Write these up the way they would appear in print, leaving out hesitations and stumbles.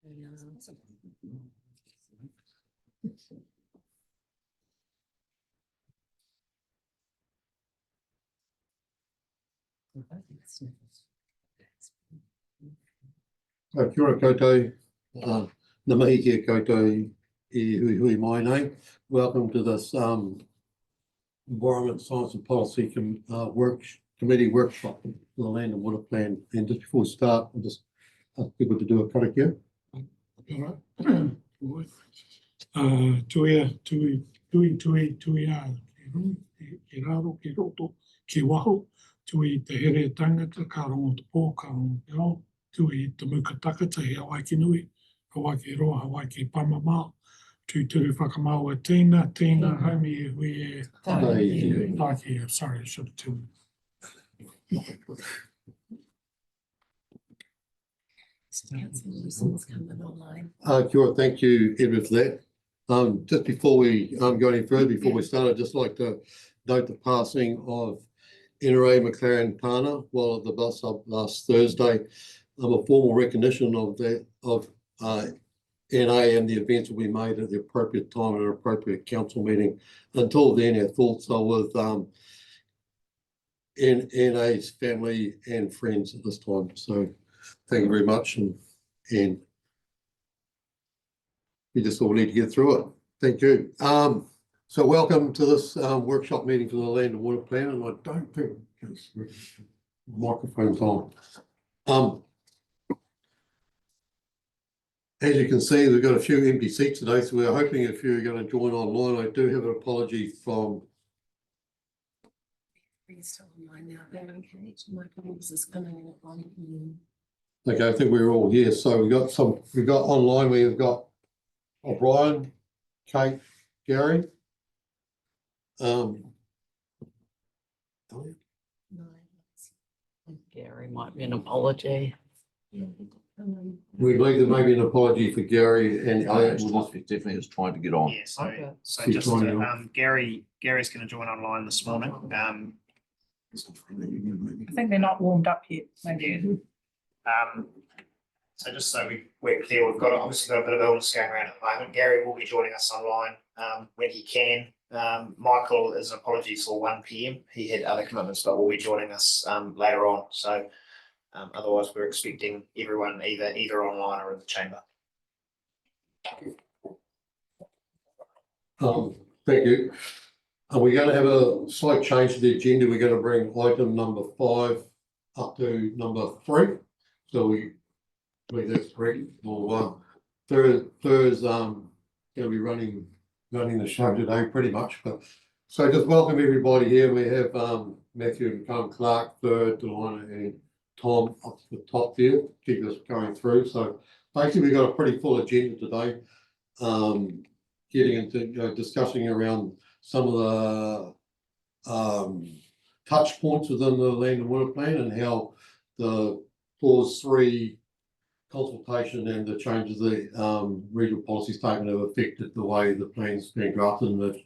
Kia ora koutou, na mihi kia koutou I hui mai nei. Welcome to this Environment, Science and Policy Committee workshop for the Land and Water Plan. And just before we start, I'll just ask people to do a karakia. Tuia, ke raro, ke roto, ke waho, tui te here tangata, ka rongo te pō, ka rongo te ao, tui te mukataka, te Hawaii ki nui, Hawaii ki roa, Hawaii ki pamamao, tui turu whakamau e tīna, haumi e hui e tāki, sorry, I should have told you. Kia ora, thank you, Edward, for that. Just before we go any further, before we start, I'd just like to note the passing of NRA McLaren Pana while at the bus up last Thursday. A formal recognition of that NA and the events will be made at the appropriate time at an appropriate council meeting. Until then, our thoughts are with NA's family and friends at this time. So thank you very much, and we just all need to get through it. Thank you. So welcome to this workshop meeting for the Land and Water Plan, and I don't think it's microphone's on. As you can see, we've got a few empty seats today, so we're hoping if you're going to join online. I do have an apology from. Okay, I think we're all here. So we've got online, we've got O'Brien, Kate, Gary. Gary might be an apology. We believe there may be an apology for Gary, and definitely is trying to get on. Yeah, so, Okay. so just Gary's going to join online this morning. I think they're not warmed up yet, maybe. So just so we're clear, we've obviously got a bit of illness going around at the moment. Gary will be joining us online when he can. Michael is an apology for 1 PM. He had other commitments, but will be joining us later on. So otherwise, we're expecting everyone either online or in the chamber. Thank you. We're going to have a slight change to the agenda. We're going to bring item number 5 up to number 3. So we believe that's correct. Well, Thur's going to be running the show today pretty much. But so just welcome everybody here. We have Matthew and Colin Clark, Thur, Delina and Tom up to the top there, keep us going through. So basically we've got a pretty full agenda today. Getting into discussing around some of the touch points within the Land and Water Plan and how the Clause 3 consultation and the changes of the regional policy statement have affected the way the plan's been drafted and the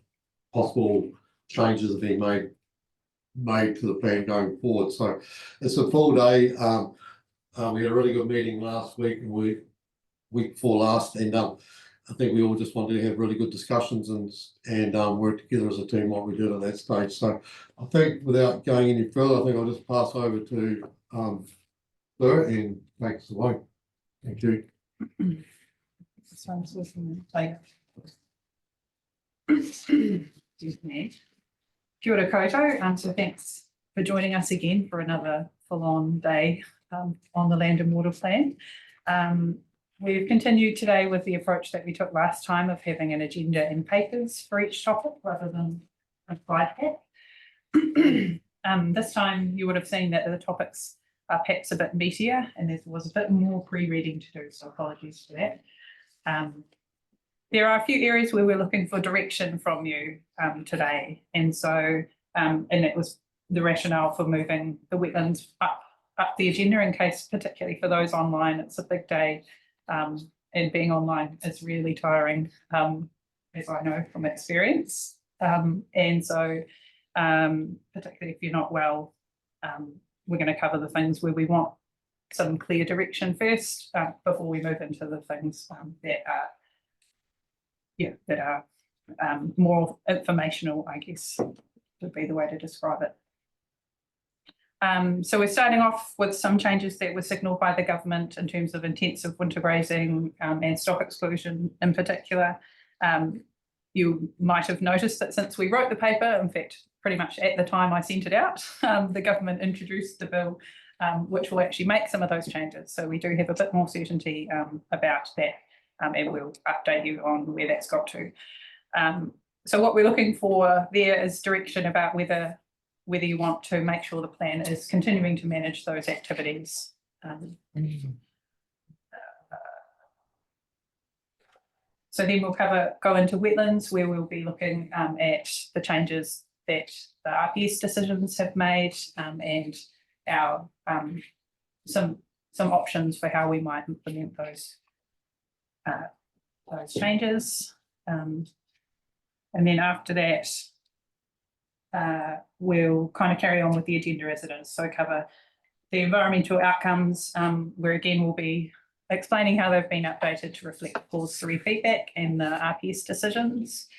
possible changes are being made to the plan going forward. So it's a full day. We had a really good meeting last week and week before last, and I think we all just wanted to have really good discussions and work together as a team like we did at that stage. So I think without going any further, I think I'll just pass over to Thur and take us away. Thank you. Excuse me. Kia ora koutou. So thanks for joining us again for another full-on day on the Land and Water Plan. We've continued today with the approach that we took last time of having an agenda and papers for each topic rather than a slide pack. This time you would have seen that the topics are perhaps a bit meatier and there was a bit more pre-reading to do, so apologies for that. There are a few areas where we're looking for direction from you today, and so and it was the rationale for moving the wetlands up the agenda in case, particularly for those online, it's a big day. And being online is really tiring, as I know from experience. And so, particularly if you're not well, we're going to cover the things where we want some clear direction first, before we move into the things that are more informational, I guess, would be the way to describe it. So we're starting off with some changes that were signalled by the government in terms of intensive winter grazing and stock exclusion in particular. You might have noticed that since we wrote the paper, in fact, pretty much at the time I sent it out, the government introduced the bill, which will actually make some of those changes. So we do have a bit more certainty about that, and we'll update you on where that's got to. So what we're looking for there is direction about whether you want to make sure the plan is continuing to manage those activities. So then we'll go into wetlands, where we'll be looking at the changes that the RPS decisions have made, and our some options for how we might implement those changes. And then after that, we'll kind of carry on with the agenda as it is. So cover the environmental outcomes, where again we'll be explaining how they've been updated to reflect clause 3 feedback and the RPS decisions.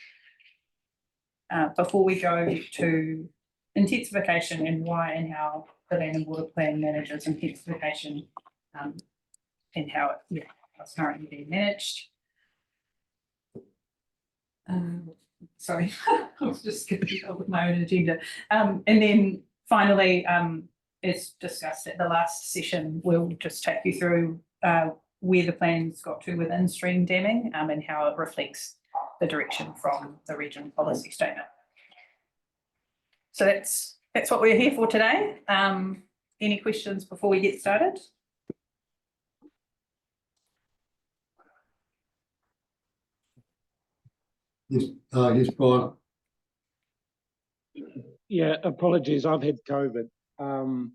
Before we go to intensification and why and how the Land and Water Plan manages intensification, and how it's currently being managed. Sorry, I was just skipping up with my own agenda. And then finally, as discussed at the last session, we'll just take you through where the plan's got to with in-stream damming, and how it reflects the direction from the regional policy statement. So that's what we're here for today. Any questions before we get started? Yes, Brian. Yeah, apologies, I've had COVID. I'm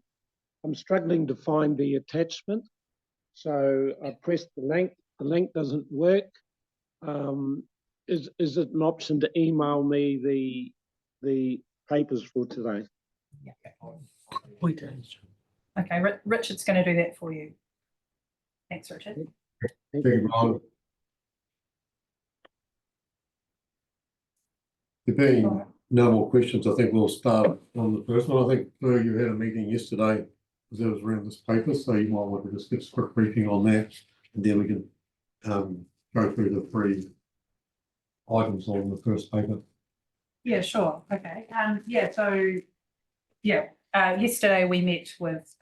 struggling to find the attachment. So I pressed the link doesn't work. Is it an option to email me the papers for today? We did. Okay, Richard's going to do that for you. Thanks, Richard. Thank you, Brian. There being no more questions, I think we'll start on the first one. I think you had a meeting yesterday, because it was around this paper, so you might want to just give us a quick briefing on that, and then we can go through the 3 items on the first paper. Yeah, sure. Okay. Yesterday we met with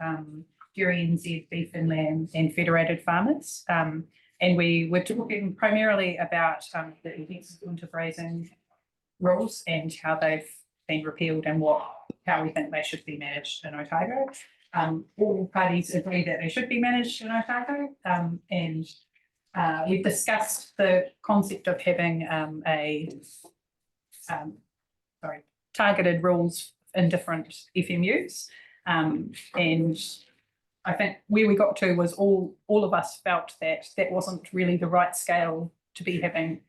Dairy NZ, Beef and Lamb and Federated Farmers, and we were talking primarily about the intensive winter grazing rules and how they've been repealed and how we think they should be managed in Otago. All parties agree that they should be managed in Otago, and we've discussed the concept of having targeted rules in different FMUs, and I think where we got to was all of us felt that wasn't really the right scale to be having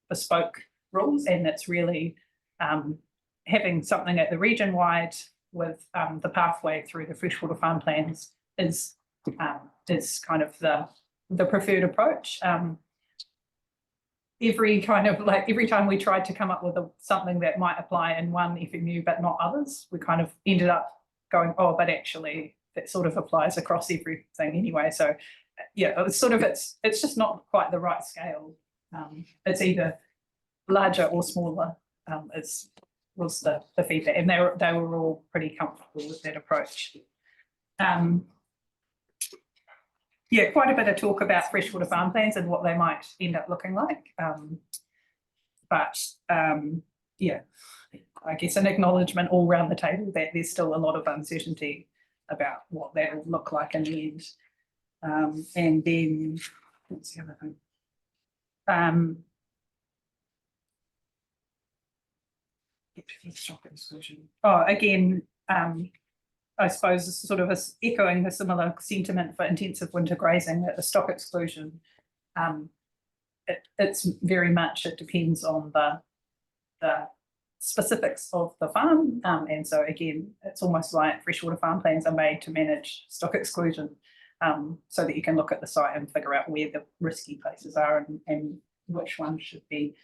bespoke rules, and it's really having something at the region wide with the pathway through the freshwater farm plans is kind of the preferred approach. Every time we tried to come up with something that might apply in one FMU but not others, we kind of ended up going, oh, but actually that sort of applies across everything anyway. So yeah, it's just not quite the right scale. It's either larger or smaller, was the feedback, and they were all pretty comfortable with that approach. Yeah, quite a bit of talk about freshwater farm plans and what they might end up looking like. Yeah, I guess an acknowledgement all around the table that there's still a lot of uncertainty about what that will look like in the end. And then, what's the other thing? Oh, again, I suppose sort of echoing the similar sentiment for intensive winter grazing, that the stock exclusion, it's very much, it depends on the specifics of the farm. And so again, it's almost like freshwater farm plans are made to manage stock exclusion, so that you can look at the site and figure out where the risky places are and which ones should be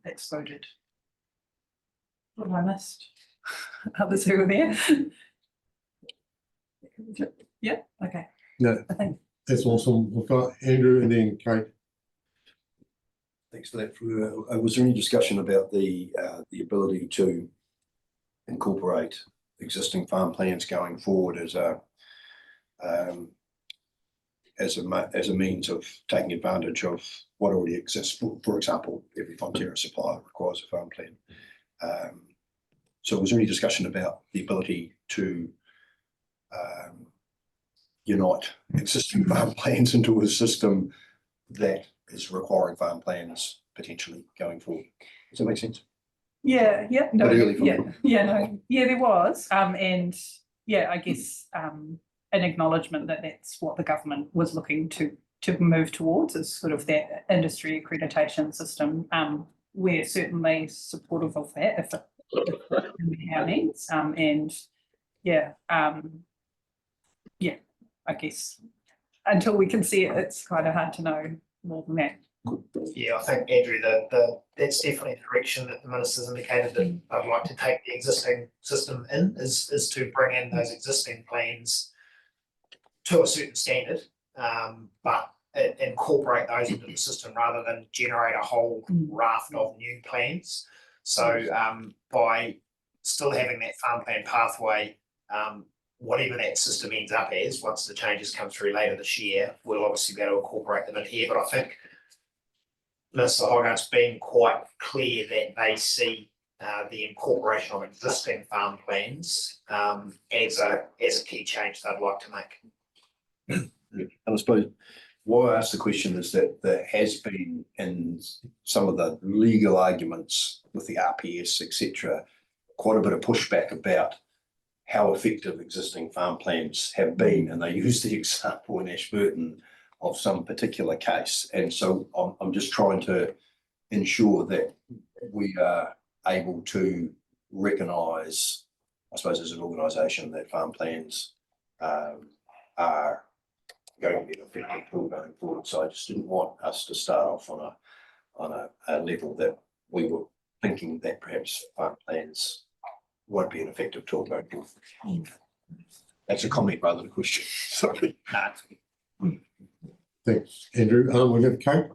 excluded. What have I missed? Others who were there? Yeah, okay. No, I think that's awesome. We've got Andrew and then Kate. Thanks for that. Was there any discussion about the ability to incorporate existing farm plans going forward as a means of taking advantage of what already exists? For example, every Fonterra supplier requires a farm plan. So was there any discussion about the ability to unite existing farm plans into a system that is requiring farm plans potentially going forward? Does that make sense? yeah, no, But early for yeah, me. there was, and yeah, I guess an acknowledgement that that's what the government was looking to move towards, is sort of that industry accreditation system. We're certainly supportive of that if our needs, and I guess until we can see it, it's kind of hard to know more than that. Yeah, I think, Andrew, that's definitely the direction that the minister's indicated that I'd like to take the existing system in, is to bring in those existing plans to a certain standard, but incorporate those into the system rather than generate a whole raft of new plans. So by still having that farm plan pathway, whatever that system ends up as, once the changes come through later this year, we'll obviously be able to incorporate them in here. But I think Mr. Hogarth's been quite clear that they see the incorporation of existing farm plans as a key change they'd like to make. And I suppose why I asked the question is that there has been, in some of the legal arguments with the RPS, etc., quite a bit of pushback about how effective existing farm plans have been, and they use the example in Ashburton of some particular case. And so I'm just trying to ensure that we are able to recognise, I suppose, as an organisation, that farm plans are going to be an effective tool going forward. So I just didn't want us to start off on a level that we were thinking that perhaps farm plans won't be an effective tool going forward. That's a comment rather than a question. Sorry. Thanks, Andrew. We have Kate.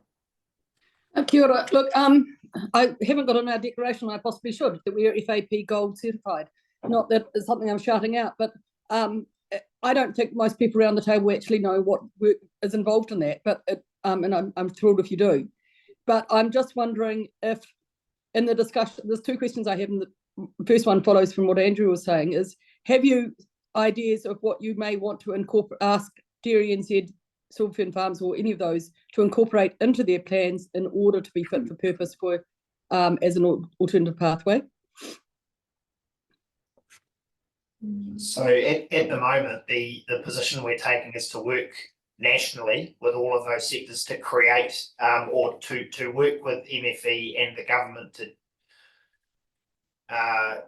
Kia ora. Look, I haven't got on our declaration, I possibly should, that we are FAP Gold certified. Not that it's something I'm shouting out, but I don't think most people around the table actually know what work is involved in that. But and I'm thrilled if you do. But I'm just wondering if, in the discussion, there's two questions I have. And the first one follows from what Andrew was saying: is have you ideas of what you may want to incorporate? Ask Dairy NZ, Silverfern Farms, or any of those to incorporate into their plans in order to be fit for purpose for as an alternative pathway. So at the moment, the position we're taking is to work nationally with all of those sectors to create or to work with MFE and the government to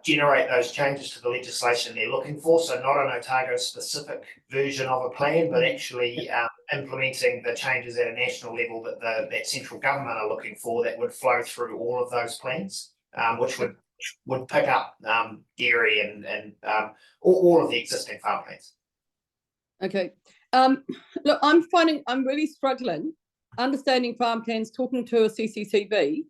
generate those changes to the legislation they're looking for. So not an Otago specific version of a plan, but actually implementing the changes at a national level that that central government are looking for, that would flow through all of those plans, which would pick up dairy and all of the existing farm plans. Okay. Look, I'm really struggling understanding farm plans, talking to a CCCB,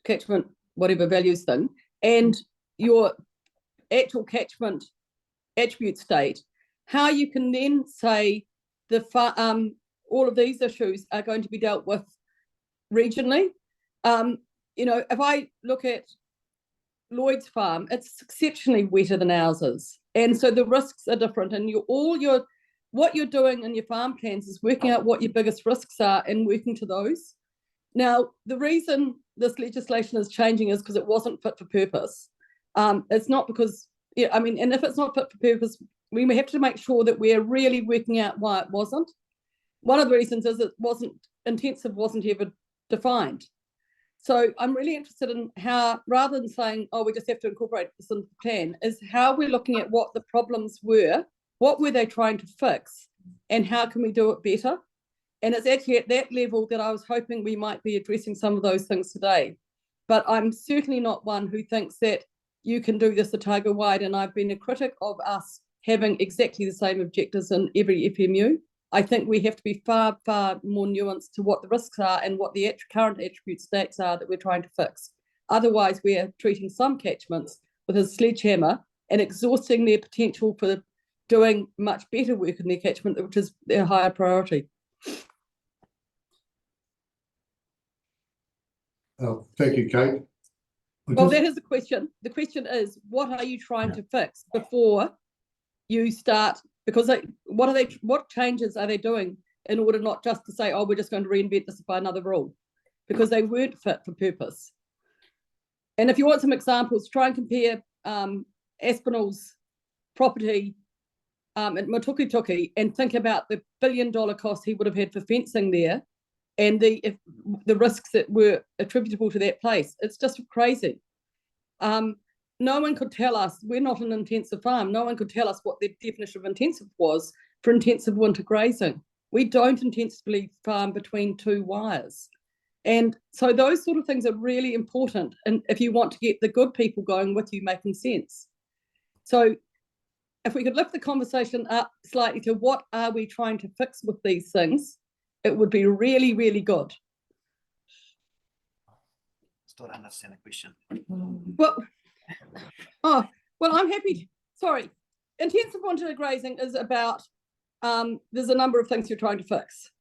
catchment, whatever values thing, and your actual catchment attribute state, how you can then say all of these issues are going to be dealt with regionally. You know, if I look at Lloyd's farm, it's exceptionally wetter than ours is. And so the risks are different, and what you're doing in your farm plans is working out what your biggest risks are and working to those. Now, the reason this legislation is changing is because it wasn't fit for purpose. It's not because, and if it's not fit for purpose, we have to make sure that we're really working out why it wasn't. One of the reasons is intensive wasn't ever defined. So I'm really interested in how, rather than saying, oh, we just have to incorporate this into the plan, is how we're looking at what the problems were, what were they trying to fix, and how can we do it better? And it's actually at that level that I was hoping we might be addressing some of those things today. But I'm certainly not one who thinks that you can do this Otago-wide, and I've been a critic of us having exactly the same objectives in every FMU. I think we have to be far, far more nuanced to what the risks are and what the current attribute stacks are that we're trying to fix. Otherwise, we are treating some catchments with a sledgehammer and exhausting their potential for doing much better work in their catchment, which is their higher priority. Thank you, Kate. Well, that is the question. The question is, what are you trying to fix before you start? Because what changes are they doing in order not just to say, oh, we're just going to reinvent this by another rule, because they weren't fit for purpose. And if you want some examples, try and compare Aspinall's property at Matukituki and think about the $1 billion cost he would have had for fencing there and the risks that were attributable to that place. It's just crazy. No one could tell us, we're not an intensive farm, no one could tell us what the definition of intensive was for intensive winter grazing. We don't intensively farm between 2 wires. And so those sort of things are really important, and if you want to get the good people going with you making sense. So if we could lift the conversation up slightly to what are we trying to fix with these things, it would be really, really good. Still don't understand the question. Well, I'm happy. Sorry. Intensive winter grazing is about, there's a number of things you're trying to fix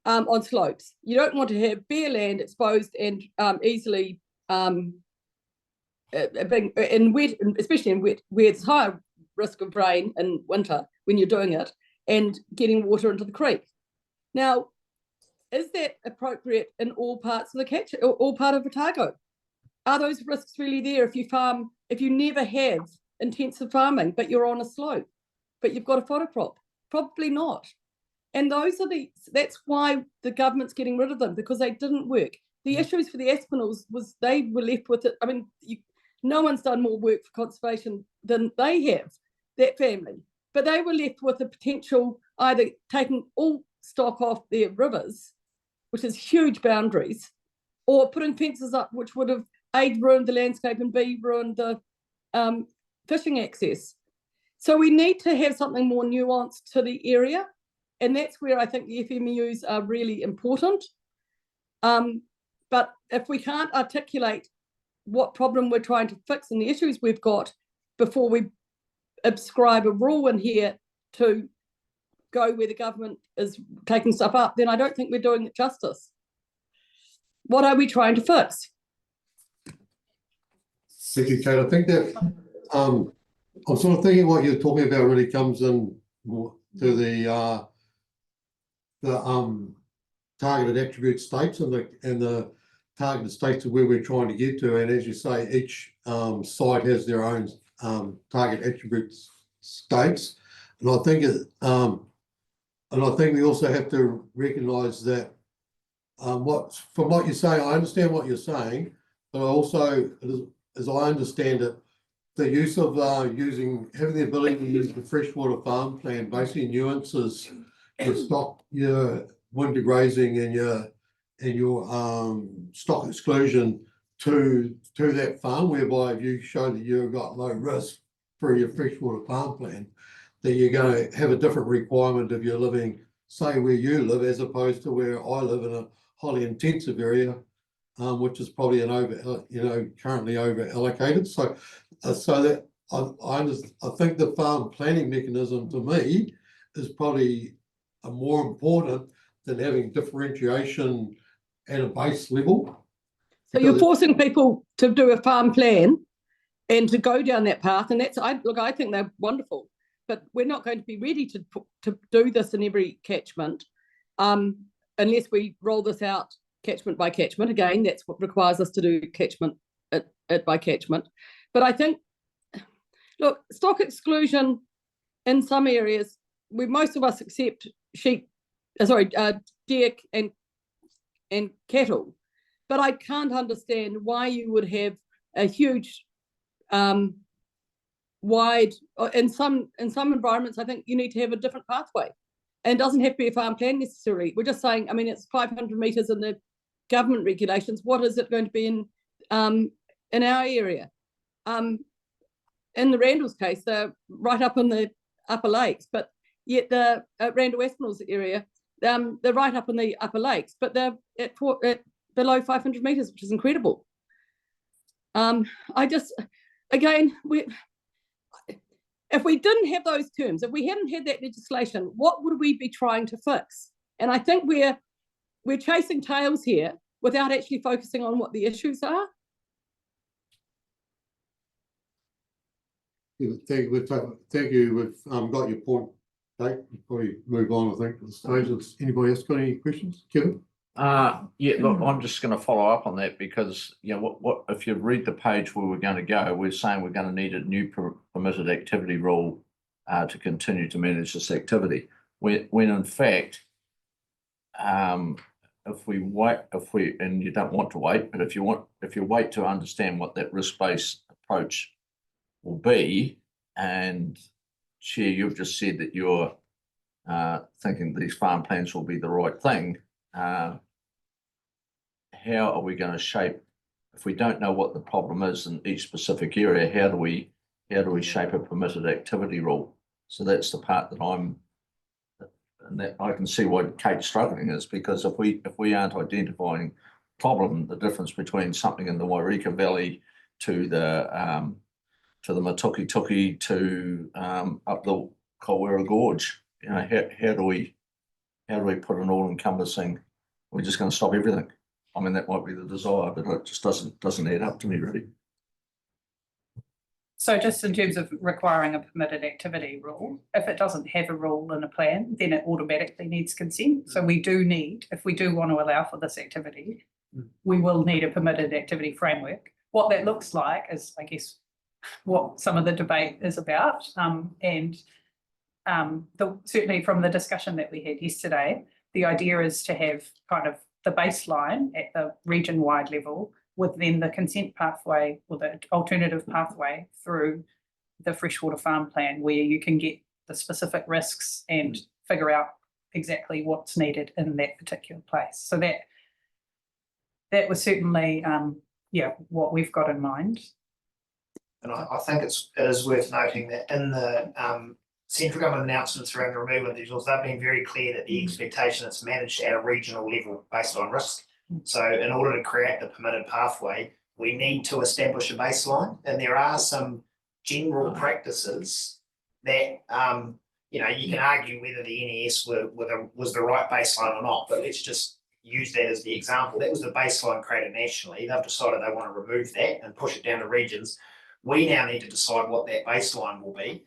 on slopes. You don't want to have bare land exposed and easily being in wet, especially in wet, where it's higher risk of rain in winter when you're doing it, and getting water into the creek. Now, is that appropriate in all parts of the catch, or all part of Otago? Are those risks really there if you never have intensive farming, but you're on a slope, but you've got a fodder crop? Probably not. And that's why the government's getting rid of them, because they didn't work. The issues for the Aspinalls was they were left with it. I mean, no one's done more work for conservation than they have, that family. But they were left with the potential either taking all stock off their rivers, which is huge boundaries, or putting fences up, which would have A, ruined the landscape, and B, ruined the fishing access. So we need to have something more nuanced to the area, and that's where I think the FMUs are really important. But if we can't articulate what problem we're trying to fix and the issues we've got before we ascribe a rule in here to go where the government is taking stuff up, then I don't think we're doing it justice. What are we trying to fix? Thank you, Kate. I think that I'm sort of thinking what you're talking about really comes in more to the targeted attribute states and the targeted states of where we're trying to get to. And as you say, each site has their own target attribute states. And I think we also have to recognise that from what you say, I understand what you're saying, but also, as I understand it, the use of having the ability to use the freshwater farm plan basically nuances your stock, your winter grazing, and your stock exclusion to that farm, whereby if you show that you've got low risk for your freshwater farm plan, that you're going to have a different requirement if you're living, say, where you live, as opposed to where I live in a highly intensive area, which is probably currently over allocated. So that I think the farm planning mechanism to me is probably more important than having differentiation at a base level. So you're forcing people to do a farm plan and to go down that path, and I think they're wonderful, but we're not going to be ready to do this in every catchment unless we roll this out catchment by catchment. Again, that's what requires us to do catchment by catchment. But I think, look, stock exclusion in some areas, most of us accept deer and cattle. but I can't understand why you would have a huge wide, in some environments, I think you need to have a different pathway. And it doesn't have to be a farm plan necessarily. We're just saying, I mean, it's 500 metres in the government regulations. What is it going to be in our area? In the Randall's case, they're right up in the Upper Lakes, but yet the Randall Aspinall's area, they're right up in the Upper Lakes, but they're at below 500 metres, which is incredible. I just, again, if we didn't have those terms, if we hadn't had that legislation, what would we be trying to fix? And I think we're chasing tails here without actually focusing on what the issues are. Thank you, we've got your point. Okay, we'll probably move on, I think, at this stage. Has anybody else got any questions? Kevin? Yeah, look, I'm just going to follow up on that because, you know, what if you read the page where we're going to go, we're saying we're going to need a new permitted activity rule to continue to manage this activity. When in fact, if we wait, and you don't want to wait, but if you wait to understand what that risk-based approach will be, and Chair, you've just said that you're thinking these farm plans will be the right thing. How are we going to shape, if we don't know what the problem is in each specific area, how do we shape a permitted activity rule? So that's the part that and that I can see why Kate's struggling is, because if we aren't identifying problem, the difference between something in the Wairika Valley to the Matuki to up the Kawera Gorge, you know, how do we put an all-encompassing, we're just going to stop everything? I mean, that might be the desire, but it just doesn't add up to me, really. So just in terms of requiring a permitted activity rule, if it doesn't have a rule in a plan, then it automatically needs consent. So we do need, if we do want to allow for this activity, we will need a permitted activity framework. What that looks like is, I guess, what some of the debate is about. Certainly from the discussion that we had yesterday, the idea is to have kind of the baseline at the region-wide level with then the consent pathway or the alternative pathway through the freshwater farm plan, where you can get the specific risks and figure out exactly what's needed in that particular place. So that was certainly what we've got in mind. And I think it is worth noting that in the central government announcements around the removal of visuals, they've been very clear that the expectation is managed at a regional level based on risk. So in order to create the permitted pathway, we need to establish a baseline, and there are some general practices that you can argue whether the NES was the right baseline or not, but let's just use that as the example. That was the baseline created nationally. They've decided they want to remove that and push it down to regions. We now need to decide what that baseline will be.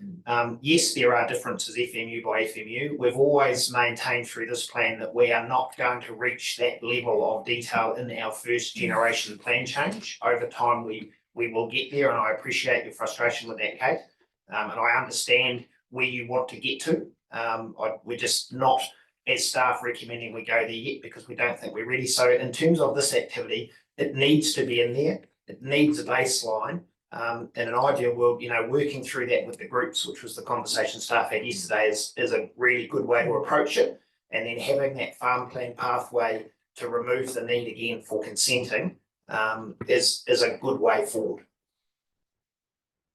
Yes, there are differences FMU by FMU. We've always maintained through this plan that we are not going to reach that level of detail in our first generation plan change. Over time, we will get there, and I appreciate your frustration with that, Kate. And I understand where you want to get to. We're just not, as staff, recommending we go there yet because we don't think we're ready. So in terms of this activity, it needs to be in there. It needs a baseline. In an ideal world, working through that with the groups, which was the conversation staff had yesterday, is a really good way to approach it. And then having that farm plan pathway to remove the need again for consenting is a good way forward.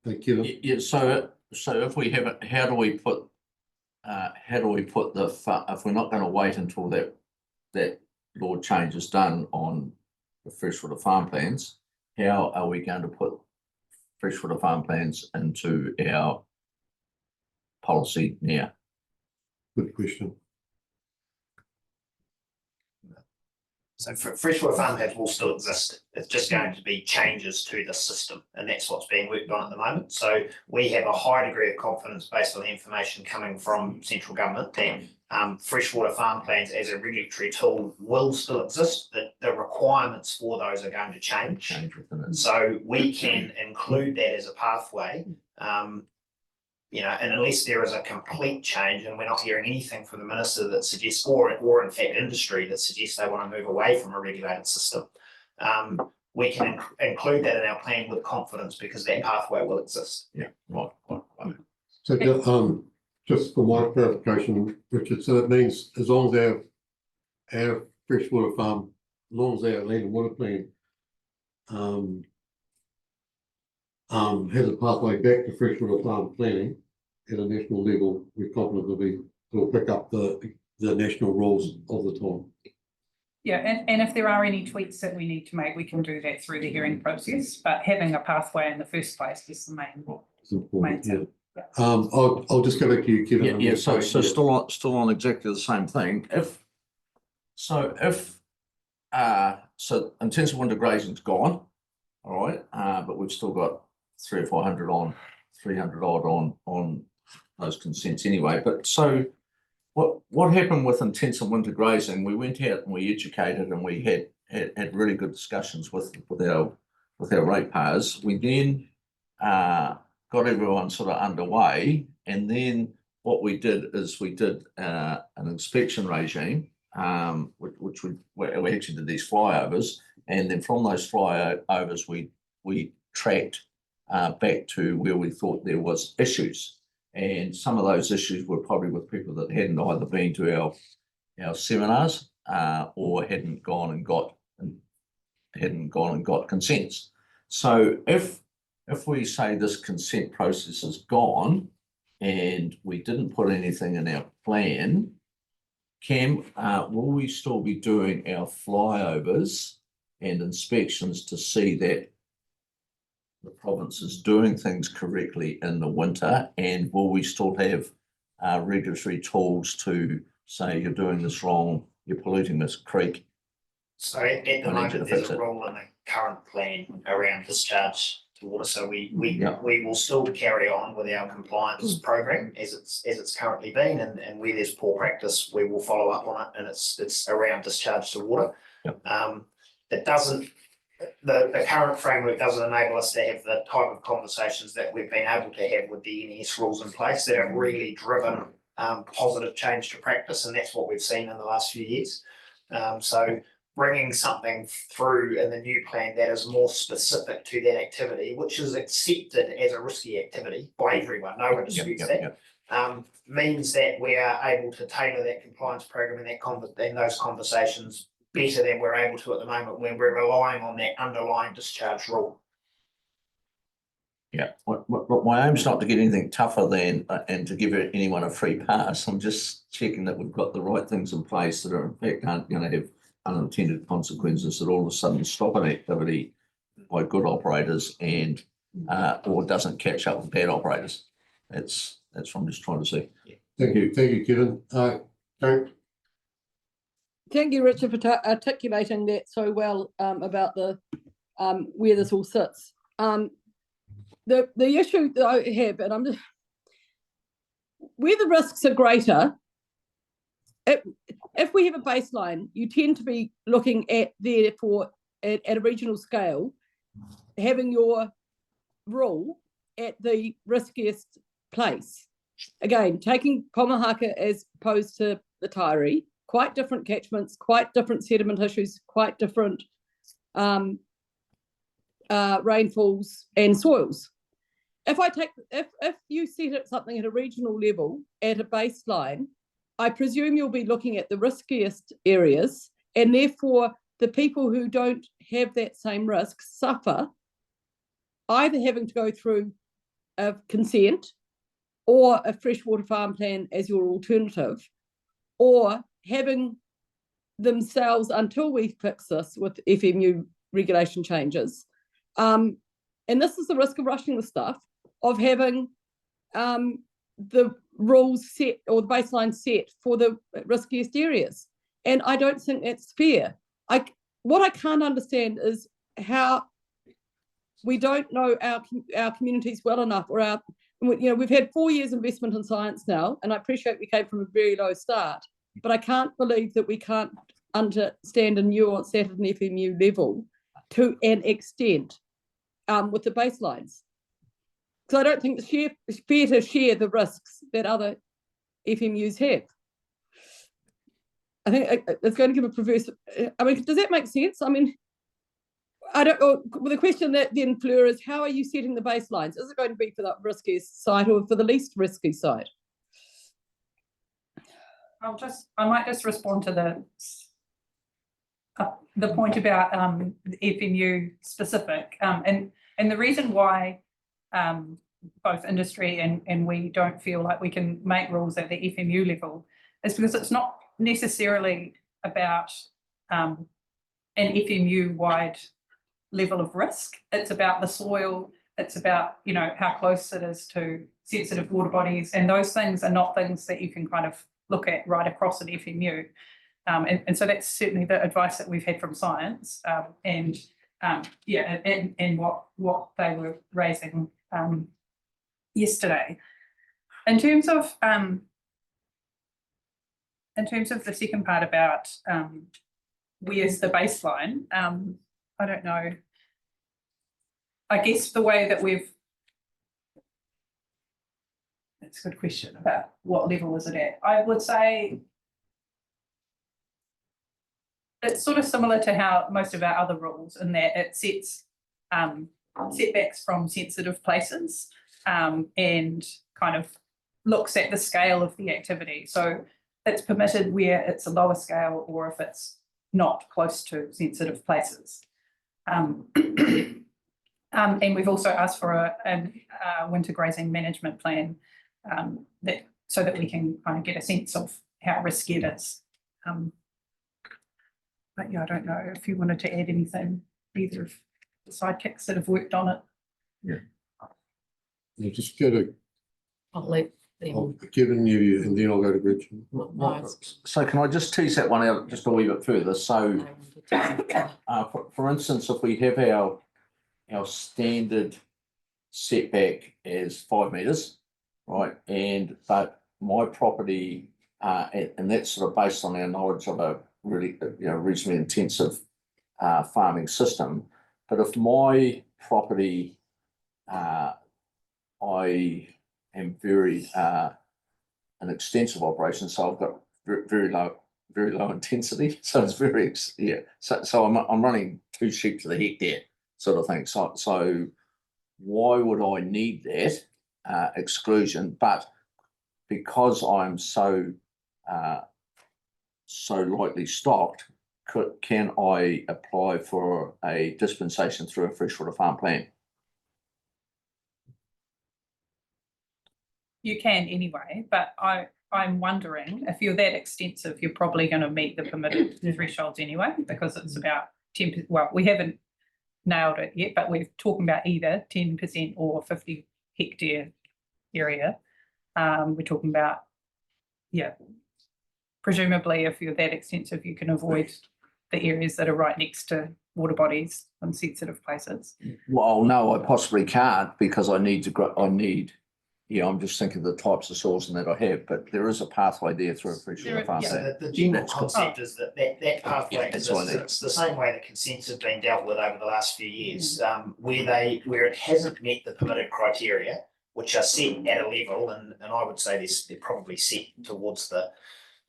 Thank you. Yeah, so if we have it, how do we put if we're not going to wait until that law change is done on the freshwater farm plans, how are we going to put freshwater farm plans into our policy now? Good question. So freshwater farm plans will still exist. It's just going to be changes to the system, and that's what's being worked on at the moment. So we have a high degree of confidence based on the information coming from central government that freshwater farm plans as a regulatory tool will still exist. The requirements for those are going to change. So we can include that as a pathway, and unless there is a complete change, and we're not hearing anything from the minister that suggests, or in fact industry that suggests they want to move away from a regulated system, we can include that in our plan with confidence because that pathway will exist. Yeah, right. So, just for my clarification, Richard, so that means as long as our freshwater farm, as long as our land and water plan has a pathway back to freshwater farm planning at a national level, we're confident we'll pick up the national rules of the time. Yeah, and if there are any tweaks that we need to make, we can do that through the hearing process, but having a pathway in the first place is the main. It's important, Makes yeah. I'll just go back to you, Kevin. Yeah, so still on exactly the same thing. So intensive winter grazing's gone, all right, but we've still got 300 or 400 on, 300 odd on those consents anyway. But so what happened with intensive winter grazing? We went out and we educated and we had really good discussions with our ratepayers. We then got everyone sort of underway, and then what we did is we did an inspection regime, which we actually did these flyovers, and then from those flyovers we tracked back to where we thought there was issues, and some of those issues were probably with people that hadn't either been to our seminars or hadn't gone and got consents. So if we say this consent process is gone and we didn't put anything in our plan, Cam, will we still be doing our flyovers and inspections to see that the province is doing things correctly in the winter? And will we still have regulatory tools to say you're doing this wrong, you're polluting this creek? So at the I need you to moment, fix there's a it. rule in the current plan around discharge to water. So we Yeah. will still carry on with our compliance program as it's currently been, and where there's poor practice, we will follow up on it, and it's around discharge to water. Yep. It doesn't. The current framework doesn't enable us to have the type of conversations that we've been able to have with the NES rules in place that have really driven positive change to practice, and that's what we've seen in the last few years. So bringing something through in the new plan that is more specific to that activity, which is accepted as a risky activity by everyone, no one disputes that, means that we are able to tailor that compliance program and those conversations better than we're able to at the moment when we're relying on that underlying discharge rule. Yeah, my aim's not to get anything tougher than and to give anyone a free pass. I'm just checking that we've got the right things in place that are in fact aren't going to have unintended consequences that all of a sudden stop an activity by good operators and or doesn't catch up with bad operators. That's what I'm just trying to see. Thank you, Kevin. Karen? Thank you, Richard, for articulating that so well about the where this all sits. The issue that I have, and I'm just where the risks are greater. If we have a baseline, you tend to be looking at therefore at a regional scale, having your rule at the riskiest place. Again, taking Pomahaka as opposed to the Taieri, quite different catchments, quite different sediment issues, quite different rainfalls and soils. If you set it something at a regional level at a baseline, I presume you'll be looking at the riskiest areas, and therefore the people who don't have that same risk suffer either having to go through a consent or a freshwater farm plan as your alternative, or having themselves, until we fix this with FMU regulation changes, and this is the risk of rushing the stuff, of having the rules set or the baseline set for the riskiest areas. And I don't think that's fair. What I can't understand is how we don't know our communities well enough, or we've had 4 years investment in science now, and I appreciate we came from a very low start, but I can't believe that we can't understand and nuance at an FMU level to an extent with the baselines. So I don't think it's fair to share the risks that other FMUs have. I think it's going to give a perverse. I mean, does that make sense? I mean, I don't know, well, the question that then, Fleur, is how are you setting the baselines? Is it going to be for the riskiest site or for the least risky site? I might just respond to the point about FMU specific, and the reason why both industry and we don't feel like we can make rules at the FMU level is because it's not necessarily about an FMU wide level of risk. It's about the soil, it's about, you know, how close it is to sensitive water bodies, and those things are not things that you can kind of look at right across an FMU. And so that's certainly the advice that we've had from science, and what they were raising yesterday. In terms of the second part about where's the baseline, I don't know. I guess the way that that's a good question about what level is it at. I would say it's sort of similar to how most of our other rules, in that it sets setbacks from sensitive places, and kind of looks at the scale of the activity. So it's permitted where it's a lower scale or if it's not close to sensitive places. And we've also asked for a winter grazing management plan, so that we can kind of get a sense of how risky it is. But yeah, I don't know if you wanted to add anything, either of the sidekicks that have worked on it. You just go to, I'll let I'll them. give you, and then I'll go to Gretchen. So can I just tease that one out just a wee bit further? So for instance, if we have our standard setback is 5 metres, right? But my property, and that's sort of based on our knowledge of a really, reasonably intensive farming system. But if my property, I am very an extensive operation, so I've got very low intensity. So it's very, So I'm running 2 sheep to the hectare sort of thing. So why would I need that exclusion? But because I'm so lightly stocked, can I apply for a dispensation through a freshwater farm plan? You can anyway, but I'm wondering if you're that extensive, you're probably going to meet the permitted thresholds anyway, because it's about 10%. Well, we haven't nailed it yet, but we're talking about either 10% or 50 hectare area. We're talking about, presumably if you're that extensive, you can avoid the areas that are right next to water bodies and sensitive places. Well, no, I possibly can't, because I need to grow. I'm just thinking of the types of soils and that I have, but there is a pathway there through a freshwater farm. So the general That's cool. concept is that pathway That's what I exists. need. It's the same way that consents have been dealt with over the last few years, where it hasn't met the permitted criteria, which are set at a level, and I would say they're probably set towards the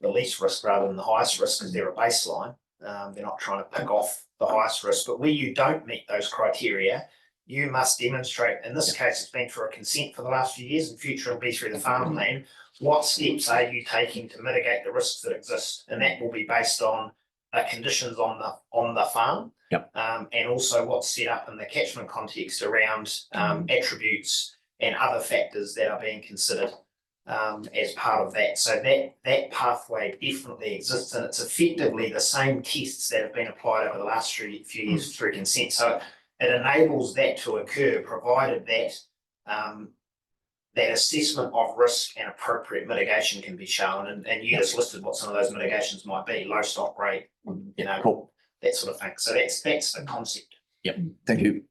least risk rather than the highest risk, because they're a baseline. They're not trying to pick off the highest risk, but where you don't meet those criteria, you must demonstrate, in this case, it's been for a consent for the last few years, and future it'll be through the farm plan. What steps are you taking to mitigate the risks that exist? And that will be based on conditions on the farm. Yep. And also what's set up in the catchment context around attributes and other factors that are being considered as part of that. So that pathway definitely exists, and it's effectively the same tests that have been applied over the last few years through consent. So it enables that to occur, provided that that assessment of risk and appropriate mitigation can be shown. And you just listed what some of those mitigations might be: low stock rate, Cool. that sort of thing. So that's the concept. Yep. Thank you.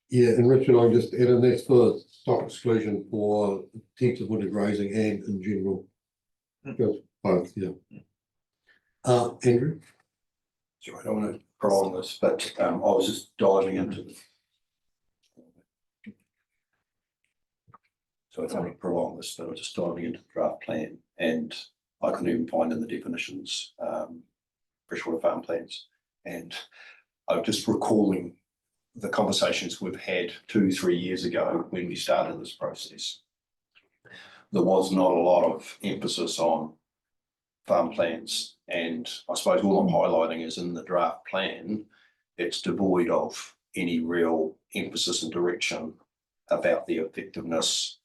Yeah, and Richard, I'll just add in, that's for stock exclusion for intensive winter grazing and in general. Just both, yeah. Andrew? Sorry, I don't want to prolong this, but I was just diving into the. So I don't want to prolong this, but I was just diving into the draft plan, and I couldn't even find in the definitions freshwater farm plans. And I'm just recalling the conversations we've had 2-3 years ago when we started this process, there was not a lot of emphasis on farm plans. And I suppose all I'm highlighting is in the draft plan, it's devoid of any real emphasis and direction about the effectiveness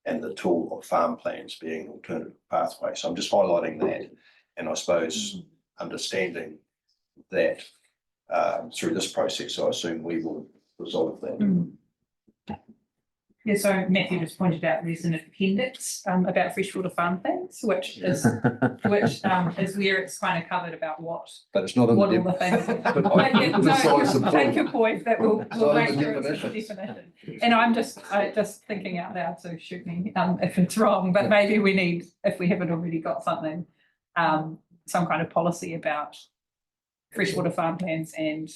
and the tool of farm plans being an alternative pathway. So I'm just highlighting that. And I suppose understanding that through this process, I assume we will resolve that. Yeah, so Matthew just pointed out there's an appendix about freshwater farm plans, which is where it's kind of covered about what But it's not in all the. the things. But I can emphasise the Take point. your point that we'll So make the sure it's a definitions. definition. And I'm just thinking out loud, so shoot me if it's wrong, but maybe we need, if we haven't already got something, some kind of policy about freshwater farm plans and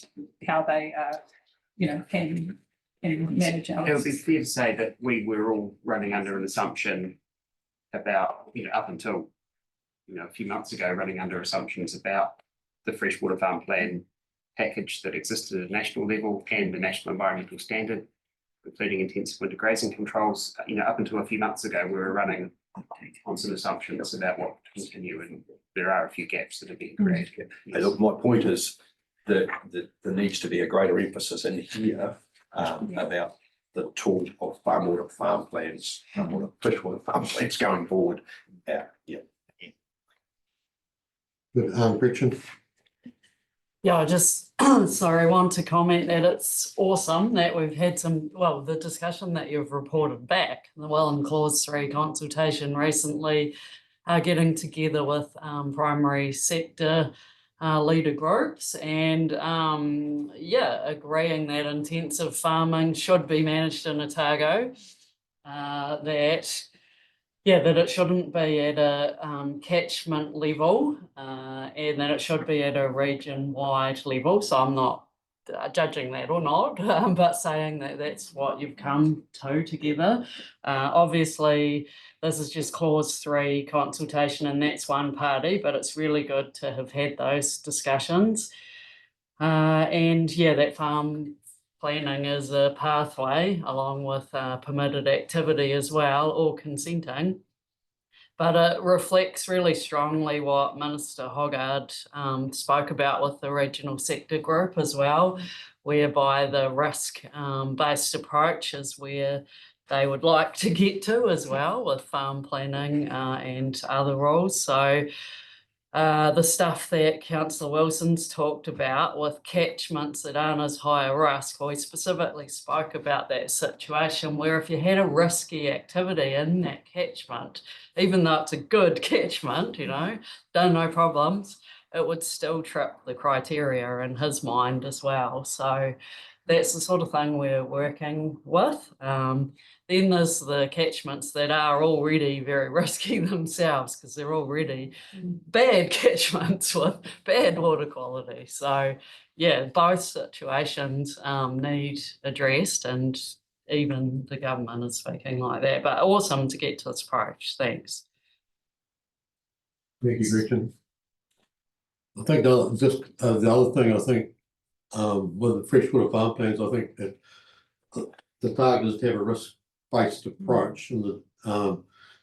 how they can manage It would be ours. fair to say that we were all running under an assumption about, up until, a few months ago, running under assumptions about the freshwater farm plan package that existed at a national level and the national environmental standard, including intensive winter grazing controls. Up until a few months ago, we were running on some assumptions about what to continue, and there are a few gaps that are being created. Hey, look, my point is that there needs to be a greater emphasis in here about the tool of freshwater farm plans going forward. Yeah. Good, Gretchen? Yeah, I just, sorry, want to comment that it's awesome that we've had the discussion that you've reported back, the Welland Clause 3 consultation recently, getting together with primary sector leader groups and agreeing that intensive farming should be managed in Otago, that it shouldn't be at a catchment level and that it should be at a region-wide level. So I'm not judging that or not, but saying that that's what you've come to together. Obviously, this is just clause 3 consultation and that's one party, but it's really good to have had those discussions. That farm planning is a pathway along with permitted activity as well, all consenting. But it reflects really strongly what Minister Hoggard spoke about with the regional sector group as well, whereby the risk-based approach is where they would like to get to as well with farm planning and other rules. So the stuff that Councillor Wilson's talked about with catchments that aren't as high a risk, we specifically spoke about that situation where if you had a risky activity in that catchment, even though it's a good catchment, done no problems, it would still trip the criteria in his mind as well. So that's the sort of thing we're working with. Then there's the catchments that are already very risky themselves because they're already bad catchments with bad water quality. So yeah, both situations need addressed, and even the government is speaking like that. But awesome to get to this approach. Thanks. Thank you, Gretchen. I think the other thing, I think with the freshwater farm plans, I think that the target is to have a risk-based approach, and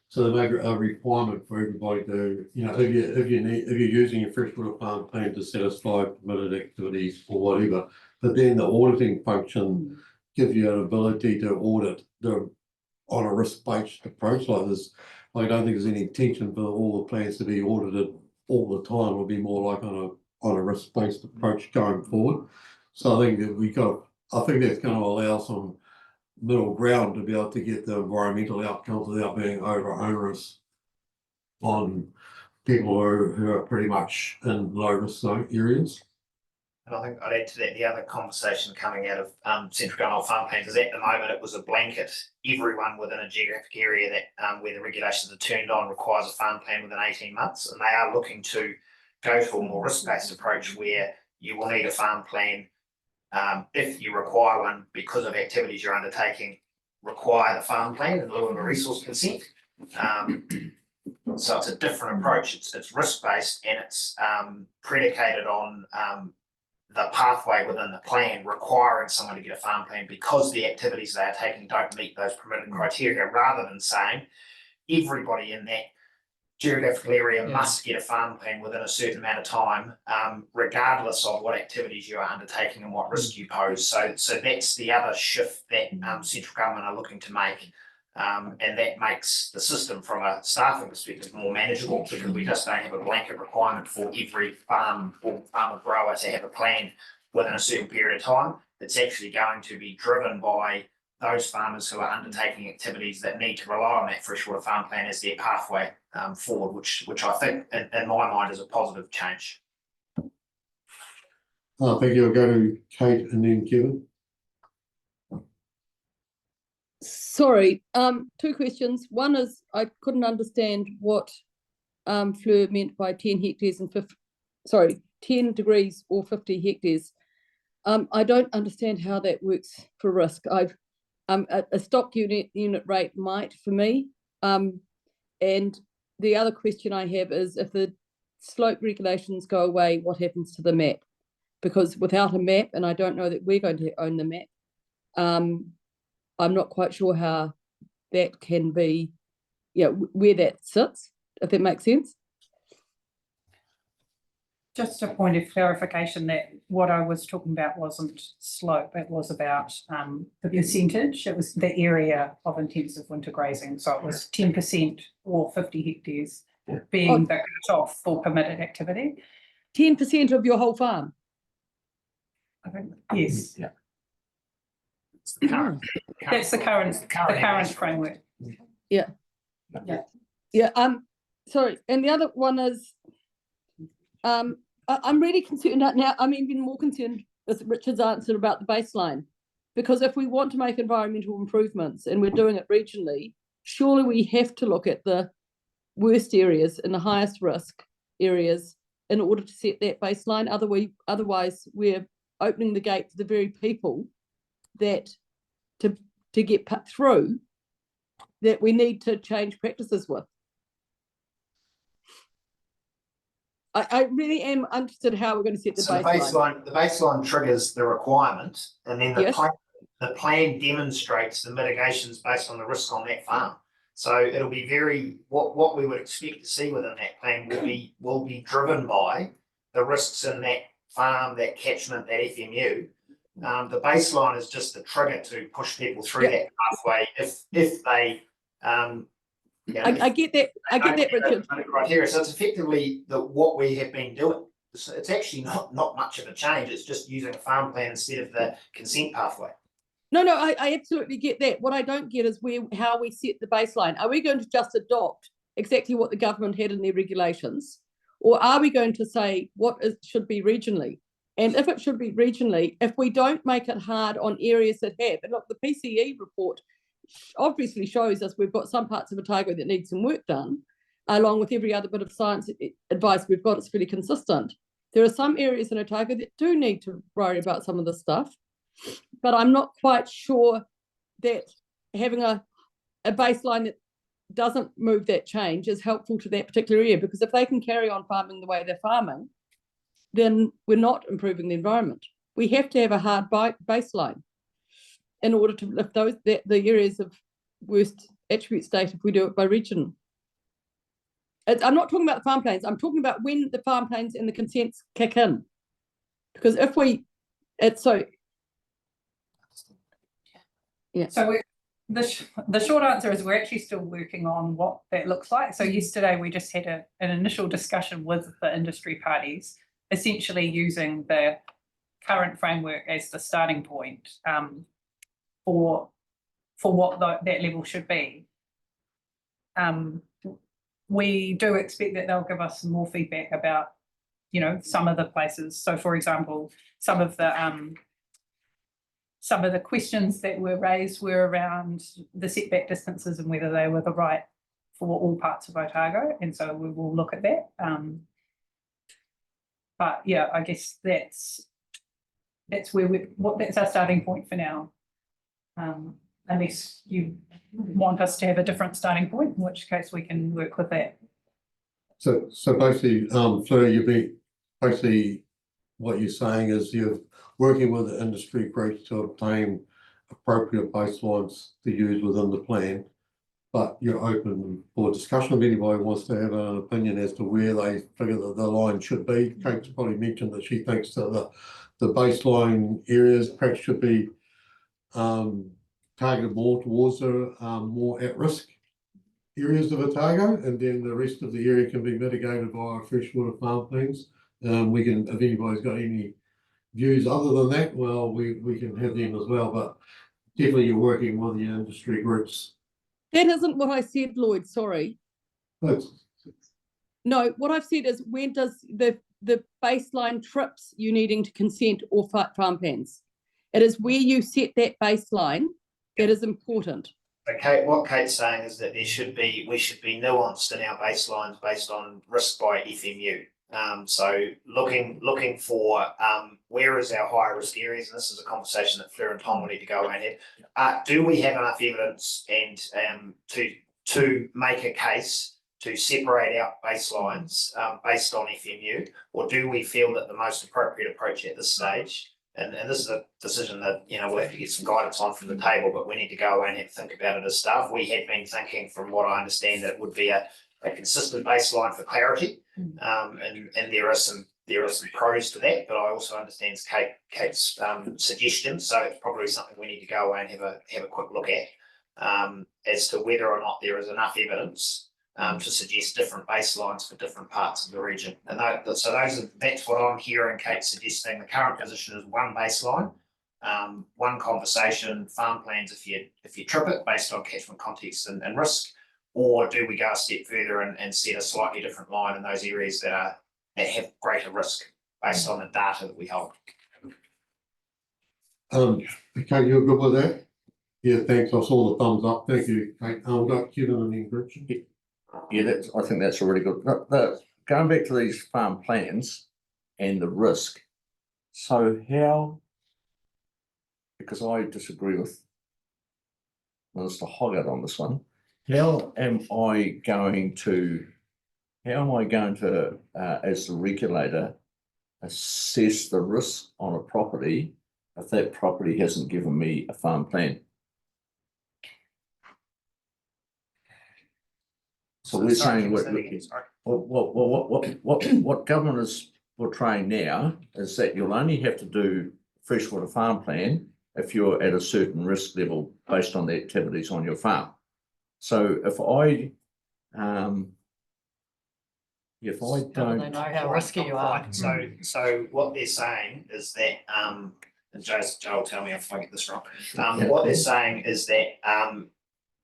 so they make a requirement for everybody to, if you're using your freshwater farm plan to satisfy permitted activities or whatever, but then the auditing function gives you an ability to audit on a risk-based approach like this. I don't think there's any intention for all the plans to be audited all the time. It'll be more like on a risk-based approach going forward. So I think that I think that's going to allow some middle ground to be able to get the environmental outcomes without being over onerous on people who are pretty much in low risk zone areas. And I think I'd add to that, the other conversation coming out of Central Gunnedah Farm Plans is at the moment it was a blanket. Everyone within a geographic area that where the regulations are turned on requires a farm plan within 18 months. And they are looking to go to a more risk-based approach where you will need a farm plan if you require one because of activities you're undertaking, require the farm plan in lieu of a resource consent. So it's a different approach. It's risk-based and it's predicated on the pathway within the plan requiring someone to get a farm plan because the activities they are taking don't meet those permitted criteria, rather than saying everybody in that geographical area Yeah. must get a farm plan within a certain amount of time, regardless of what activities you are undertaking and what risk you pose. So that's the other shift that central government are looking to make. And that makes the system from a staffing perspective more manageable, because we just don't have a blanket requirement for every farm or farmer grower to have a plan within a certain period of time. It's actually going to be driven by those farmers who are undertaking activities that need to rely on that freshwater farm plan as their pathway forward, which I think in my mind is a positive change. Thank you. I'll go to Kate and then Kevin. Sorry, two questions. One is I couldn't understand what Fleur meant by 10 hectares and 10 degrees or 50 hectares. I don't understand how that works for risk. A stock unit rate might for me. And the other question I have is, if the slope regulations go away, what happens to the map? Because without a map, and I don't know that we're going to own the map, I'm not quite sure how that can be, where that sits, if that makes sense. Just a point of clarification that what I was talking about wasn't slope, it was about the percentage. It was the area of intensive winter grazing. So it was 10% or 50 hectares being the cut-off for permitted activity. 10% of your whole farm? I think, yes. Yeah. That's the current framework. Yeah. Sorry, and the other one is, I'm really concerned now. I'm even more concerned with Richard's answer about the baseline, because if we want to make environmental improvements and we're doing it regionally, surely we have to look at the worst areas and the highest risk areas in order to set that baseline. Otherwise, we're opening the gate to the very people that to get put through that we need to change practices with. I really am interested how we're going to set the baseline. The baseline triggers the requirement, and then Yes. the plan demonstrates the mitigations based on the risk on that farm. So it'll be what we would expect to see within that plan will be driven by the risks in that farm, that catchment, that FMU. The baseline is just the trigger to push people through that pathway if they I get that. I get that, Richard. Criteria. So it's effectively what we have been doing. It's actually not much of a change. It's just using a farm plan instead of the consent pathway. No, I absolutely get that. What I don't get is how we set the baseline. Are we going to just adopt exactly what the government had in their regulations, or are we going to say what should be regionally? And if it should be regionally, if we don't make it hard on areas that have, and look, the PCE report obviously shows us we've got some parts of Otago that need some work done, along with every other bit of science advice we've got. It's really consistent. There are some areas in Otago that do need to worry about some of this stuff, but I'm not quite sure that having a baseline that doesn't move that change is helpful to that particular area, because if they can carry on farming the way they're farming, then we're not improving the environment. We have to have a hard baseline in order to lift the areas of worst attribute state if we do it by region. I'm not talking about the farm plans. I'm talking about when the farm plans and the consents kick in. Because if So the short answer is we're actually still working on what that looks like. So yesterday we just had an initial discussion with the industry parties, essentially using the current framework as the starting point for what that level should be. We do expect that they'll give us some more feedback about, some of the places. So, for example, some of the questions that were raised were around the setback distances and whether they were the right for all parts of Otago, and so we will look at that. But yeah, I guess that's where that's our starting point for now. Unless you want us to have a different starting point, in which case we can work with that. So basically, Fleur, you've been basically what you're saying is you're working with the industry groups to obtain appropriate baselines to use within the plan. But you're open for discussion if anybody wants to have an opinion as to where they figure that the line should be. Kate's probably mentioned that she thinks that the baseline areas perhaps should be targeted more towards the more at-risk areas of Otago, and then the rest of the area can be mitigated by freshwater farm plans. We can, if anybody's got any views other than that, well, we can have them as well, but definitely you're working with the industry groups. That isn't what I said, Lloyd, sorry. But No, what I've said is when does the baseline trips you needing to consent or farm plans? It is where you set that baseline that is important. Okay, what Kate's saying is that we should be nuanced in our baselines based on risk by FMU. So looking for where is our higher risk areas, and this is a conversation that Fleur and Tom will need to go away and have. Do we have enough evidence and to make a case to separate out baselines based on FMU, or do we feel that the most appropriate approach at this stage, and this is a decision that we'll have to get some guidance on from the table, but we need to go away and have to think about it as staff. We had been thinking, from what I understand, that it would be a consistent baseline for clarity. And there are some pros to that, but I also understand Kate's suggestion, so it's probably something we need to go away and have a quick look at as to whether or not there is enough evidence to suggest different baselines for different parts of the region. And that's what I'm hearing Kate suggesting. The current position is one baseline, one conversation, farm plans if you trip it based on catchment context and risk. Or do we go a step further and set a slightly different line in those areas that have greater risk based on the data that we hold? Okay, you're good with that? Yeah, thanks. I saw the thumbs up. Thank you, Kate. We've got Kevin and then Gretchen. Yeah, I think that's a really good. Going back to these farm plans and the risk. So how? Because I disagree with Minister Hoggart on this one. How am I going to, as the regulator, assess the risk on a property if that property hasn't given me a farm plan? So we're saying what government is portraying now is that you'll only have to do freshwater farm plan if you're at a certain risk level based on the activities on your farm. So if I don't They know how risky you are. So what they're saying is that and Joe will tell me if I get this wrong. What they're saying is that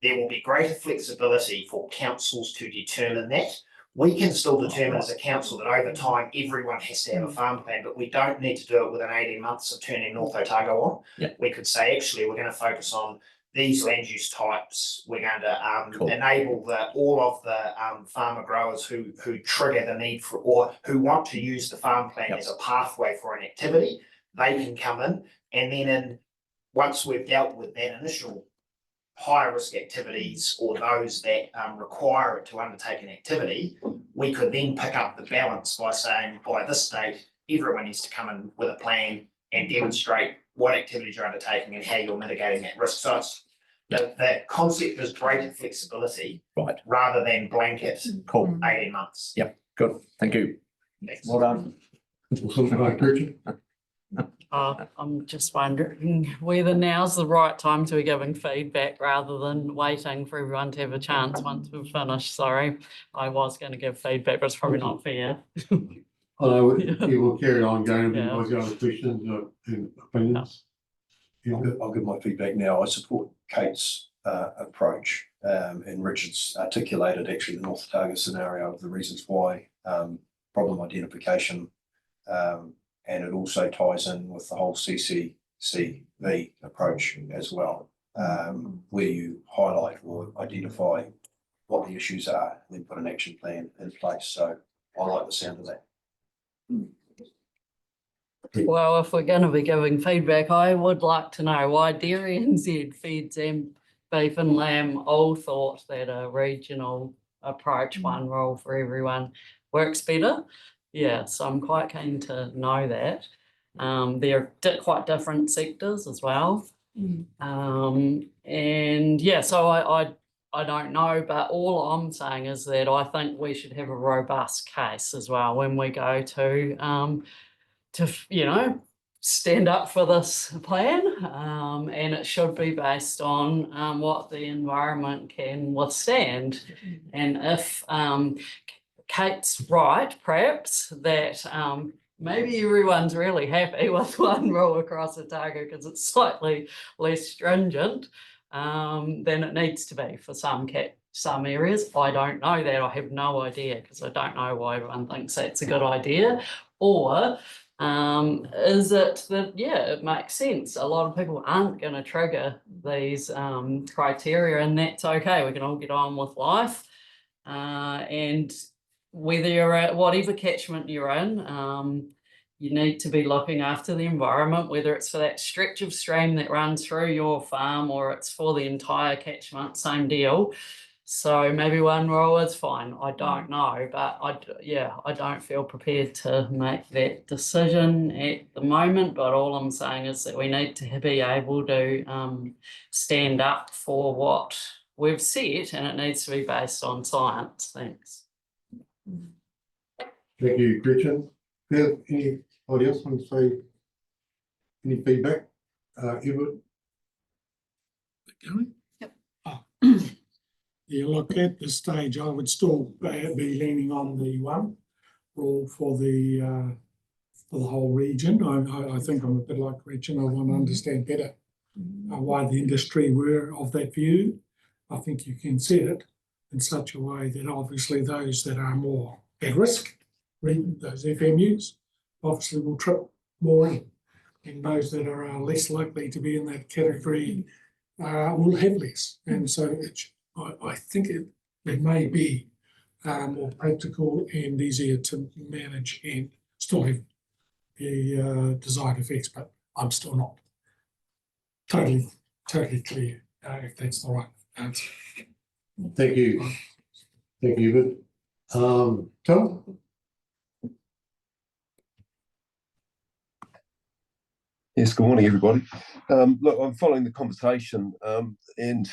there will be greater flexibility for councils to determine that. We can still determine as a council that over time everyone has to have a farm plan, but we don't need to do it within 18 months of turning North Otago on. Yeah. We could say, actually, we're going to focus on these land use types. We're going to enable all of the farmer growers who trigger the need for, or who want to use the farm plan as a pathway for an activity. They can come in, and then once we've dealt with that initial higher risk activities or those that require it to undertake an activity, we could then pick up the balance by saying, by this date, everyone needs to come in with a plan and demonstrate what activities you're undertaking and how you're mitigating that risk. So it's the concept is greater flexibility, right, rather than blanket 18 months. Yep, good. Thank you. Thanks. Well done. Gretchen? I'm just wondering whether now's the right time to be giving feedback rather than waiting for everyone to have a chance once we've finished. Sorry, I was going to give feedback, but it's probably not fair. I know you will carry on going. If anybody's got any questions and opinions. I'll give my feedback now. I support Kate's approach and Richard's articulated actually the North Otago scenario of the reasons why, problem identification, and it also ties in with the whole CCCV approach as well, where you highlight or identify what the issues are, and then put an action plan in place. So I like the sound of that. Well, if we're going to be giving feedback, I would like to know why Dairy NZ, Feds and Beef and Lamb all thought that a regional approach, one rule for everyone, works better. Yeah, so I'm quite keen to know that. They're quite different sectors as well. And yeah, so I don't know, but all I'm saying is that I think we should have a robust case as well when we go to you know, stand up for this plan. And it should be based on what the environment can withstand. And if Kate's right, perhaps, that maybe everyone's really happy with one rule across Otago because it's slightly less stringent than it needs to be for some areas. I don't know that. I have no idea because I don't know why everyone thinks that's a good idea. Or is it that, yeah, it makes sense. A lot of people aren't going to trigger these criteria, and that's okay. We can all get on with life. And whether you're at whatever catchment you're in, you need to be looking after the environment, whether it's for that stretch of stream that runs through your farm or it's for the entire catchment, same deal. So maybe one rule is fine. I don't know, but I don't feel prepared to make that decision at the moment. But all I'm saying is that we need to be able to stand up for what we've set, and it needs to be based on science. Thanks. Thank you, Gretchen. Anybody else want to say any feedback? Edward? Going? Yep. Yeah, look, at this stage, I would still be leaning on the one rule for the whole region. I think I'm a bit like Gretchen. I want to understand better why the industry were of that view. I think you can set it in such a way that obviously those that are more at risk, those FMUs, obviously will trip more in, and those that are less likely to be in that category will have less. And so I think it may be more practical and easier to manage and still have the desired effects, but I'm still not totally clear if that's the right answer. Thank you. Thank you, Edward. Tom? Yes, good morning, everybody. Look, I'm following the conversation, and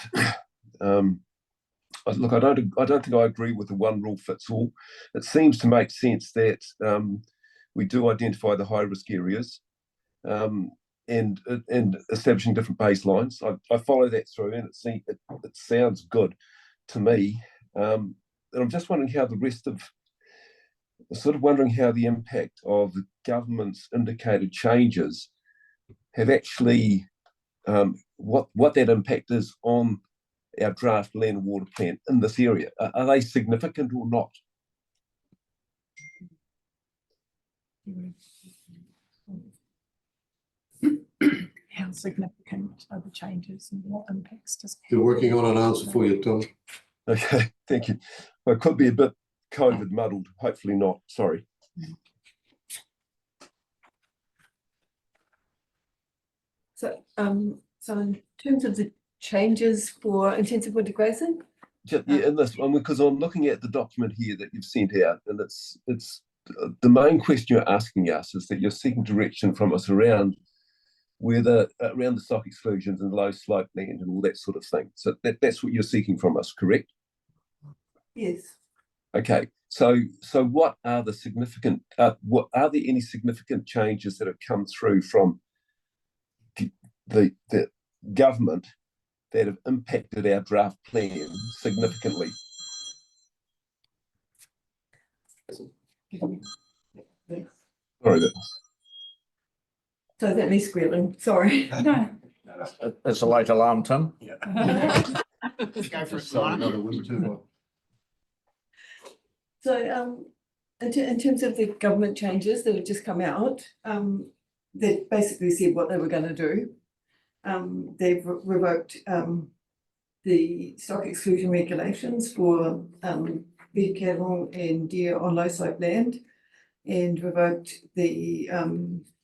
look, I don't think I agree with the one rule fits all. It seems to make sense that we do identify the high risk areas, and establishing different baselines. I follow that through, and it sounds good to me. And I'm just wondering how the rest of, sort of wondering how the impact of the government's indicated changes have actually, what that impact is on our draft land and water plan in this area. Are they significant or not? How significant are the changes and what impacts does it have? You're working on an answer for you, Tom. Okay, thank you. I could be a bit COVID muddled, hopefully not, sorry. So in terms of the changes for intensive winter grazing? Yeah, in this one, because I'm looking at the document here that you've sent out, and it's the main question you're asking us is that you're seeking direction from us around around the stock exclusions and low slope land and all that sort of thing. So that's what you're seeking from us, correct? Yes. Okay. So what are the significant? What are there any significant changes that have come through from the government that have impacted our draft plan significantly? Sorry, So that me squealing, sorry. No. It's a late alarm, Tim. Go for it, Simona. So in terms of the government changes that have just come out, they basically said what they were going to do. They've revoked the stock exclusion regulations for beef cattle and deer on low slope land, and revoked the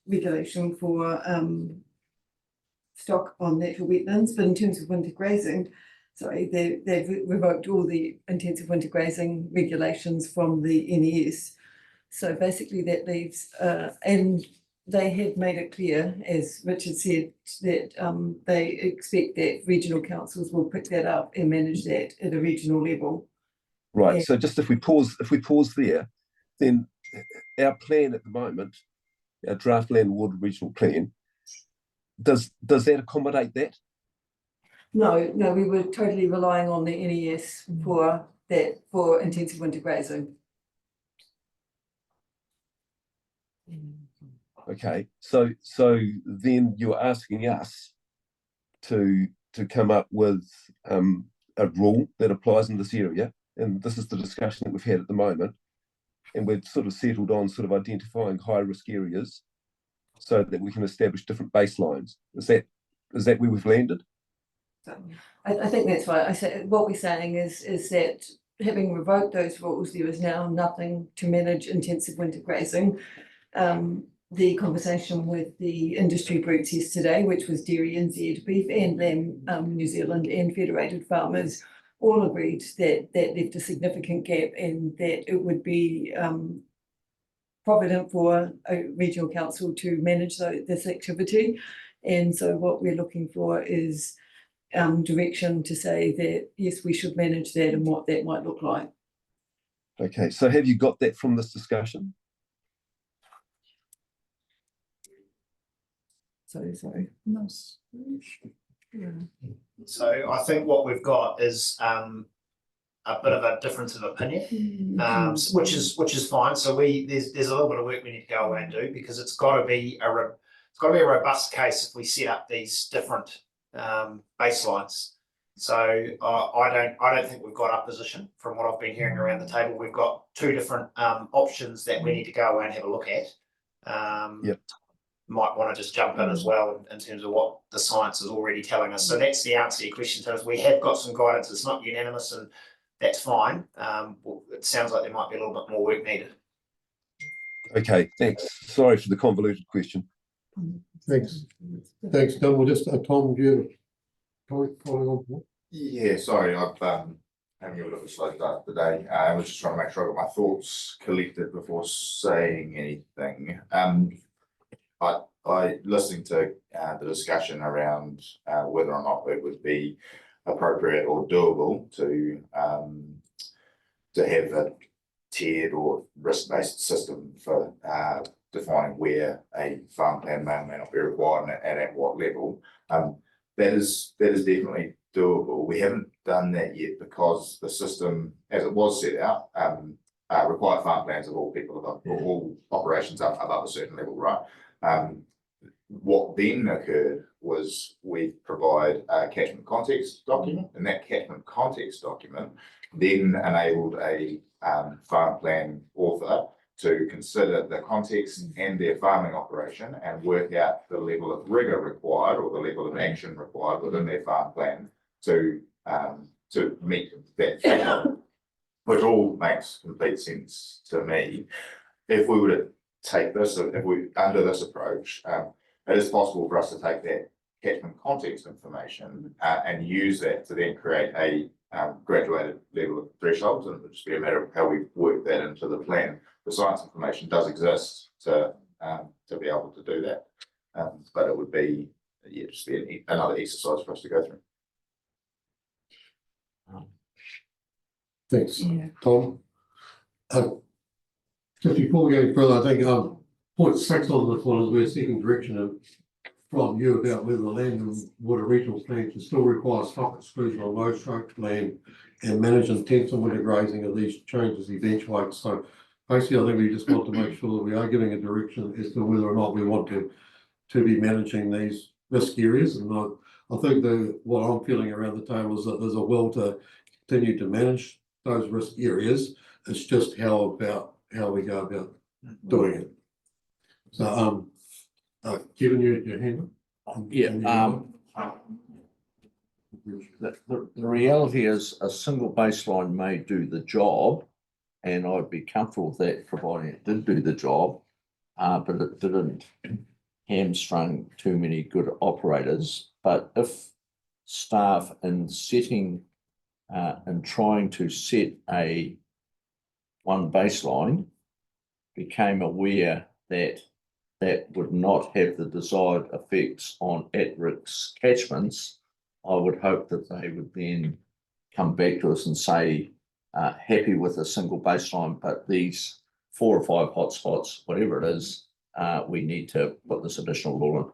regulation for stock on natural wetlands. But in terms of winter grazing, they've revoked all the intensive winter grazing regulations from the NES. So basically that leaves, and they have made it clear, as Richard said, that they expect that regional councils will pick that up and manage that at a regional level. Right. Yeah. So just if we pause there, then our plan at the moment, our draft land and water regional plan, does that accommodate that? No, we were totally relying on the NES for that, for intensive winter grazing. Okay. So then you're asking us to come up with a rule that applies in this area, and this is the discussion that we've had at the moment, and we've sort of settled on sort of identifying high risk areas so that we can establish different baselines. Is that where we've landed? So I think that's right. I said what we're saying is that having revoked those rules, there is now nothing to manage intensive winter grazing. The conversation with the industry groups yesterday, which was Dairy NZ, Beef and Lamb New Zealand and Federated Farmers, all agreed that that left a significant gap and that it would be provident for a regional council to manage this activity. And so what we're looking for is direction to say that, yes, we should manage that and what that might look like. Okay, so have you got that from this discussion? Sorry. So I think what we've got is a bit of a difference of opinion, which is fine. So there's a little bit of work we need to go away and do, because it's got to be a robust case if we set up these different baselines. So I don't think we've got opposition from what I've been hearing around the table. We've got two different options that we need to go away and have a look at. Yep. Might want to just jump in as well in terms of what the science is already telling us. So that's the answer to your question. So we have got some guidance. It's not unanimous, and that's fine. It sounds like there might be a little bit more work needed. Okay, thanks. Sorry for the convoluted question. Thanks, Tom. We'll just, Tom, do you have following on? Yeah, sorry, I've having a bit of a slow start today. I was just trying to make sure I got my thoughts collected before saying anything. I listening to the discussion around whether or not it would be appropriate or doable to have a tiered or risk-based system for defining where a farm plan may or may not be required and at what level. That is definitely doable. We haven't done that yet because the system, as it was set out, required farm plans of all people above, or all operations above a certain level, right? What then occurred was we provide a catchment context document, and that catchment context document then enabled a farm plan author to consider the context and their farming operation and work out the level of rigor required or the level of action required within their farm plan to meet that threshold, which all makes complete sense to me. If we were to take this, if we under this approach, it is possible for us to take that catchment context information and use that to then create a graduated level of thresholds, and it would just be a matter of how we work that into the plan. The science information does exist to be able to do that, but it would be just be another exercise for us to go through. Thanks, Tom. Just before we go further, I think point 6 on this one is we're seeking direction from you about whether the land and water regional plan can still require stock exclusion on low stroke land and manage intensive winter grazing if these changes eventuate. So basically, I think we just want to make sure that we are giving a direction as to whether or not we want to be managing these risk areas. And I think what I'm feeling around the table is that there's a will to continue to manage those risk areas. It's just how we go about doing it. So Kevin, your hand up? The reality is a single baseline may do the job, and I'd be comfortable with that providing it did do the job, but it didn't hamstring too many good operators. But if staff in setting and trying to set one baseline became aware that that would not have the desired effects on at-risk catchments, I would hope that they would then come back to us and say, happy with a single baseline, but these 4 or 5 hotspots, whatever it is, we need to put this additional law in.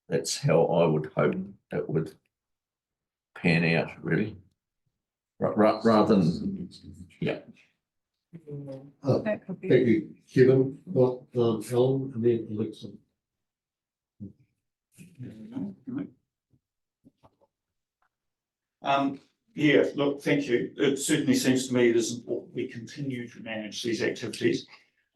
That's how I would hope it would pan out, really. Rather than, yeah. That could be. Thank you, Kevin, Alan, and then Alexa. Yeah, look, thank you. It certainly seems to me it is important we continue to manage these activities.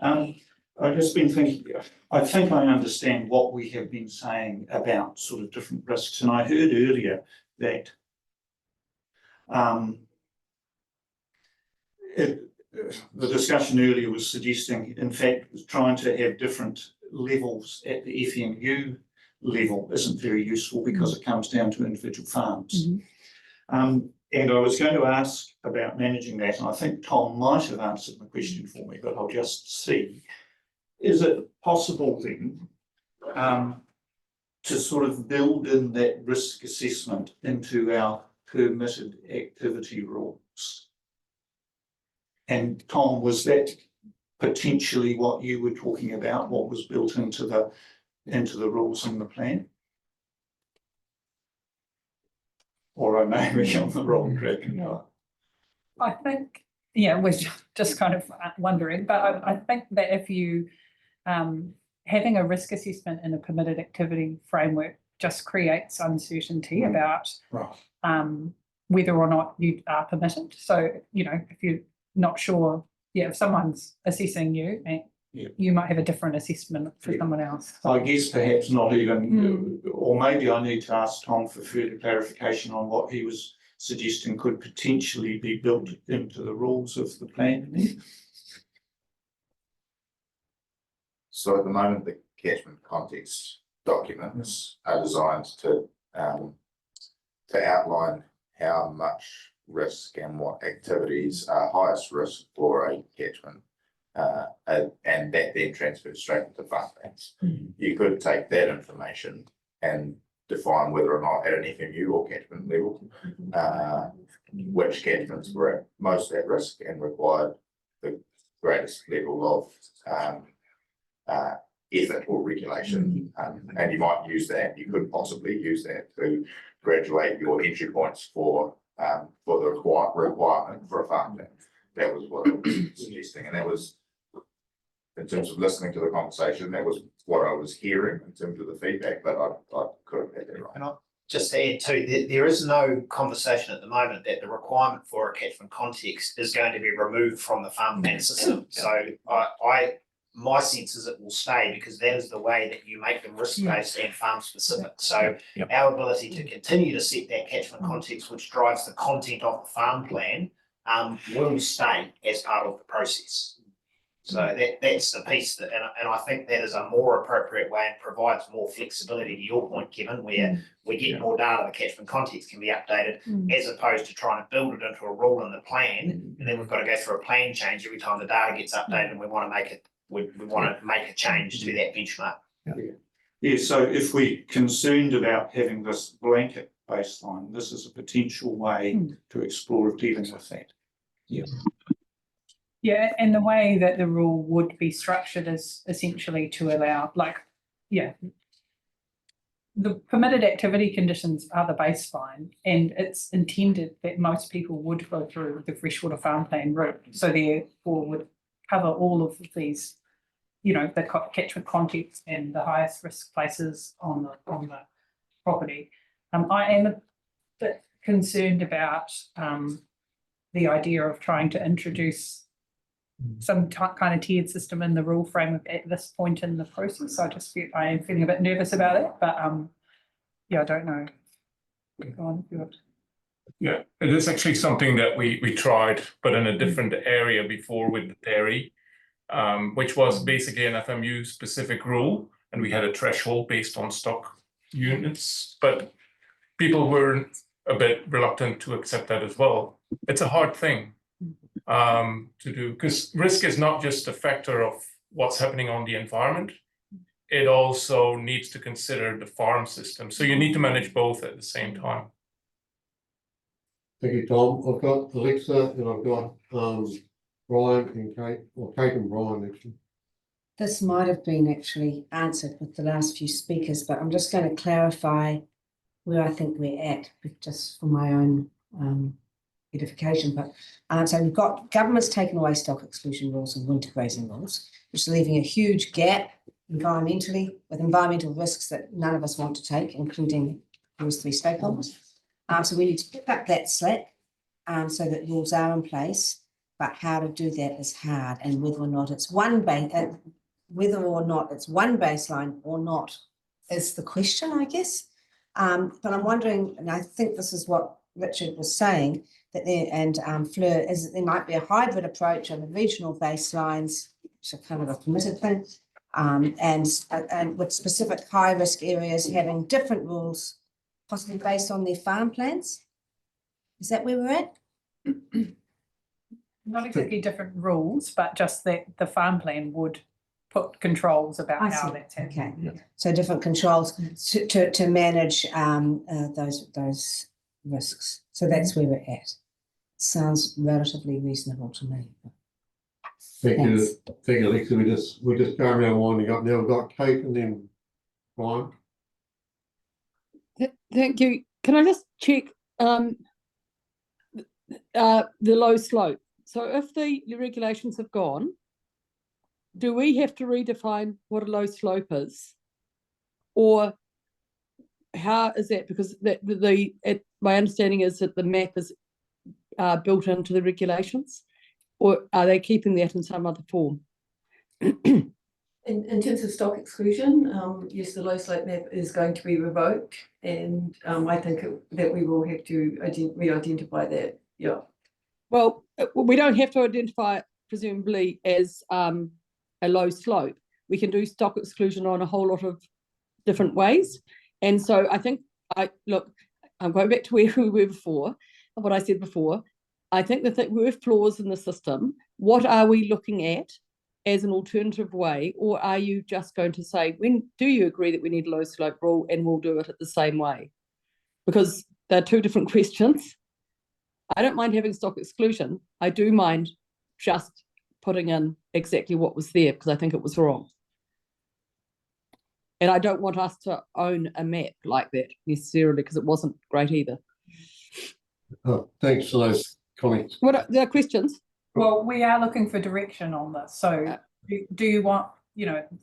I've just been thinking, I think I understand what we have been saying about sort of different risks, and I heard earlier that the discussion earlier was suggesting, in fact, trying to have different levels at the FMU level isn't very useful because it comes down to individual farms. And I was going to ask about managing that, and I think Tom might have answered the question for me, but I'll just see. Is it possible then to sort of build in that risk assessment into our permitted activity rules? And Tom, was that potentially what you were talking about, what was built into the rules in the plan? Or I may be on the wrong track. I think, yeah, we're just kind of wondering, but I think that if you, having a risk assessment in a permitted activity framework just creates uncertainty about whether or not you are permitted. So, you know, if you're not sure, if someone's assessing you, you might have a different assessment for someone else. I guess perhaps not even, or maybe I need to ask Tom for further clarification on what he was suggesting could potentially be built into the rules of the plan. So at the moment, the catchment context documents are designed to outline how much risk and what activities are highest risk for a catchment. And that then transfers straight into farm plans. You could take that information and define whether or not at an FMU or catchment level, which catchments were at most at risk and required the greatest level of effort or regulation. And you might use that, you could possibly use that to graduate your entry points for the requirement for a farm plan. That was what I was suggesting, and that was, in terms of listening to the conversation, that was what I was hearing in terms of the feedback, but I could have had that right. And I'll just add too, there is no conversation at the moment that the requirement for a catchment context is going to be removed from the farm plan system. So my sense is it will stay because that is the way that you make them risk-based and farm specific. So our ability to continue to set that catchment context, which drives the content of the farm plan, will stay as part of the process. So that's the piece that, and I think that is a more appropriate way and provides more flexibility to your point, Kevin, where we get more data, the catchment context can be updated as opposed to trying to build it into a rule in the plan. And then we've got to go through a plan change every time the data gets updated and we want to make it, we want to make a change to that benchmark. Yeah, so if we're concerned about having this blanket baseline, this is a potential way to explore dealing with that. Yeah, and the way that the rule would be structured is essentially to allow, the permitted activity conditions are the baseline, and it's intended that most people would go through the freshwater farm plan route. So therefore would cover all of these, the catchment context and the highest risk places on the property. I am a bit concerned about the idea of trying to introduce some kind of tiered system in the rule framework at this point in the process. So I am feeling a bit nervous about it, but I don't know. Go on, if you want. Yeah, it is actually something that we tried, but in a different area before with the dairy, which was basically an FMU specific rule, and we had a threshold based on stock units, but people were a bit reluctant to accept that as well. It's a hard thing to do because risk is not just a factor of what's happening on the environment. It also needs to consider the farm system. So you need to manage both at the same time. Thank you, Tom. I've got Alexa and I've got Brian and Kate, or Kate and Brian actually. This might have been actually answered with the last few speakers, but I'm just going to clarify where I think we're at, just for my own edification. But so we've got government's taken away stock exclusion rules and winter grazing rules, which is leaving a huge gap environmentally, with environmental risks that none of us want to take, including those three stakeholders. So we need to pick up that slack so that rules are in place, but how to do that is hard, and whether or not it's one baseline or not is the question, I guess. But I'm wondering, and I think this is what Richard was saying, that there, and Fleur, is that there might be a hybrid approach of the regional baselines, which are kind of a permitted thing, and with specific high risk areas having different rules, possibly based on their farm plans. Is that where we're at? Not exactly different rules, but just that the farm plan would put controls about how that's happening. Okay, so different controls to manage those risks. So that's where we're at. Sounds relatively reasonable to me. Thank you, Alexa. We're just going around winding up now. We've got Kate and then Brian. Thank you. Can I just check the low slope? So if the regulations have gone, do we have to redefine what a low slope is? Or how is that? Because my understanding is that the map is built into the regulations, or are they keeping that in some other form? In terms of stock exclusion, yes, the low slope map is going to be revoked, and I think that we will have to re-identify that. Yeah. Well, we don't have to identify it presumably as a low slope. We can do stock exclusion on a whole lot of different ways, and so I think I'm going back to where we were before, what I said before. I think that there were flaws in the system. What are we looking at as an alternative way, or are you just going to say, when do you agree that we need a low slope rule and we'll do it the same way? Because they're two different questions. I don't mind having stock exclusion. I do mind just putting in exactly what was there because I think it was wrong. And I don't want us to own a map like that necessarily because it wasn't great either. Thanks for those comments. What are there questions? Well, we are looking for direction on this. So do you want,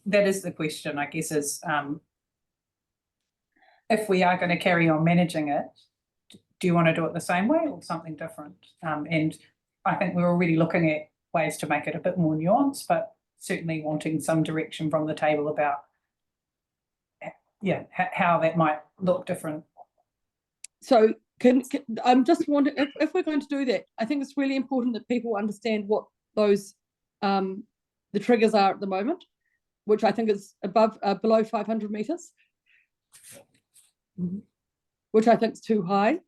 that is the question, I guess, is if we are going to carry on managing it, do you want to do it the same way or something different? And I think we're already looking at ways to make it a bit more nuanced, but certainly wanting some direction from the table about, how that might look different. So I'm just wondering if we're going to do that, I think it's really important that people understand what those the triggers are at the moment, which I think is below 500 meters, which I think is too high.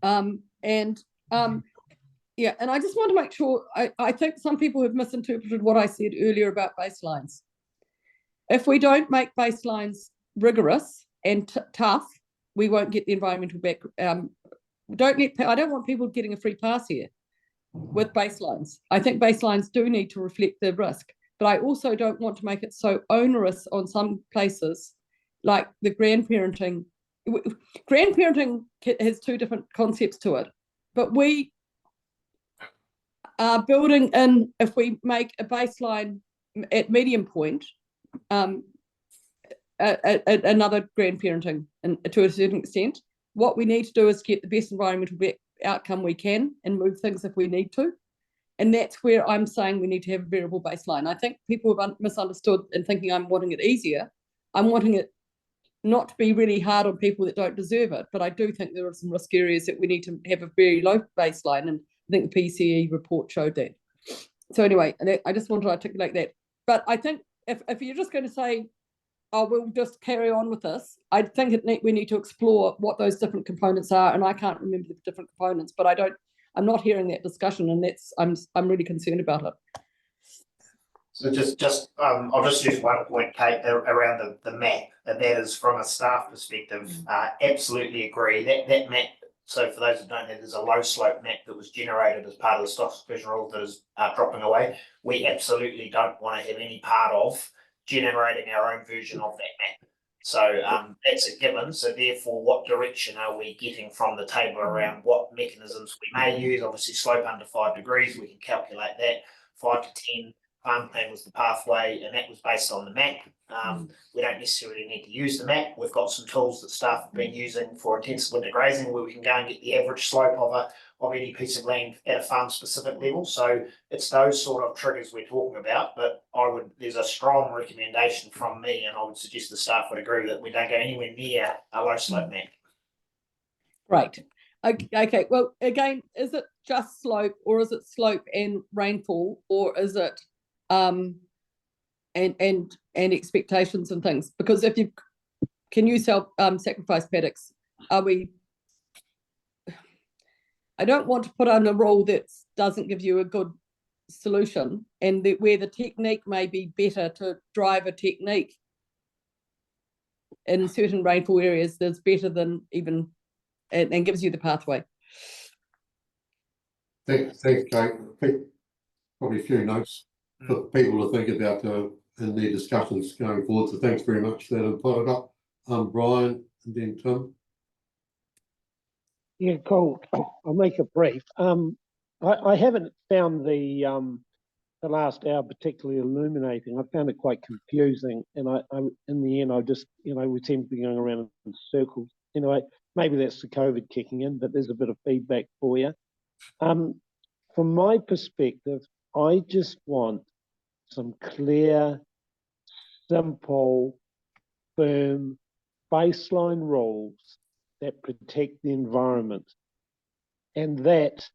And I just want to make sure, I think some people have misinterpreted what I said earlier about baselines. If we don't make baselines rigorous and tough, we won't get the environmental back. I don't want people getting a free pass here with baselines. I think baselines do need to reflect the risk, but I also don't want to make it so onerous on some places, like the grandparenting. Grandparenting has two different concepts to it, but we are building in, if we make a baseline at medium point, another grandparenting, and to a certain extent, what we need to do is get the best environmental outcome we can and move things if we need to. And that's where I'm saying we need to have a variable baseline. I think people have misunderstood and thinking I'm wanting it easier. I'm wanting it not to be really hard on people that don't deserve it, but I do think there are some risk areas that we need to have a very low baseline, and I think the PCE report showed that. So anyway, I just want to articulate that. But I think if you're just going to say, oh, we'll just carry on with this, I think we need to explore what those different components are, and I can't remember the different components, but I'm not hearing that discussion, and I'm really concerned about it. So I'll just use one point, Kate, around the map, and that is from a staff perspective, absolutely agree, that map. So for those who don't know, there's a low slope map that was generated as part of the stock exclusion rule that is dropping away. We absolutely don't want to have any part of generating our own version of that map. So that's a given. So therefore, what direction are we getting from the table around what mechanisms we may use? Obviously, slope under 5 degrees, we can calculate that. 5 to 10 farm plan was the pathway, and that was based on the map. We don't necessarily need to use the map. We've got some tools that staff have been using for intensive winter grazing, where we can go and get the average slope of any piece of land at a farm specific level. So it's those sort of triggers we're talking about. But there's a strong recommendation from me, and I would suggest the staff would agree that we don't go anywhere near a low slope map. Right. Okay. Well, again, is it just slope, or is it slope and rainfall, or is it and expectations and things? Because if you can use sacrifice paddocks, I don't want to put on a rule that doesn't give you a good solution, and where the technique may be better to drive a technique in certain rainfall areas that's better than even and gives you the pathway. Thanks, Kate. Probably a few notes for people to think about in their discussions going forward. So thanks very much for that input. I've got Brian and then Tim. Yeah, cool. I'll make it brief. I haven't found the last hour particularly illuminating. I found it quite confusing, and I in the end I just we seem to be going around in circles. Anyway, maybe that's the COVID kicking in, but there's a bit of feedback for you. From my perspective, I just want some clear, simple, firm baseline rules that protect the environment, and that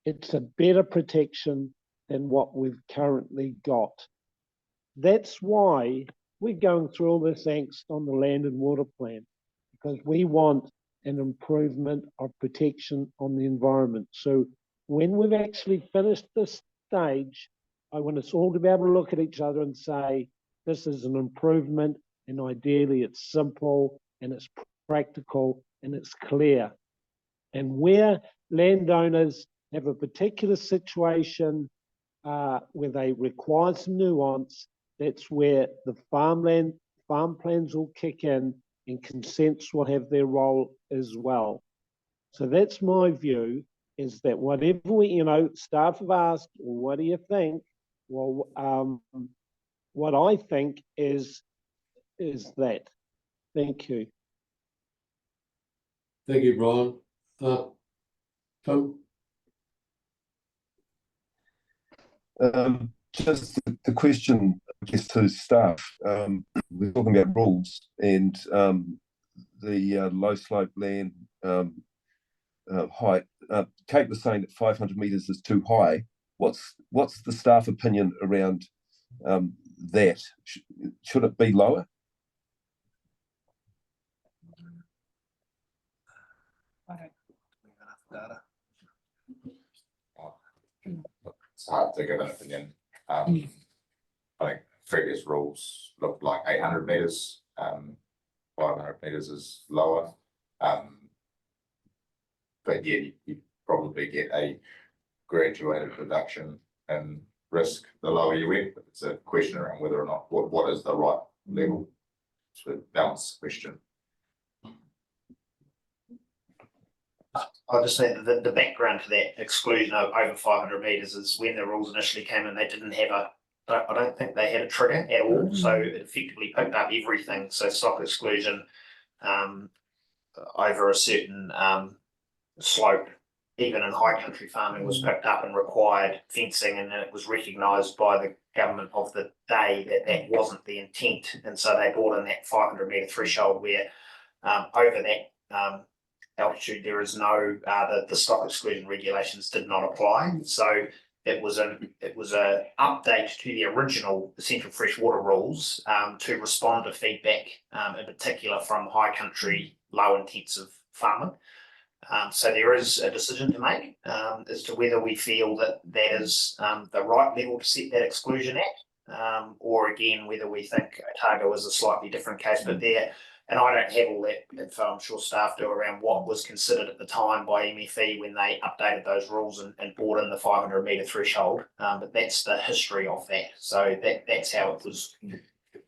it's a better protection than what we've currently got. That's why we're going through all this angst on the land and water plan, because we want an improvement of protection on the environment. So when we've actually finished this stage, I want us all to be able to look at each other and say, this is an improvement, and ideally it's simple and it's practical and it's clear. And where landowners have a particular situation where they require some nuance, that's where the farm plans will kick in, and consents will have their role as well. So that's my view, is that whatever we, staff have asked, well, what do you think? Well, what I think is that. Thank you. Thank you, Brian. Tim? Just the question, I guess, to staff. We're talking about rules and the low slope land height. Kate was saying that 500 metres is too high. What's the staff opinion around that? Should it be lower? It's hard to give an opinion. I think previous rules looked like 800 metres. 500 metres is lower. But yeah, you probably get a graduated reduction in risk the lower you went. But it's a question around whether or not what is the right level. It's a balanced question. I'll just say that the background to that exclusion of over 500 metres is when the rules initially came in, they didn't have I don't think they had a trigger at all. So it effectively picked up everything. So stock exclusion over a certain slope, even in high country farming, was picked up and required fencing, and then it was recognised by the government of the day that that wasn't the intent. And so they brought in that 500 metre threshold where over that altitude there is no the stock exclusion regulations did not apply. So it was a update to the original Central Freshwater rules to respond to feedback in particular from high country low intensive farming. So there is a decision to make as to whether we feel that that is the right level to set that exclusion at, or again, whether we think Otago is a slightly different case. But there, and I don't have all that info, I'm sure staff do, around what was considered at the time by MFE when they updated those rules and brought in the 500 metre threshold. But that's the history of that. So that's how it was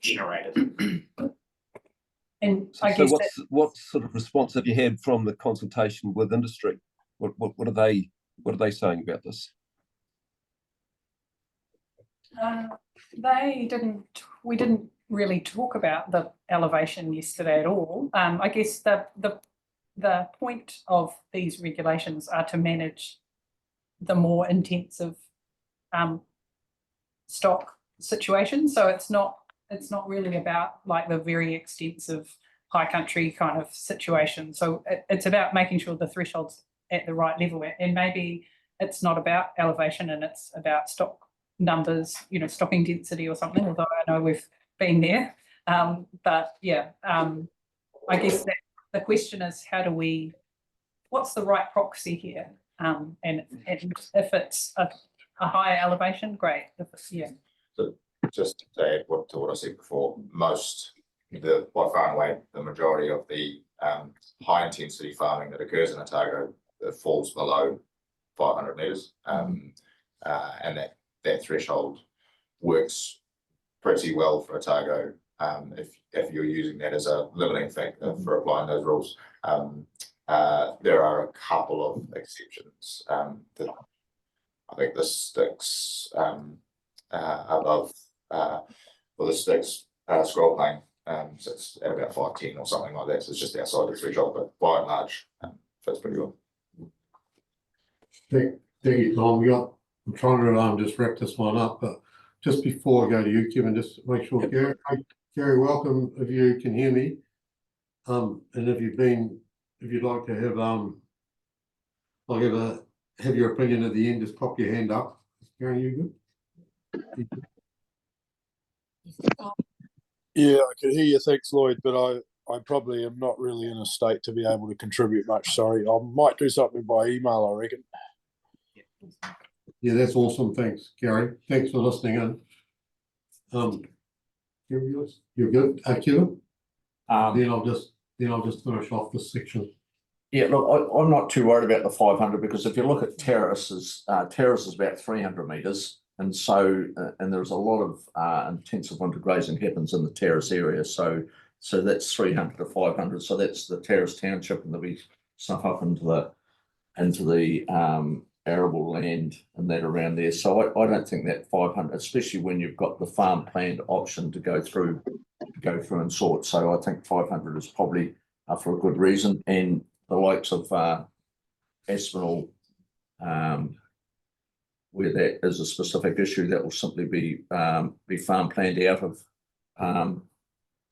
generated. And I So guess that, what sort of response have you had from the consultation with industry? What are they saying about this? we didn't really talk about the elevation yesterday at all. I guess the point of these regulations are to manage the more intensive stock situation. So it's not really about like the very extensive high country kind of situation. So it's about making sure the threshold's at the right level, and maybe it's not about elevation and it's about stock numbers, stocking density or something, although I know we've been there. But yeah, I guess that the question is, what's the right proxy here? And if it's a higher elevation, great. If it's, So just to add to what I said before, by far and away, the majority of the high intensity farming that occurs in Otago falls below 500 metres, and that threshold works pretty well for Otago if you're using that as a limiting factor for applying those rules. There are a couple of exceptions that I think the sticks above the sticks scroll plane sits at about 510 or something like that, so it's just outside the threshold, but by and large fits pretty well. Thank you, Tom. I'm trying to just wrap this one up, but just before I go to you, Kevin, just make sure, Gary, welcome if you can hear me. And if you'd like to have your opinion at the end, just pop your hand up. Gary, you good? Yeah, I could hear you. Thanks, Lloyd, but I probably am not really in a state to be able to contribute much. Sorry. I might do something by email, I reckon. Yeah, that's awesome. Thanks, Gary. Thanks for listening in. You're good, Kevin? Then I'll just finish off this section. Yeah, look, I'm not too worried about the 500 because if you look at terraces, terrace is about 300 metres, and so and there's a lot of intensive winter grazing happens in the terrace area. So that's 300 to 500. So that's the terrace township, and there'll be stuff up into the arable land and that around there. So I don't think that 500, especially when you've got the farm planned option to go through and sort. So I think 500 is probably for a good reason. And the likes of Aspinall, where that is a specific issue, that will simply be farm planned out of farm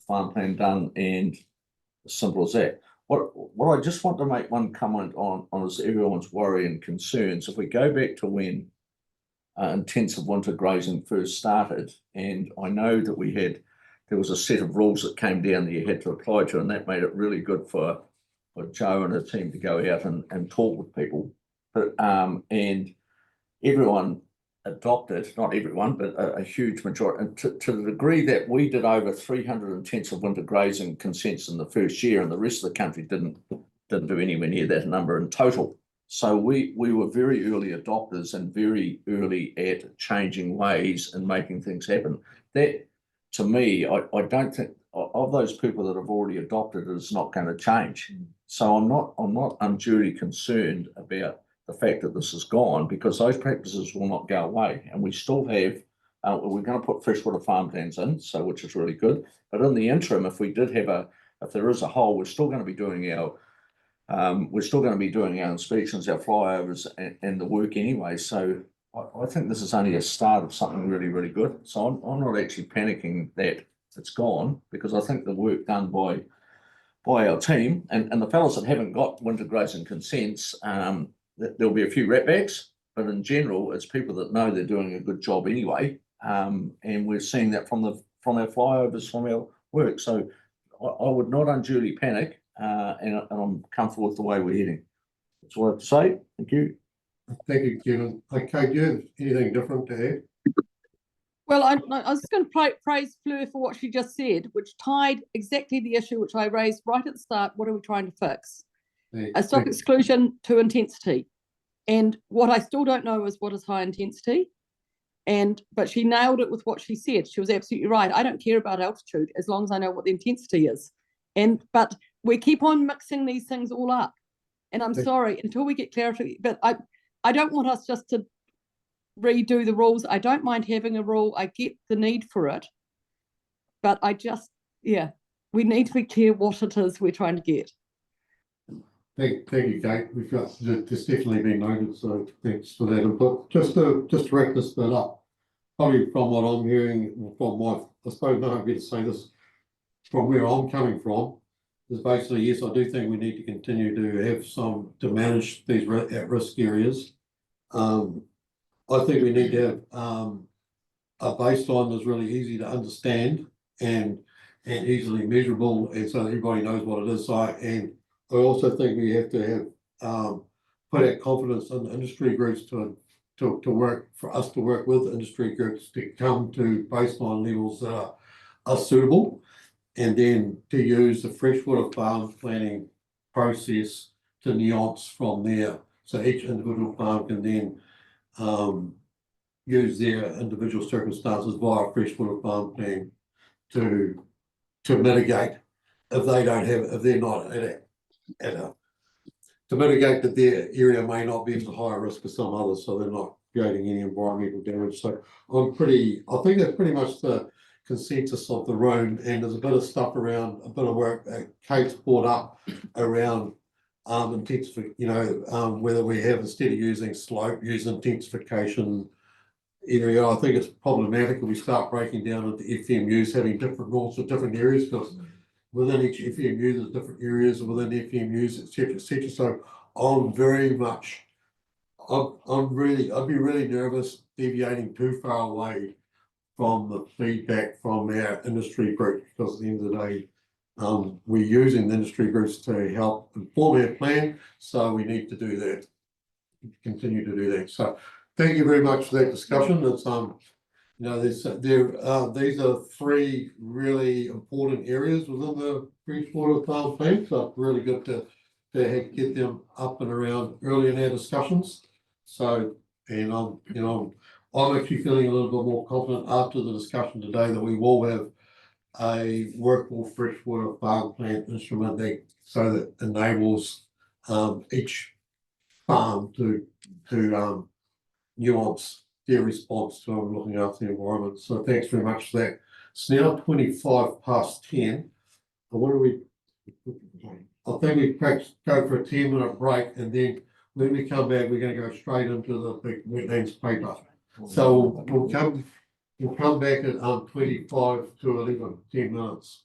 plan done, and as simple as that. What I just want to make one comment on is everyone's worry and concerns. If we go back to when intensive winter grazing first started, and I know that there was a set of rules that came down that you had to apply to, and that made it really good for Joe and her team to go out and talk with people. But and everyone adopted, not everyone, but a huge majority, and to the degree that we did over 300 intensive winter grazing consents in the first year, and the rest of the country didn't do anywhere near that number in total. So we were very early adopters and very early at changing ways and making things happen. That, to me, I don't think of those people that have already adopted it is not going to change. So I'm not unduly concerned about the fact that this is gone, because those practices will not go away, and we still have. We're going to put freshwater farm plans in, so which is really good. But in the interim, if there is a hole, we're still going to be doing our inspections, our flyovers, and the work anyway. So I think this is only a start of something really, really good. So I'm not actually panicking that it's gone, because I think the work done by our team and the fellows that haven't got winter grazing consents, there'll be a few ratbacks, but in general, it's people that know they're doing a good job anyway. And we're seeing that from our flyovers, from our work. So I would not unduly panic, and I'm comfortable with the way we're heading. That's all I have to say. Thank you. Thank you, Kevin. Okay, do you have anything different to add? Well, I was just going to praise Fleur for what she just said, which tied exactly the issue which I raised right at the start. What are we trying to fix? A stock exclusion to intensity. And what I still don't know is what is high intensity. But she nailed it with what she said. She was absolutely right. I don't care about altitude as long as I know what the intensity is. But we keep on mixing these things all up. And I'm sorry, until we get clarity, but I don't want us just to redo the rules. I don't mind having a rule. I get the need for it. But we need to be clear what it is we're trying to get. Thank you, Kate. We've got this definitely been noted, so thanks for that input. Just to wrap this bit up, probably from what I'm hearing from I suppose no I'm going to say this from where I'm coming from, is basically yes, I do think we need to continue to have to manage these at-risk areas. I think we need to have a baseline that's really easy to understand and easily measurable, and so that everybody knows what it is. And I also think we have to have put our confidence in the industry groups to work for us to work with industry groups to come to baseline levels that are suitable, and then to use the freshwater farm planning process to nuance from there. So each individual farm can then use their individual circumstances via freshwater farm plan to mitigate if they're not to mitigate that their area may not be at a higher risk as some others, so they're not creating any environmental damage. So I think that's pretty much the consensus of the room, and there's a bit of stuff around, a bit of work that Kate's brought up around whether we have, instead of using slope, use intensification area. I think it's problematic if we start breaking down into FMUs having different rules for different areas, because within each FMU there's different areas within FMUs, etc. So I'd be really nervous deviating too far away from the feedback from our industry group, because at the end of the day, we're using the industry groups to help inform our plan, so we need to do that, continue to do that. So thank you very much for that discussion. It's these are three really important areas within the freshwater farm plan, so it's really good to get them up and around early in our discussions. So, and I'm actually feeling a little bit more confident after the discussion today that we will have a workable freshwater farm plan instrument that enables each farm to nuance their response to looking after the environment. So thanks very much for that. It's now 10:25. I think we perhaps go for a 10-minute break, and then when we come back, we're going to go straight into the big wetlands paper. So we'll come back at 25 to 11, 10 minutes.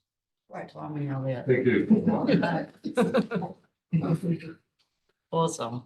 Right timing on that. Thank you. Awesome.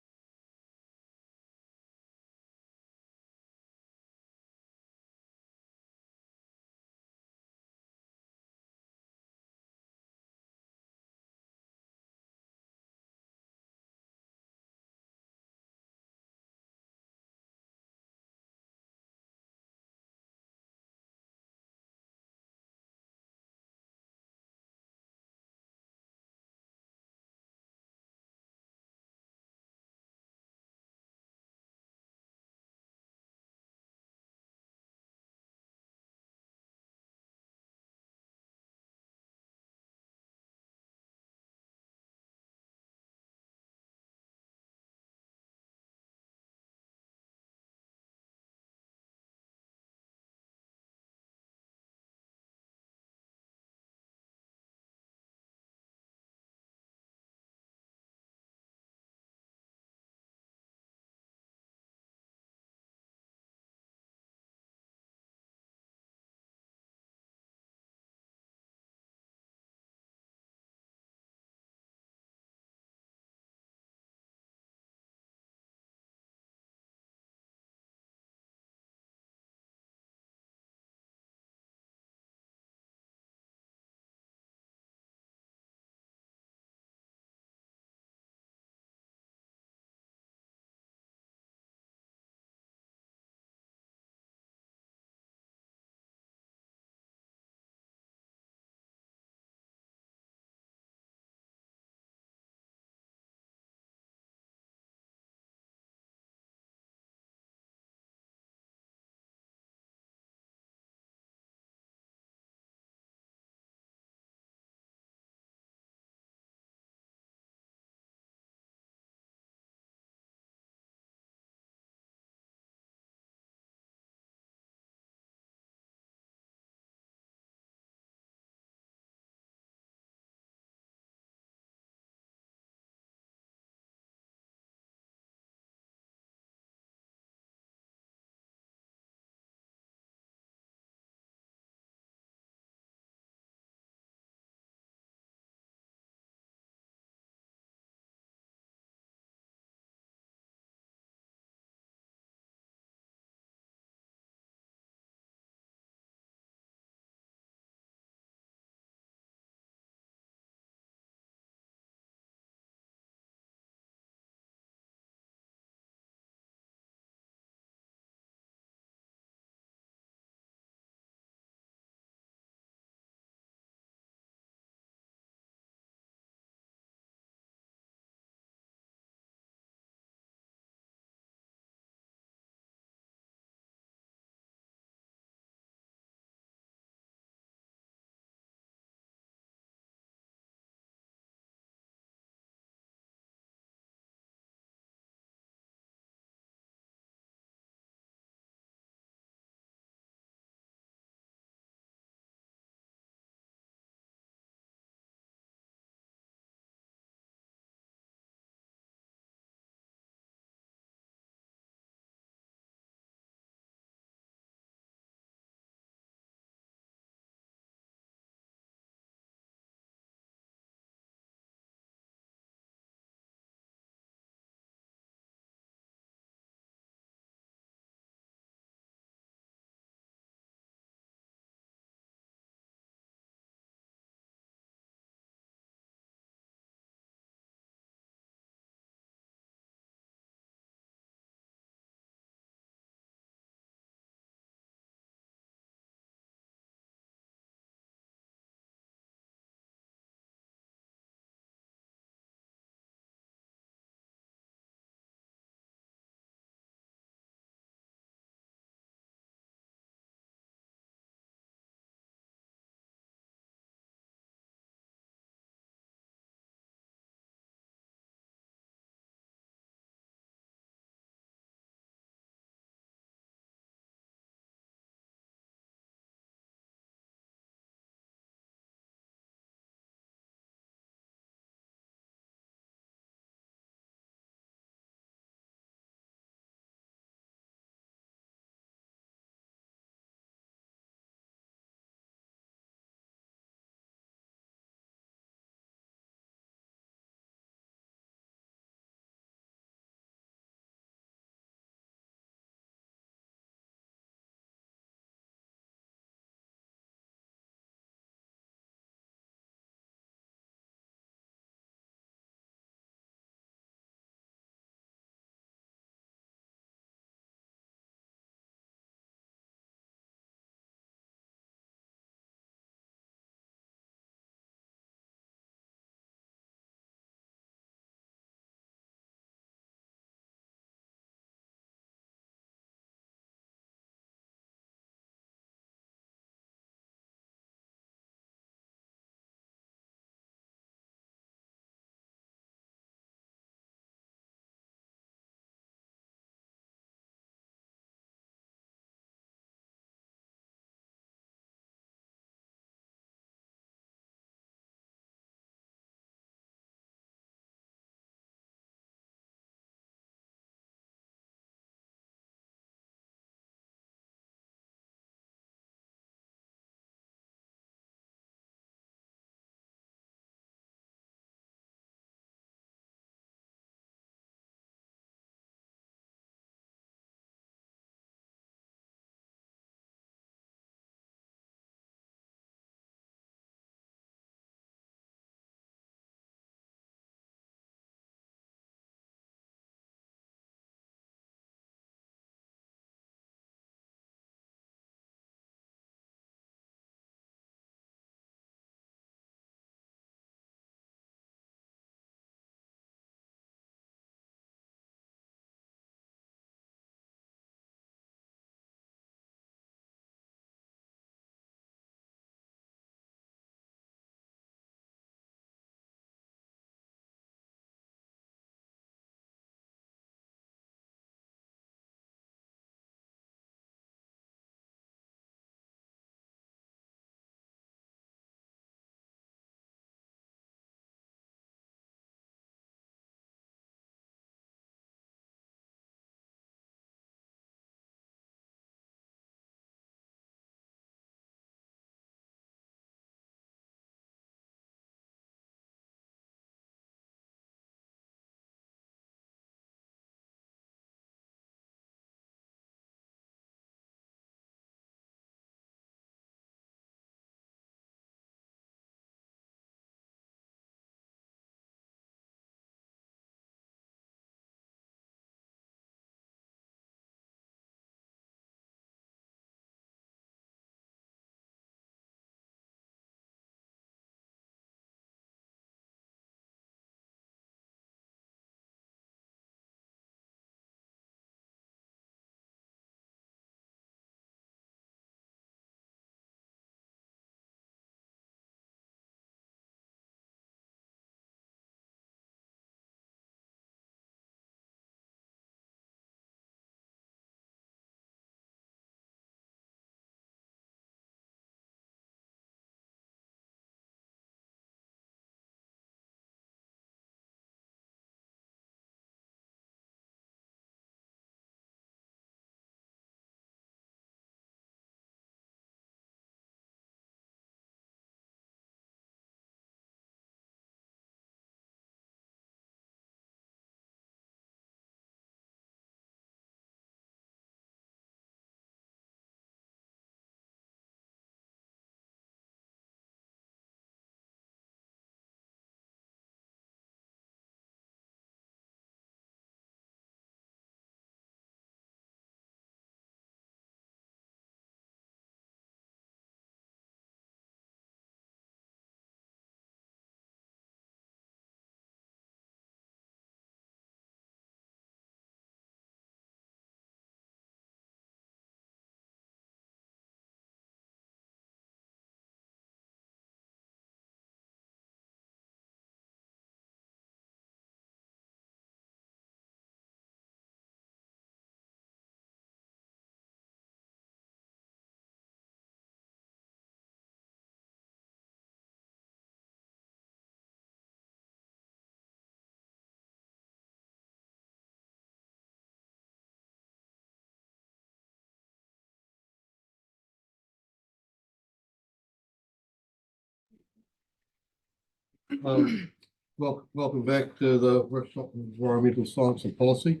Welcome back to the workshop on environmental science and policy.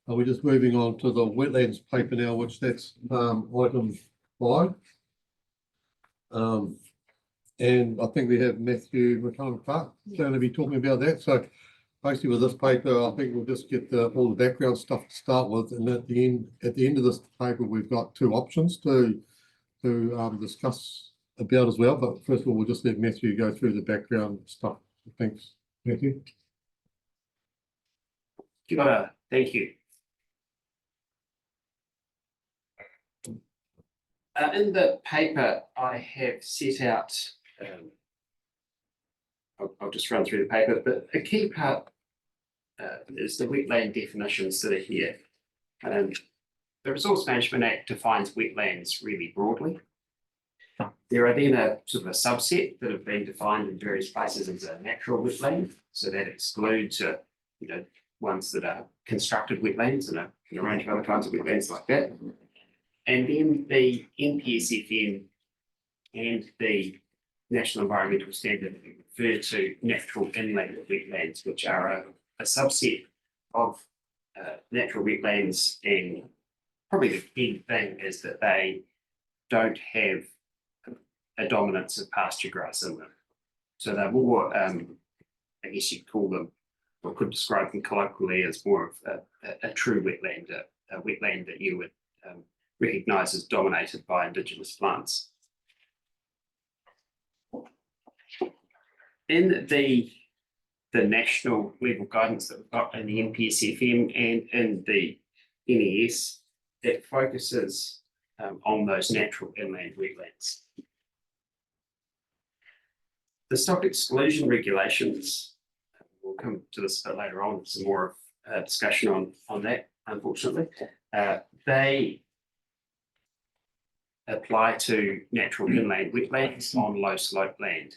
We're just moving on to the wetlands paper now, which that's item 5. And I think we have Matthew McConnell going to be talking about that. So basically with this paper, I think we'll just get all the background stuff to start with, and at the end of this paper, we've got 2 options to discuss about as well. But first of all, we'll just let Matthew go through the background stuff. Thanks, Matthew. Thank you. In the paper, I have set out, I'll just run through the paper, but a key part is the wetland definitions that are here. The Resource Management Act defines wetlands really broadly. There are then a sort of a subset that have been defined in various places as a natural wetland. So that excludes, ones that are constructed wetlands and a range of other kinds of wetlands like that. And then the NPSFM and the National Environmental Standard refer to natural inland wetlands, which are a subset of natural wetlands. And probably the key thing is that they don't have a dominance of pasture grass in them. So they're more, I guess you'd call them, or could describe them colloquially as more of a true wetland, a wetland that you would recognise as dominated by indigenous plants. In the national level guidance that we've got in the NPSFM and in the NES, it focuses on those natural inland wetlands. The stock exclusion regulations, we'll come to this a bit later on, some more discussion on that, unfortunately. They apply to natural inland wetlands on low slope land.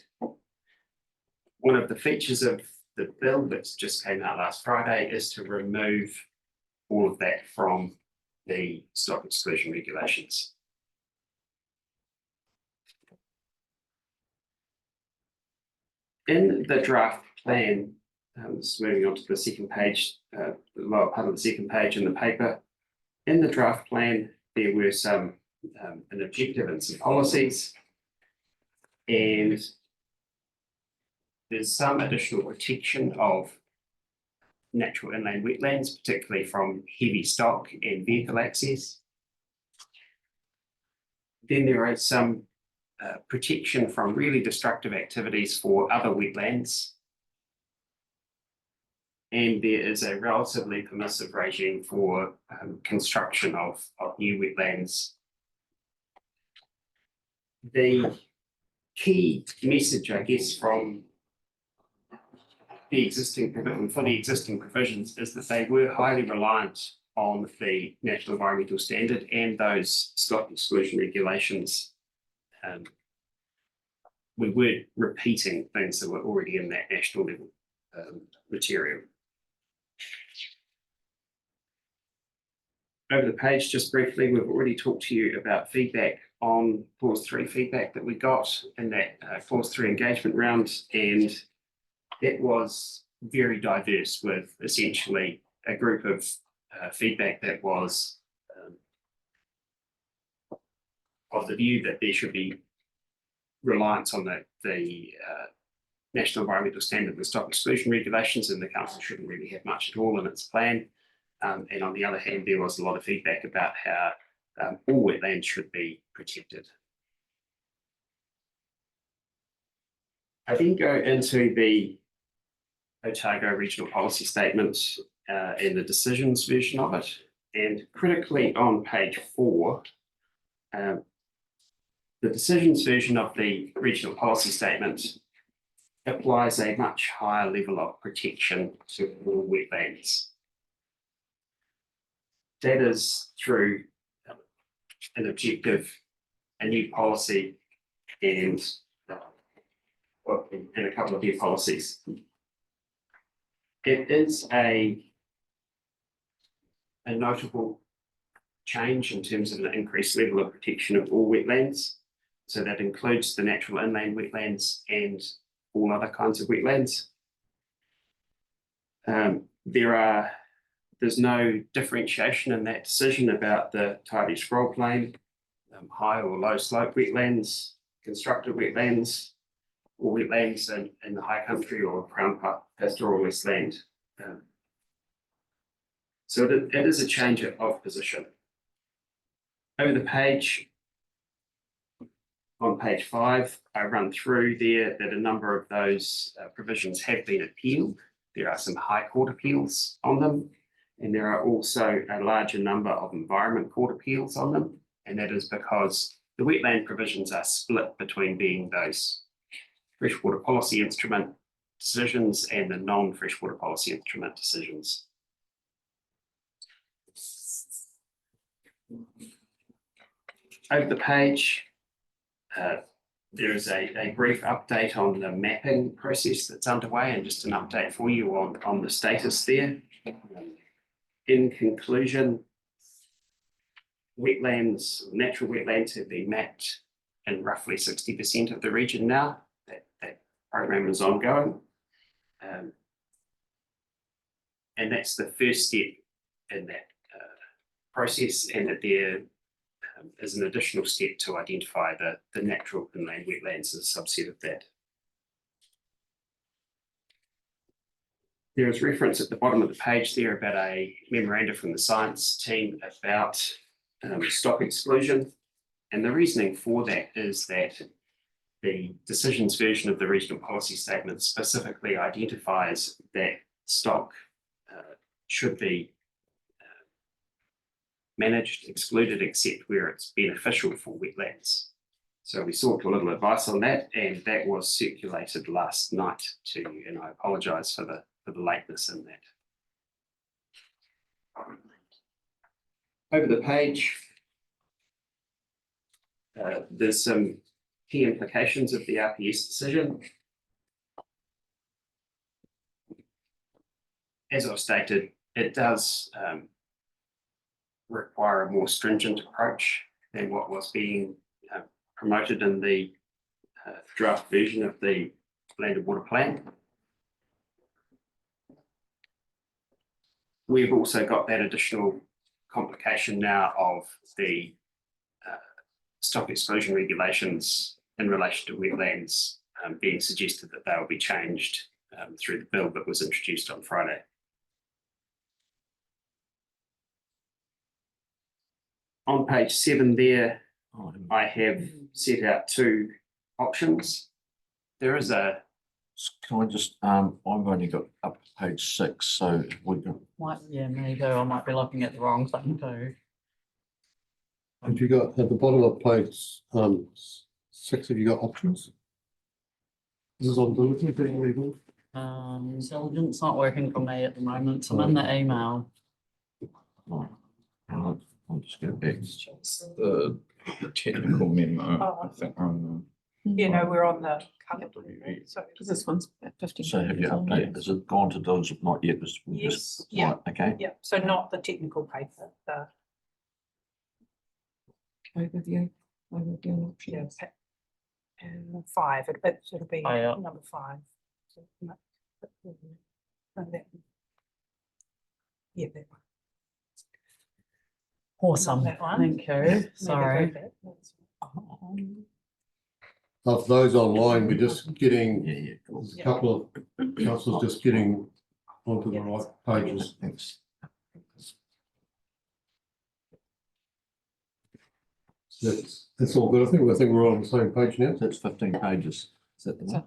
One of the features of the bill that's just came out last Friday is to remove all of that from the stock exclusion regulations. In the draft plan, just moving on to the second page, the lower part of the second page in the paper, in the draft plan, there were some an objective and some policies, and there's some additional protection of natural inland wetlands, particularly from heavy stock and vehicle access. Then there is some protection from really destructive activities for other wetlands. And there is a relatively permissive regime for construction of new wetlands. The key message, I guess, from the existing provisions is that they were highly reliant on the National Environmental Standard and those stock exclusion regulations. We weren't repeating things that were already in that national level material. Over the page, just briefly, we've already talked to you about feedback on clause 3 feedback that we got in that clause 3 engagement round, and it was very diverse, with essentially a group of feedback that was of the view that there should be reliance on the National Environmental Standard and the stock exclusion regulations, and the council shouldn't really have much at all in its plan. And on the other hand, there was a lot of feedback about how all wetlands should be protected. I then go into the Otago Regional Policy Statement and the decisions version of it. And critically on page 4, the decisions version of the Regional Policy Statement applies a much higher level of protection to all wetlands. That is through an objective, a new policy, and a couple of new policies. It is a notable change in terms of an increased level of protection of all wetlands. So that includes the natural inland wetlands and all other kinds of wetlands. There's no differentiation in that decision about the tidy scroll plane, high or low slope wetlands, constructed wetlands, or wetlands in the high country or crown pastoralist land. So it is a change of position. Over the page, on page 5, I run through there that a number of those provisions have been appealed. There are some High Court appeals on them, and there are also a larger number of Environment Court appeals on them, and that is because the wetland provisions are split between being those freshwater policy instrument decisions and the non-freshwater policy instrument decisions. Over the page, there is a brief update on the mapping process that's underway, and just an update for you on the status there. In conclusion, wetlands, natural wetlands have been mapped in roughly 60% of the region now. That program is ongoing. And that's the first step in that process, and that there is an additional step to identify the natural inland wetlands as a subset of that. There is reference at the bottom of the page there about a memorandum from the science team about stock exclusion. And the reasoning for that is that the decisions version of the regional policy statement specifically identifies that stock should be managed, excluded, except where it's beneficial for wetlands. So we sought a little advice on that, and that was circulated last night to you, and I apologise for the lateness in that. Over the page, there's some key implications of the RPS decision. As I've stated, it does require a more stringent approach than what was being promoted in the draft version of the Land and Water Plan. We've also got that additional complication now of the stock exclusion regulations in relation to wetlands being suggested that they will be changed through the bill that was introduced on Friday. On page 7 there, I have set out 2 options. There is a... Can I just, I've only got up to page 6, so we can... Yeah, maybe I might be looking at the wrong thing too. Have you got, at the bottom of page 6, have you got options? This is on diligence, being legal. Diligence not working for me at the moment, so I'm in the email. I'll just go back. The technical memo, I think You know, we're on the cover. So, because this one's at 50. So have you updated, has it gone to diligence? Not yet, Yes, yeah. right, okay. Yeah, so not the technical paper, the. Overview options. Yeah, 5, it'll be Oh, yeah. number 5. So, no, and that- Yeah, that one. Awesome, That one. thank you, Maybe go sorry. back. Of those online, we're just getting, Yeah, cool. there's a couple of councillors just getting onto the right pages. Thanks. That's all good. I think we're all on the same page now. That's 15 pages. Is that the one?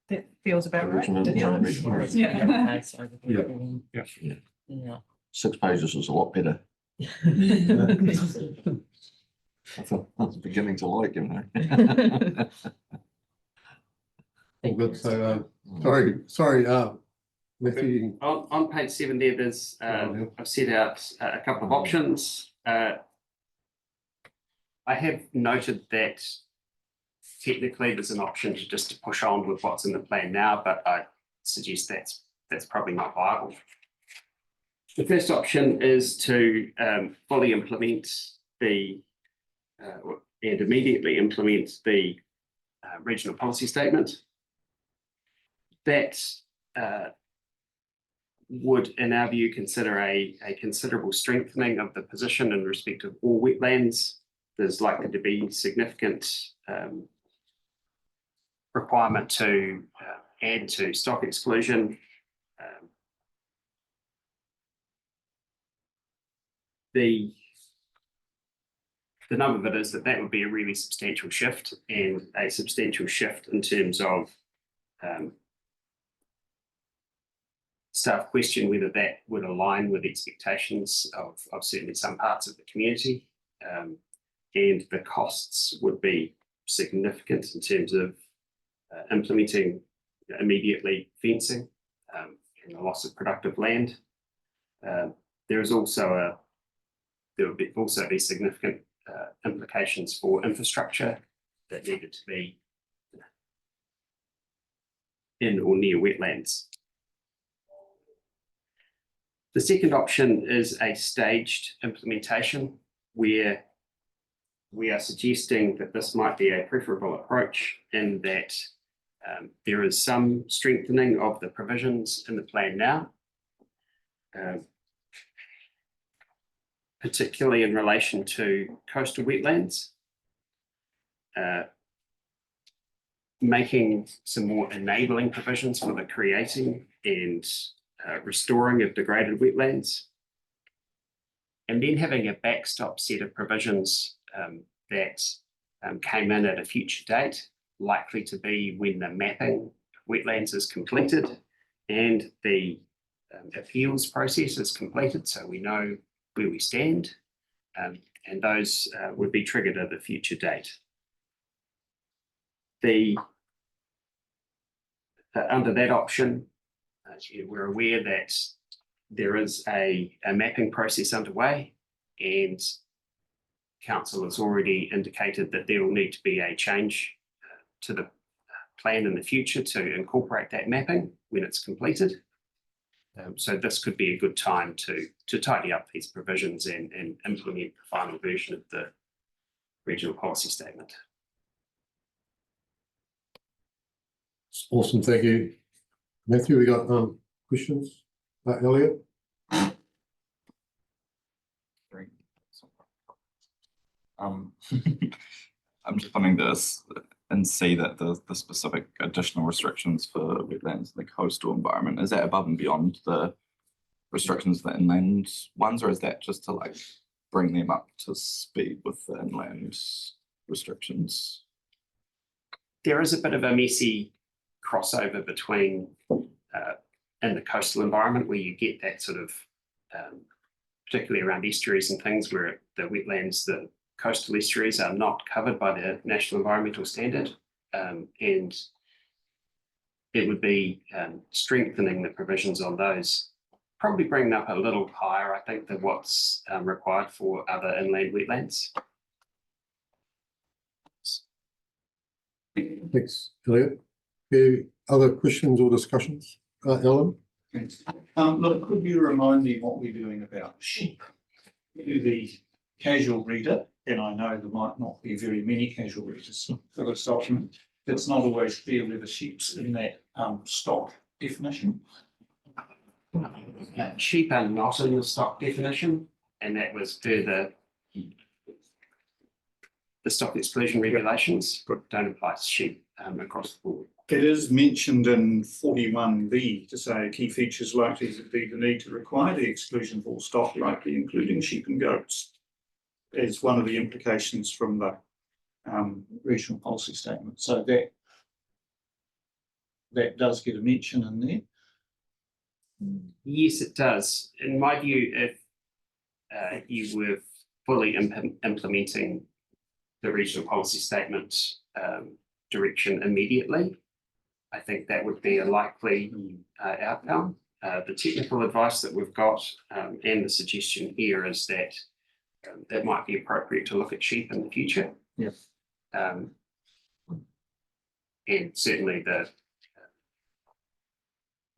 That feels about right. Original, doesn't it? original. Yeah. Okay, so the- Yeah. Yeah. Yeah. 6 pages is a lot better. I thought I was beginning to like him now. All good. So, sorry, Matthew. On page 7 there, there's, I've set out a couple of options. I have noted that technically there's an option to just push on with what's in the plan now, but I suggest that's probably not viable. The first option is to fully implement the and immediately implement the regional policy statement. that would, in our view, consider a considerable strengthening of the position in respect of all wetlands. There's likely to be significant requirement to add to stock exclusion. The number of it is that would be a really substantial shift, and a substantial shift in terms of staff question whether that would align with expectations of certainly some parts of the community. And the costs would be significant in terms of implementing immediately fencing and the loss of productive land. There would also be significant implications for infrastructure that needed to be in or near wetlands. The second option is a staged implementation, where we are suggesting that this might be a preferable approach, in that there is some strengthening of the provisions in the plan now, particularly in relation to coastal wetlands, making some more enabling provisions for the creating and restoring of degraded wetlands, and then having a backstop set of provisions that came in at a future date, likely to be when the mapping of wetlands is completed and the appeals process is completed, so we know where we stand, and those would be triggered at a future date. Under that option, we're aware that there is a mapping process underway, and council has already indicated that there will need to be a change to the plan in the future to incorporate that mapping when it's completed. So this could be a good time to tidy up these provisions and implement the final version of the regional policy statement. Awesome, thank you. Matthew, we got questions? Elliot? I'm just funding this and see that the specific additional restrictions for wetlands in the coastal environment, is that above and beyond the restrictions for inland ones, or is that just to like bring them up to speed with the inland restrictions? There is a bit of a messy crossover between in the coastal environment, where you get that sort of particularly around estuaries and things, where the wetlands, the coastal estuaries, are not covered by the National Environmental Standard, and it would be strengthening the provisions on those, probably bringing up a little higher, I think, than what's required for other inland wetlands. Thanks, Elliot. Any other questions or discussions? Ellen? Thanks. Look, could you remind me what we're doing about sheep? To the casual reader, and I know there might not be very many casual readers for this document, it's not always clear whether sheep's in that stock definition. Sheep are not in the stock definition, and that was further. The stock exclusion regulations don't apply to sheep across the board. It is mentioned in 41B to say key features likely to be the need to require the exclusion of all stock, likely including sheep and goats, as one of the implications from the regional policy statement. So that does get a mention in there. Yes, it does. In my view, if you were fully implementing the regional policy statement direction immediately, I think that would be a likely outcome. The technical advice that we've got and the suggestion here is that it might be appropriate to look at sheep in the future. Yes. And certainly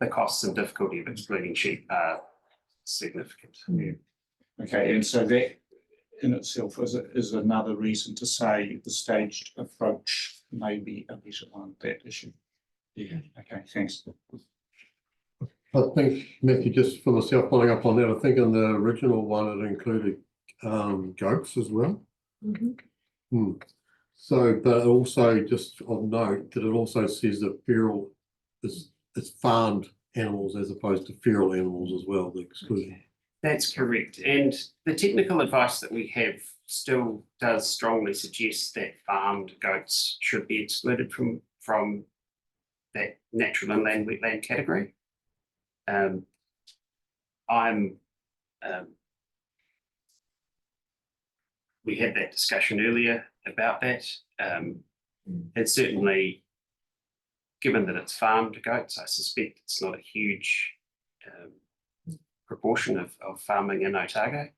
the costs and difficulty of excluding sheep are significant. Okay, and so that in itself is another reason to say the staged approach may be a better one, that issue. Yeah, okay, thanks. I think, Matthew, just for myself, following up on that, I think in the original one, it included goats as well. Hmm. So, but also just of note that it also says that feral is farmed animals as opposed to feral animals as well, the exclusion. That's correct. And the technical advice that we have still does strongly suggest that farmed goats should be excluded from that natural inland wetland category. We had that discussion earlier about that. And certainly, given that it's farmed goats, I suspect it's not a huge proportion of farming in Otago.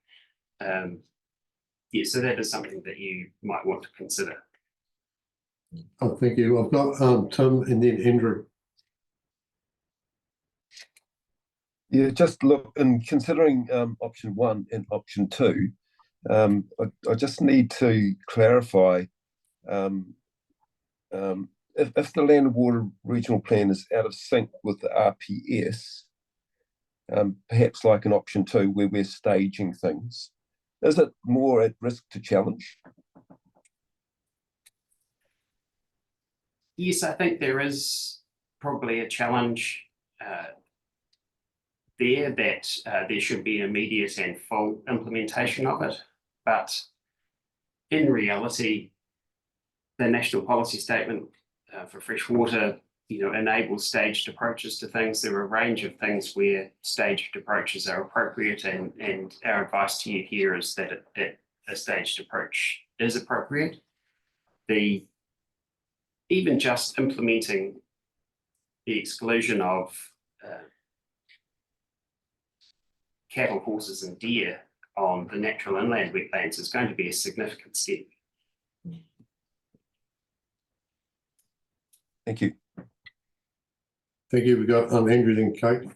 Yeah, so that is something that you might want to consider. Oh, thank you. I've got Tim and then Andrew. Yeah, just look, in considering option 1 and option 2, I just need to clarify if the Land and Water Regional Plan is out of sync with the RPS, perhaps like in option 2 where we're staging things, is it more at risk to challenge? Yes, I think there is probably a challenge there that there should be immediate and full implementation of it. But in reality, the National Policy Statement for Freshwater, enables staged approaches to things. There are a range of things where staged approaches are appropriate, and our advice to you here is that a staged approach is appropriate. Even just implementing the exclusion of cattle, horses and deer on the natural inland wetlands is going to be a significant step. Thank you. Thank you. We've got Andrew and Kate.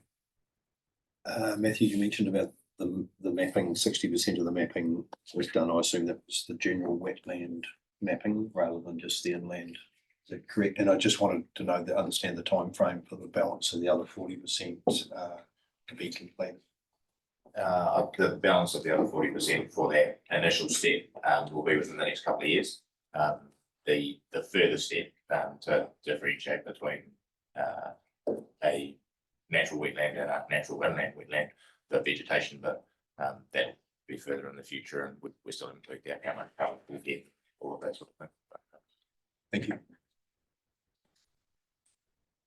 Matthew, you mentioned about the mapping, 60% of the mapping was done. I assume that was the general wetland mapping rather than just the inland. Is that correct? And I just wanted to understand the time frame for the balance of the other 40% to be completed. The balance of the other 40% for that initial step will be within the next couple of years. The further step to differentiate between a natural wetland and a natural inland wetland, the vegetation, but that'll be further in the future, and we still include the outcome how we'll get all of that sort of thing. Thank you.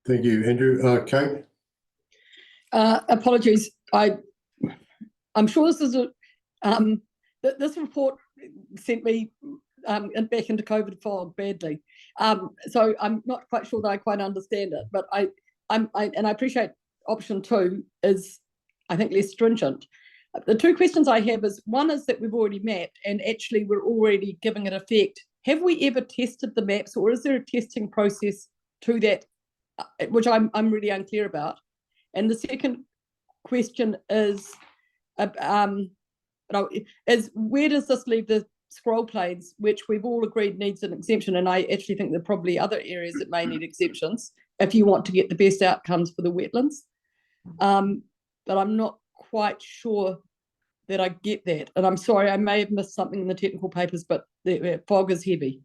Thank you, Andrew. Kate? Apologies. I'm sure this is this report sent me back into COVID fog badly. So I'm not quite sure that I quite understand it, but I appreciate option 2 is, I think, less stringent. The 2 questions I have is, one is that we've already mapped and actually we're already giving it effect. Have we ever tested the maps, or is there a testing process to that, which I'm really unclear about? And the second question is, where does this leave the scroll plains, which we've all agreed needs an exemption? And I actually think there are probably other areas that may need exemptions if you want to get the best outcomes for the wetlands. But I'm not quite sure that I get that. And I'm sorry, I may have missed something in the technical papers, but the fog is heavy.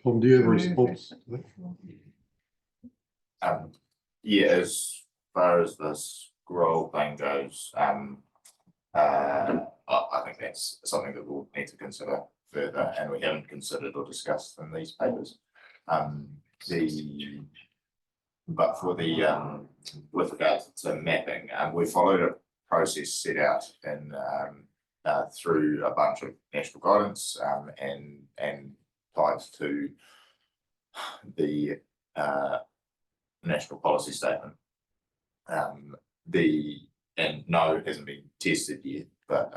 Tom, do you have a response? Yeah, as far as the scroll thing goes, I think that's something that we'll need to consider further, and we haven't considered or discussed in these papers. But for the with regards to mapping, we followed a process set out in through a bunch of national guidance and tied to the National Policy Statement. And no, it hasn't been tested yet, but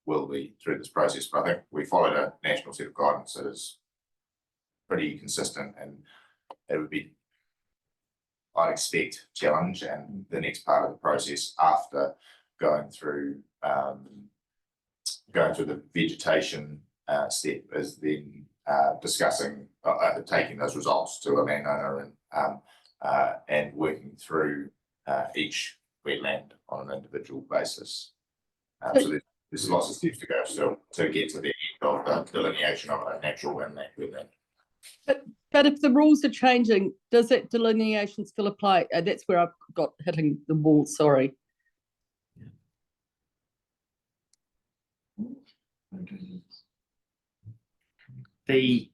will be through this process. But I think we followed a national set of guidance that is pretty consistent, and it would be, I'd expect, challenge, and the next part of the process after going through the vegetation step is then discussing, taking those results to a landowner and working through each wetland on an individual basis. So there's lots of steps to go still to get to the end of the delineation of a natural inland wetland. But if the rules are changing, does that delineation still apply? That's where I've got hitting the wall, sorry. The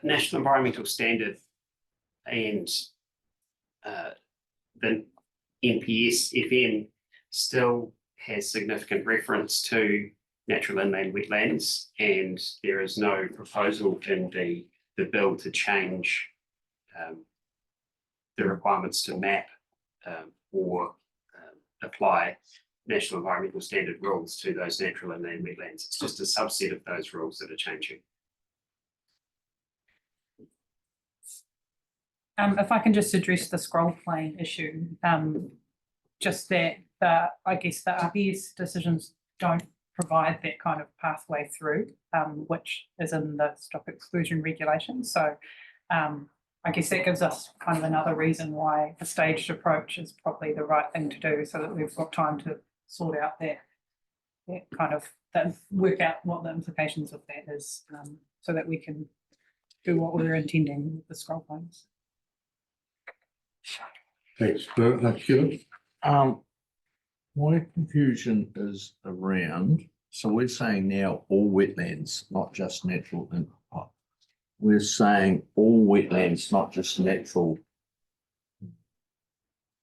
National Environmental Standard and the NPS FM still has significant reference to natural inland wetlands, and there is no proposal in the bill to change the requirements to map or apply National Environmental Standard rules to those natural inland wetlands. It's just a subset of those rules that are changing. If I can just address the scroll plane issue, just that I guess the RPS decisions don't provide that kind of pathway through, which is in the stock exclusion regulations. So I guess that gives us kind of another reason why a staged approach is probably the right thing to do, so that we've got time to sort out that kind of, work out what the implications of that is, so that we can do what we're intending with the scroll planes. Thanks, Kevin. My confusion is around, so we're saying now all wetlands, not just natural, and we're saying all wetlands, not just natural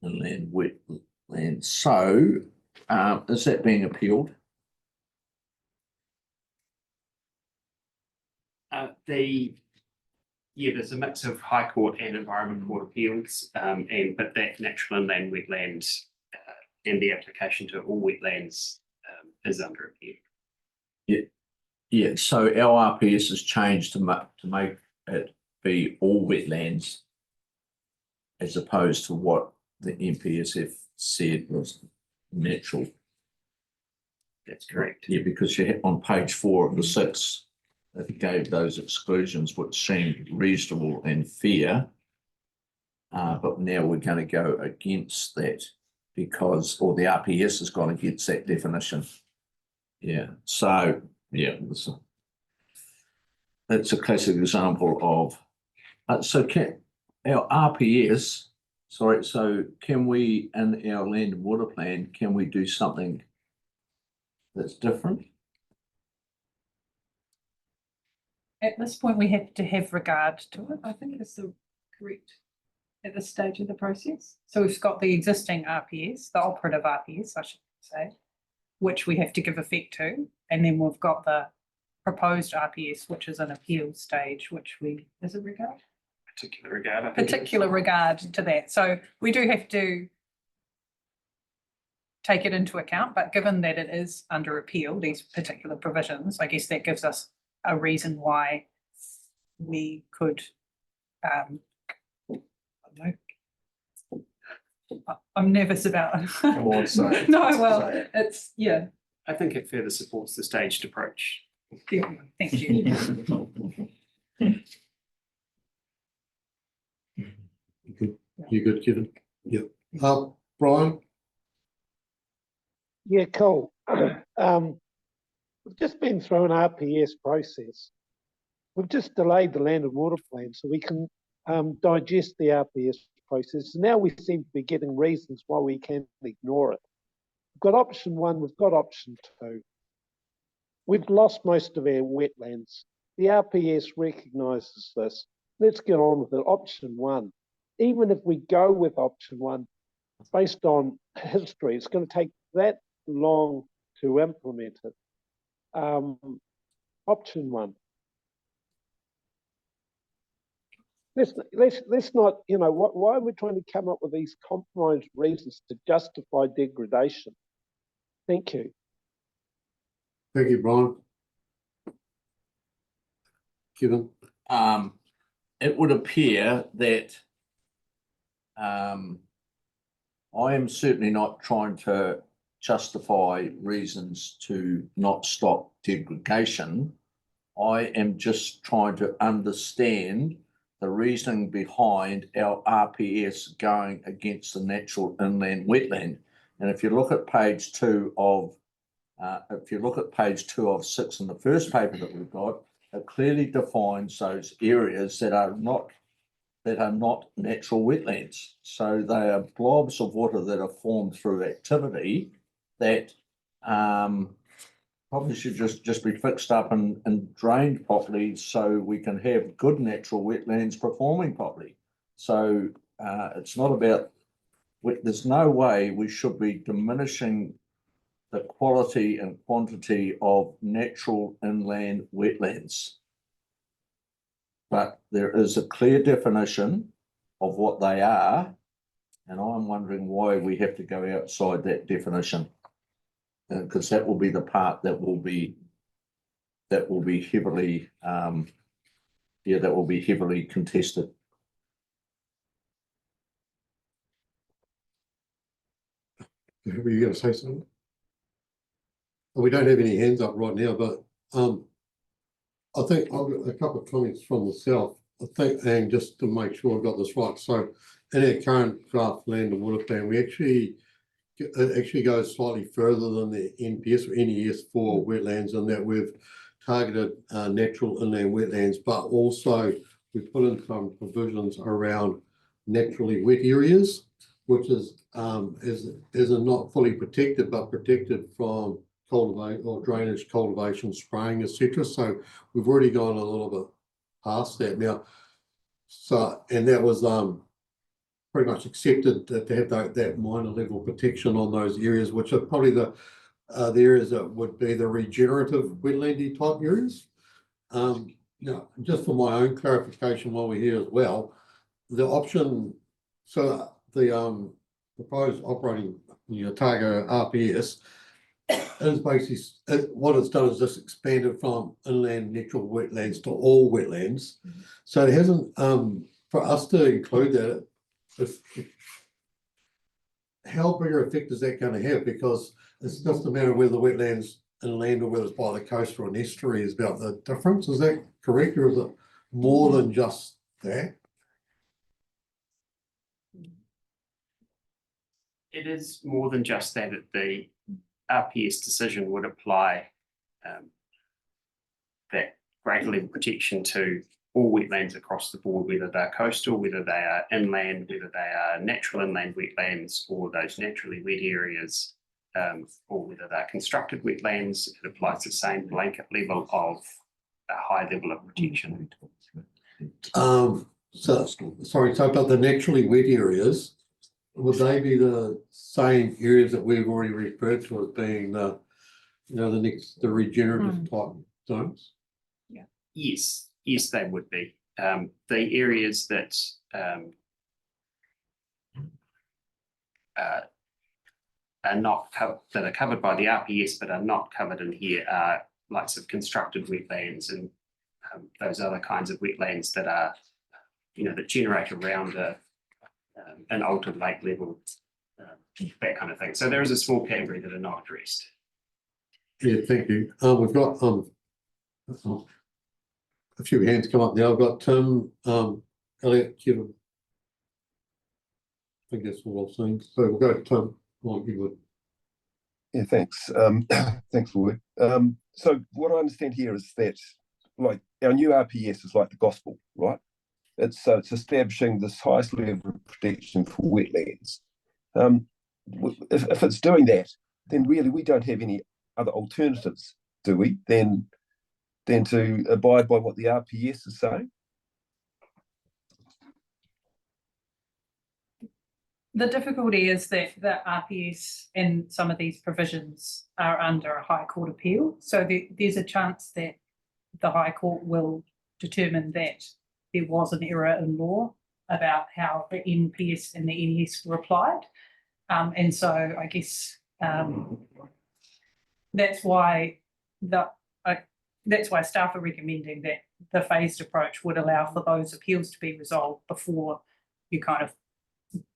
inland wetlands. So, is that being appealed? There's a mix of High Court and Environment Court appeals, but that natural inland wetland and the application to all wetlands is under appeal. Yeah, so our RPS has changed to make it be all wetlands as opposed to what the NPSF said was natural. That's correct. Yeah, because you hit on page 4 of the 6, it gave those exclusions which seemed reasonable and fair. But now we're going to go against that because, or the RPS has gone against that definition. Yeah, so yeah, that's a classic example of, so can our RPS, sorry, so can we, in our land and water plan, can we do something that's different? At this point, we have to have regard to it. I think it's the correct at this stage of the process. So we've got the existing RPS, the operative RPS, I should say, which we have to give effect to. And then we've got the proposed RPS, which is an appeal stage, which is it regard? Particular regard. I think Particular regard to that. So we do have to take it into account, but given that it is under appeal, these particular provisions, I guess that gives us a reason why we could, I don't know. I'm nervous about. Come on, say it. No, well, Say it. it's, yeah. I think it further supports the staged approach. Yeah, thank you. You good, Kevin? Yep. Brian? Yeah, cool. We've just been through an RPS process. We've just delayed the land and water plan so we can digest the RPS process. Now we seem to be getting reasons why we can ignore it. We've got option 1, we've got option 2. We've lost most of our wetlands. The RPS recognises this. Let's get on with it. Option 1. Even if we go with option 1, based on history, it's going to take that long to implement it. Option 1. Let's not, why are we trying to come up with these compromised reasons to justify degradation? Thank you. Thank you, Brian. Kevin? It would appear that I am certainly not trying to justify reasons to not stop degradation. I am just trying to understand the reasoning behind our RPS going against the natural inland wetland. And if you look at page 2 of, page 6 in the first paper that we've got, it clearly defines those areas that are not natural wetlands. So they are blobs of water that are formed through activity that probably should just be fixed up and drained properly so we can have good natural wetlands performing properly. So it's not about, there's no way we should be diminishing the quality and quantity of natural inland wetlands. But there is a clear definition of what they are, and I'm wondering why we have to go outside that definition. Because that will be the part that will be heavily contested. Were you going to say something? We don't have any hands up right now, but I think I've got a couple of comments from myself. I think, and just to make sure I've got this right, so in our current draft land and water plan, it actually goes slightly further than the NPS or NES for wetlands, in that we've targeted natural inland wetlands, but also we put in some provisions around naturally wet areas, which is not fully protected, but protected from cultivate or drainage, cultivation, spraying, etc. So we've already gone a little bit past that now. So, and that was pretty much accepted to have that minor level protection on those areas, which are probably the areas that would be the regenerative wetlandy type areas. Just for my own clarification while we're here as well, the option, so the proposed operating target RPS is basically what it's done is just expanded from inland natural wetlands to all wetlands. So it hasn't, for us to include that, how big an effect is that going to have? Because it's just a matter of whether the wetlands inland or whether it's by the coast or an estuary is about the difference. Is that correct, or is it more than just that? It is more than just that. The RPS decision would apply that greater level protection to all wetlands across the board, whether they're coastal, whether they are inland, whether they are natural inland wetlands or those naturally wet areas, or whether they're constructed wetlands. It applies the same blanket level of a high level of protection. So about the naturally wet areas, would they be the same areas that we've already referred to as being the regenerative type zones? Yes, they would be. The areas that are not covered, that are covered by the RPS but are not covered in here, are lots of constructed wetlands and those other kinds of wetlands that are, that generate around an altered lake level, that kind of thing. So there is a small category that are not addressed. Yeah, thank you. We've got a few hands come up now. I've got Tim, Elliot, Kevin. I think that's what I've seen. So we'll go to Tim. Like you would. Yeah, thanks. Thanks, Lloyd. So what I understand here is that, like, our new RPS is like the gospel, right? It's establishing this highest level of protection for wetlands. If it's doing that, then really we don't have any other alternatives, do we? Than to abide by what the RPS is saying. The difficulty is that the RPS and some of these provisions are under a High Court appeal. So there's a chance that the High Court will determine that there was an error in law about how the NPS and the NES were applied. And so I guess that's why staff are recommending that the phased approach would allow for those appeals to be resolved before you kind of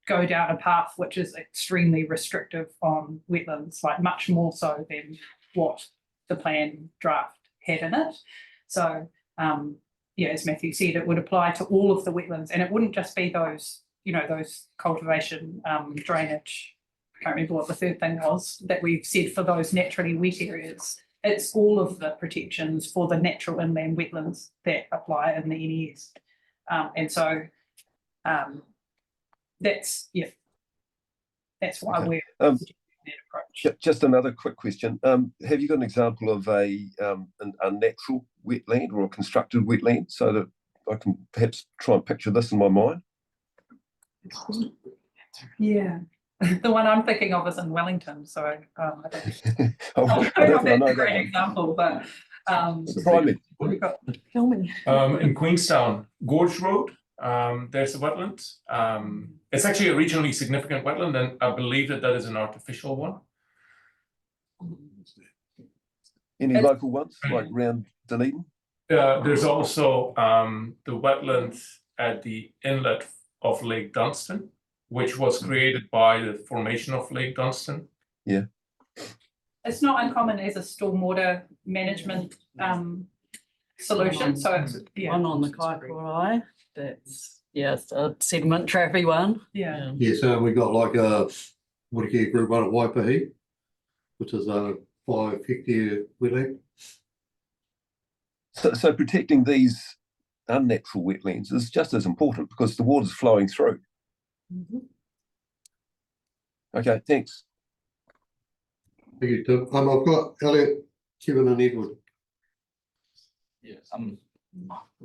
go down a path which is extremely restrictive on wetlands, like much more so than what the plan draft had in it. So, yeah, as Matthew said, it would apply to all of the wetlands, and it wouldn't just be those, you know, those cultivation, drainage. I can't remember what the third thing was that we've said for those naturally wet areas. It's all of the protections for the natural inland wetlands that apply in the NES. And so that's, yeah, that's why Okay. we're that approach. Just another quick question. Have you got an example of a natural wetland or a constructed wetland so that I can perhaps try and picture this in my mind? Yeah. The one I'm thinking of is in Wellington, so I don't I know don't that's know a that great one. example, but Surprise me. we've got filming. In Queenstown, Gorge Road, there's a wetland. It's actually a regionally significant wetland, and I believe that is an artificial one. Any local ones like around Dunedin? There's also the wetland at the inlet of Lake Dunstan, which was created by the formation of Lake Dunstan. Yeah. It's not uncommon as a stormwater management solution, so it's, yeah. One on the Kaikorai, that's, yes, a sedimentary one. Yeah. Yeah, so we got like a, what do you group one at Waipahi, which is a 5 hectare wetland. So protecting these unnatural wetlands is just as important because the water's flowing through. Okay, thanks. Thank you, Tim. I've got Elliot, Kevin and Edward. Yeah,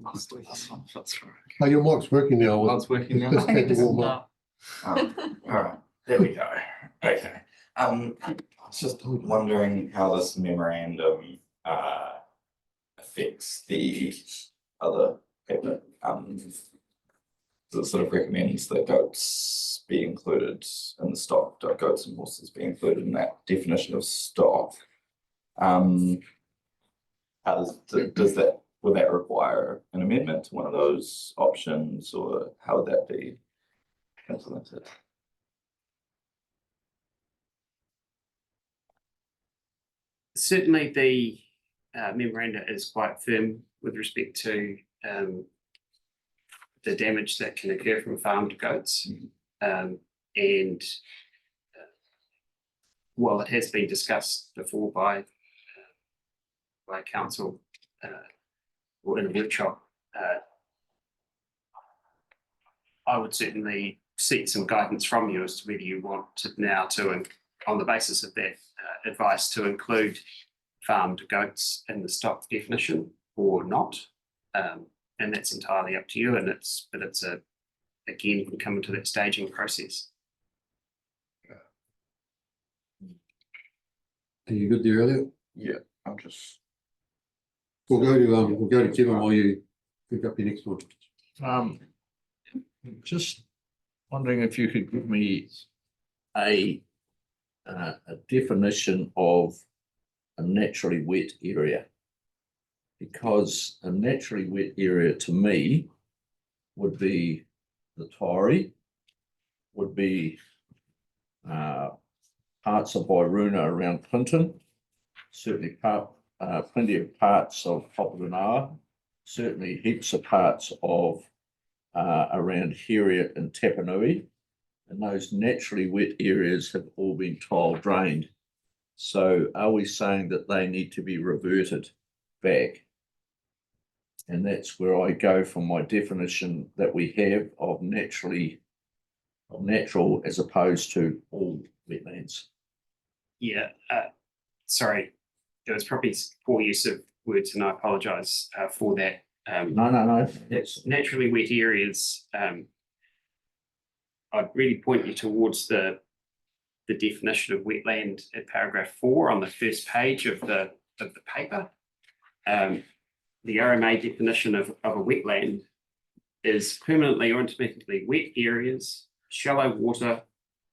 must do this one, that's right. Oh, your mic's working now. Oh, it's working now. Just had to warm up. All right, there we go. Okay. I was just wondering how this memorandum affects the other paper. It sort of recommends that goats be included in the stock, goats and horses be included in that definition of stock. How does that, would that require an amendment to one of those options, or how would that be implemented? Certainly the memoranda is quite firm with respect to the damage that can occur from farmed goats. And while it has been discussed before by council or in a workshop, I would certainly seek some guidance from you as to whether you want to now to, on the basis of that advice, to include farmed goats in the stock definition or not. And that's entirely up to you, and it's again, you can come into that staging process. Are you good there, Elliot? Yeah, I'm just. We'll go to Kevin while you pick up your next one. Just wondering if you could give me a definition of a naturally wet area. Because a naturally wet area to me would be the Tory, would be parts of Wairuna around Clinton, certainly plenty of parts of Hopotenawa, certainly heaps of parts of around Heriot and Tapanui, and those naturally wet areas have all been tile drained. So are we saying that they need to be reverted back? And that's where I go from my definition that we have of natural as opposed to all wetlands. Yeah, sorry, there was probably poor use of words, and I apologise for that. No. That's naturally wet areas. I'd really point you towards the definition of wetland at paragraph 4 on the first page of the paper. The RMA definition of a wetland is permanently or intermittently wet areas, shallow water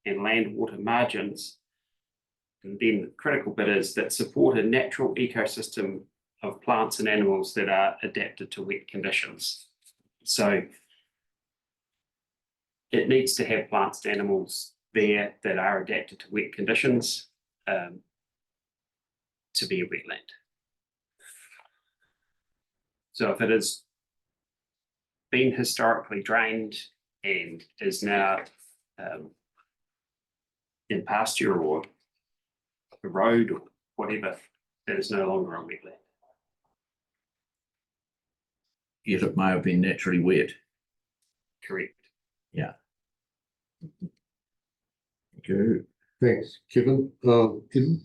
and land water margins. And then the critical bit is that support a natural ecosystem of plants and animals that are adapted to wet conditions. So it needs to have plants and animals there that are adapted to wet conditions to be a wetland. So if it has been historically drained and is now in pasture or a road or whatever, that is no longer a wetland. Yet it may have been naturally wet. Correct. Yeah. Okay, thanks, Kevin. Kevin?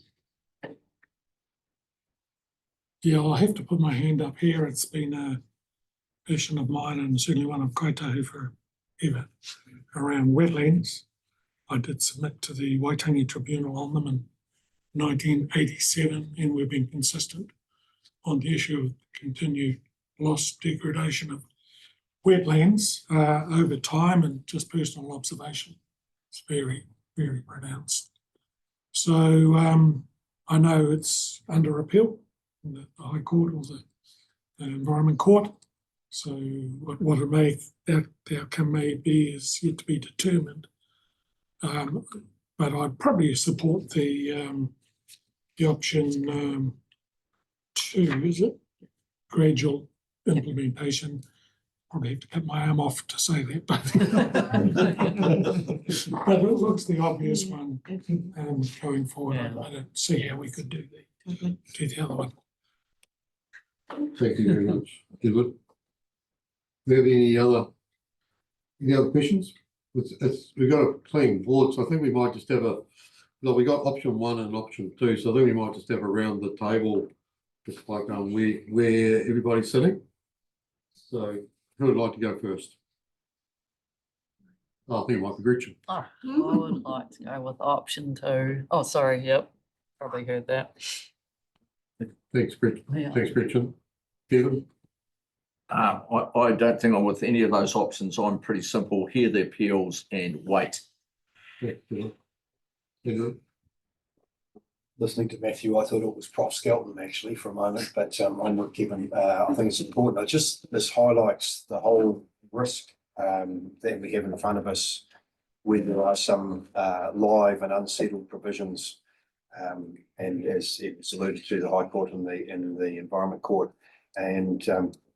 Yeah, I'll have to put my hand up here. It's been a passion of mine and certainly one of Kaitahu forever around wetlands. I did submit to the Waitangi Tribunal on them in 1987, and we've been consistent on the issue of continued loss, degradation of wetlands over time, and just personal observation. It's very, very pronounced. So I know it's under appeal in the High Court or the Environment Court. So what it may, that the outcome may be is yet to be determined. But I'd probably support the option 2, is it? Gradual implementation. Probably have to cut my arm off to say that, but but it looks the obvious one going forward. I don't see how we could do the other one. Thank you very much. Edward. Do you have any other questions? We've got a clean board, so I think we might just have we got option 1 and option 2, so I think we might just have around the table, just like where everybody's sitting. So who would like to go first? Oh, I think it might be Gretchen. Oh, I would like to go with option 2. Oh, sorry, yep, probably heard that. Thanks, Gretchen. Yeah. Thanks, Gretchen. Kevin? I don't think I'm with any of those options. I'm pretty simple. Hear the appeals and wait. Listening to Matthew, I thought it was Prof Skelton actually for a moment, but I'm not Kevin. I think it's important. This highlights the whole risk that we have in front of us when there are some live and unsettled provisions. And as it was alluded to, the High Court and the Environment Court, and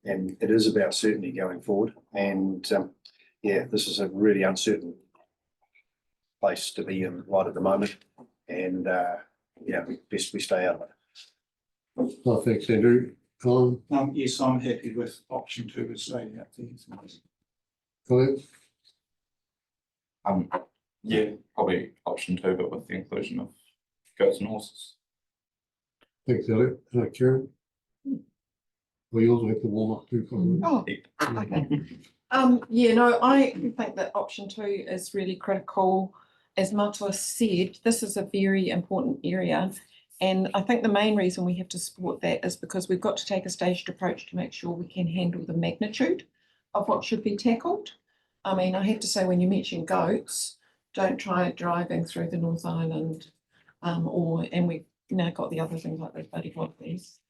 it is about certainty going forward. And yeah, this is a really uncertain place to be in right at the moment, and yeah, best we stay out of it. Oh, thanks, Andrew. Colin? Yes, I'm happy with option 2 as laid out there. Colin? Yeah, probably option 2, but with the inclusion of goats and horses. Thanks, Elliot. Karen? Well, you also have to warm up too, Colin. Oh, okay. Yeah, no, I think that option 2 is really critical. As Matua said, this is a very important area. And I think the main reason we have to support that is because we've got to take a staged approach to make sure we can handle the magnitude of what should be tackled. I mean, I have to say, when you mention goats, don't try driving through the North Island, and we've now got the other things like those bloody wallabies.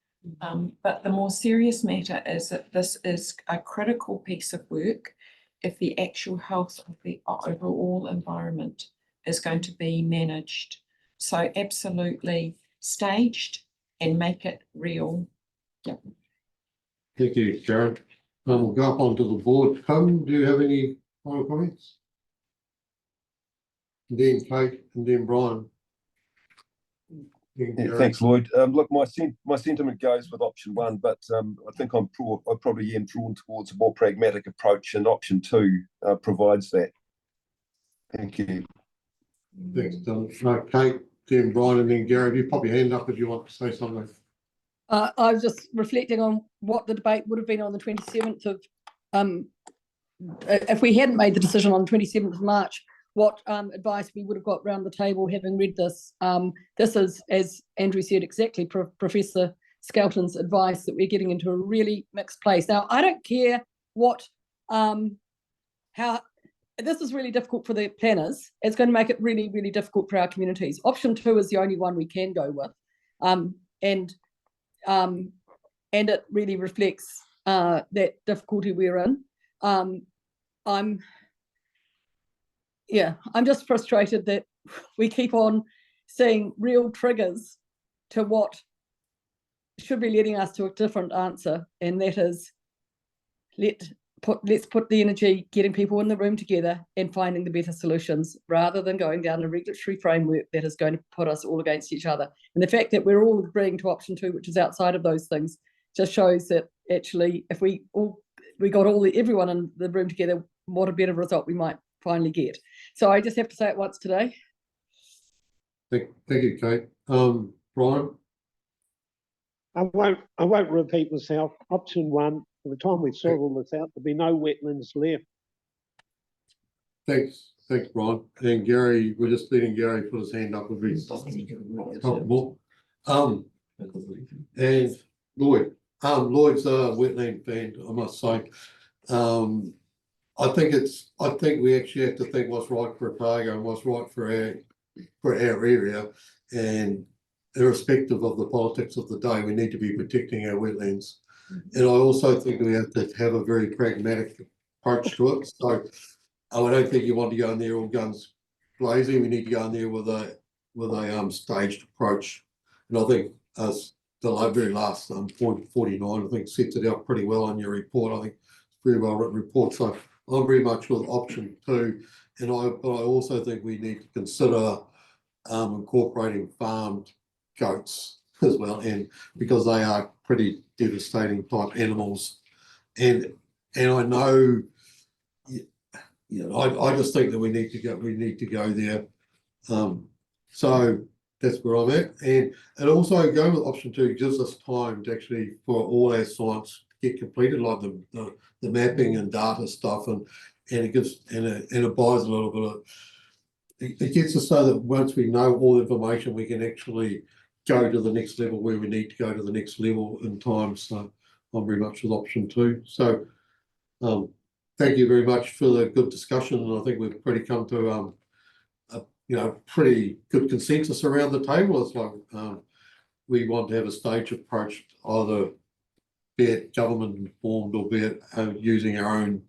But the more serious matter is that this is a critical piece of work if the actual health of the overall environment is going to be managed. So absolutely staged and make it real. Yep. Thank you, Karen. We'll go up onto the board. Do you have any final comments? And then Kate, and then Brian. Yeah, thanks, Lloyd. Look, my sentiment goes with option 1, but I think I probably am drawn towards a more pragmatic approach, and option 2 provides that. Thank you. Thanks, Dylan. Kate, then Brian, and then Gary. If you pop your hand up if you want to say something. I was just reflecting on what the debate would have been on the 27th of, if we hadn't made the decision on the 27th of March, what advice we would have got round the table having read this. This is, as Andrew said, exactly Professor Skelton's advice, that we're getting into a really mixed place. Now, I don't care how this is really difficult for the planners. It's going to make it really, really difficult for our communities. Option 2 is the only one we can go with. And it really reflects that difficulty we're in. yeah, I'm just frustrated that we keep on seeing real triggers to what should be leading us to a different answer, and that is let's put the energy getting people in the room together and finding the better solutions rather than going down a regulatory framework that is going to put us all against each other. And the fact that we're all agreeing to option 2, which is outside of those things, just shows that actually if we got everyone in the room together, what a better result we might finally get. So I just have to say it once today. Thank you, Kate. Brian? I won't repeat myself. Option 1, by the time we sort all this out, there'll be no wetlands left. Thanks, Brian. And Gary, we're just letting Gary put his hand up if he's comfortable. And Lloyd, Lloyd's a wetland fan, I must say. I think we actually have to think what's right for Otago and what's right for our area, and irrespective of the politics of the day, we need to be protecting our wetlands. And I also think we have to have a very pragmatic approach to it. So I don't think you want to go in there all guns blazing. We need to go in there with a staged approach. And I think the very last point 49, I think sets it out pretty well on your report. I think it's a very well written report. So I'm very much with option 2. And I also think we need to consider incorporating farmed goats as well, and because they are pretty devastating type animals, and I know, I just think that we need to go there. So that's where I'm at, and also going with option 2 gives us time to actually for all our science to get completed, like the mapping and data stuff, and it gives and it buys a little bit of. It gets us so that once we know all the information, we can actually go to the next level where we need to go to the next level in time. So I'm very much with option 2. So thank you very much for the good discussion. And I think we've pretty come to a pretty good consensus around the table. It's like we want to have a stage approach, either be it government informed or be it using our own,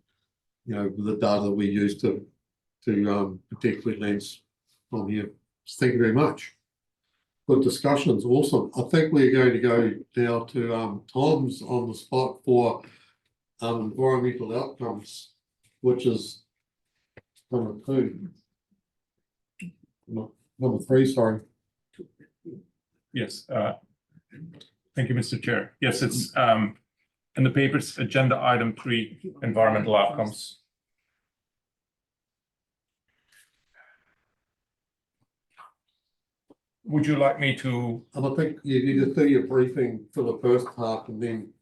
the data that we use to protect wetlands from here. So thank you very much. Good discussions, awesome. I think we're going to go now to Tom's on the spot for environmental outcomes, which is number 2. Number 3, sorry. Yes, thank you, Mr. Chair. Yes, it's in the papers, agenda item 3, environmental outcomes. Would you like me to? I think you just do your briefing for the first part and then,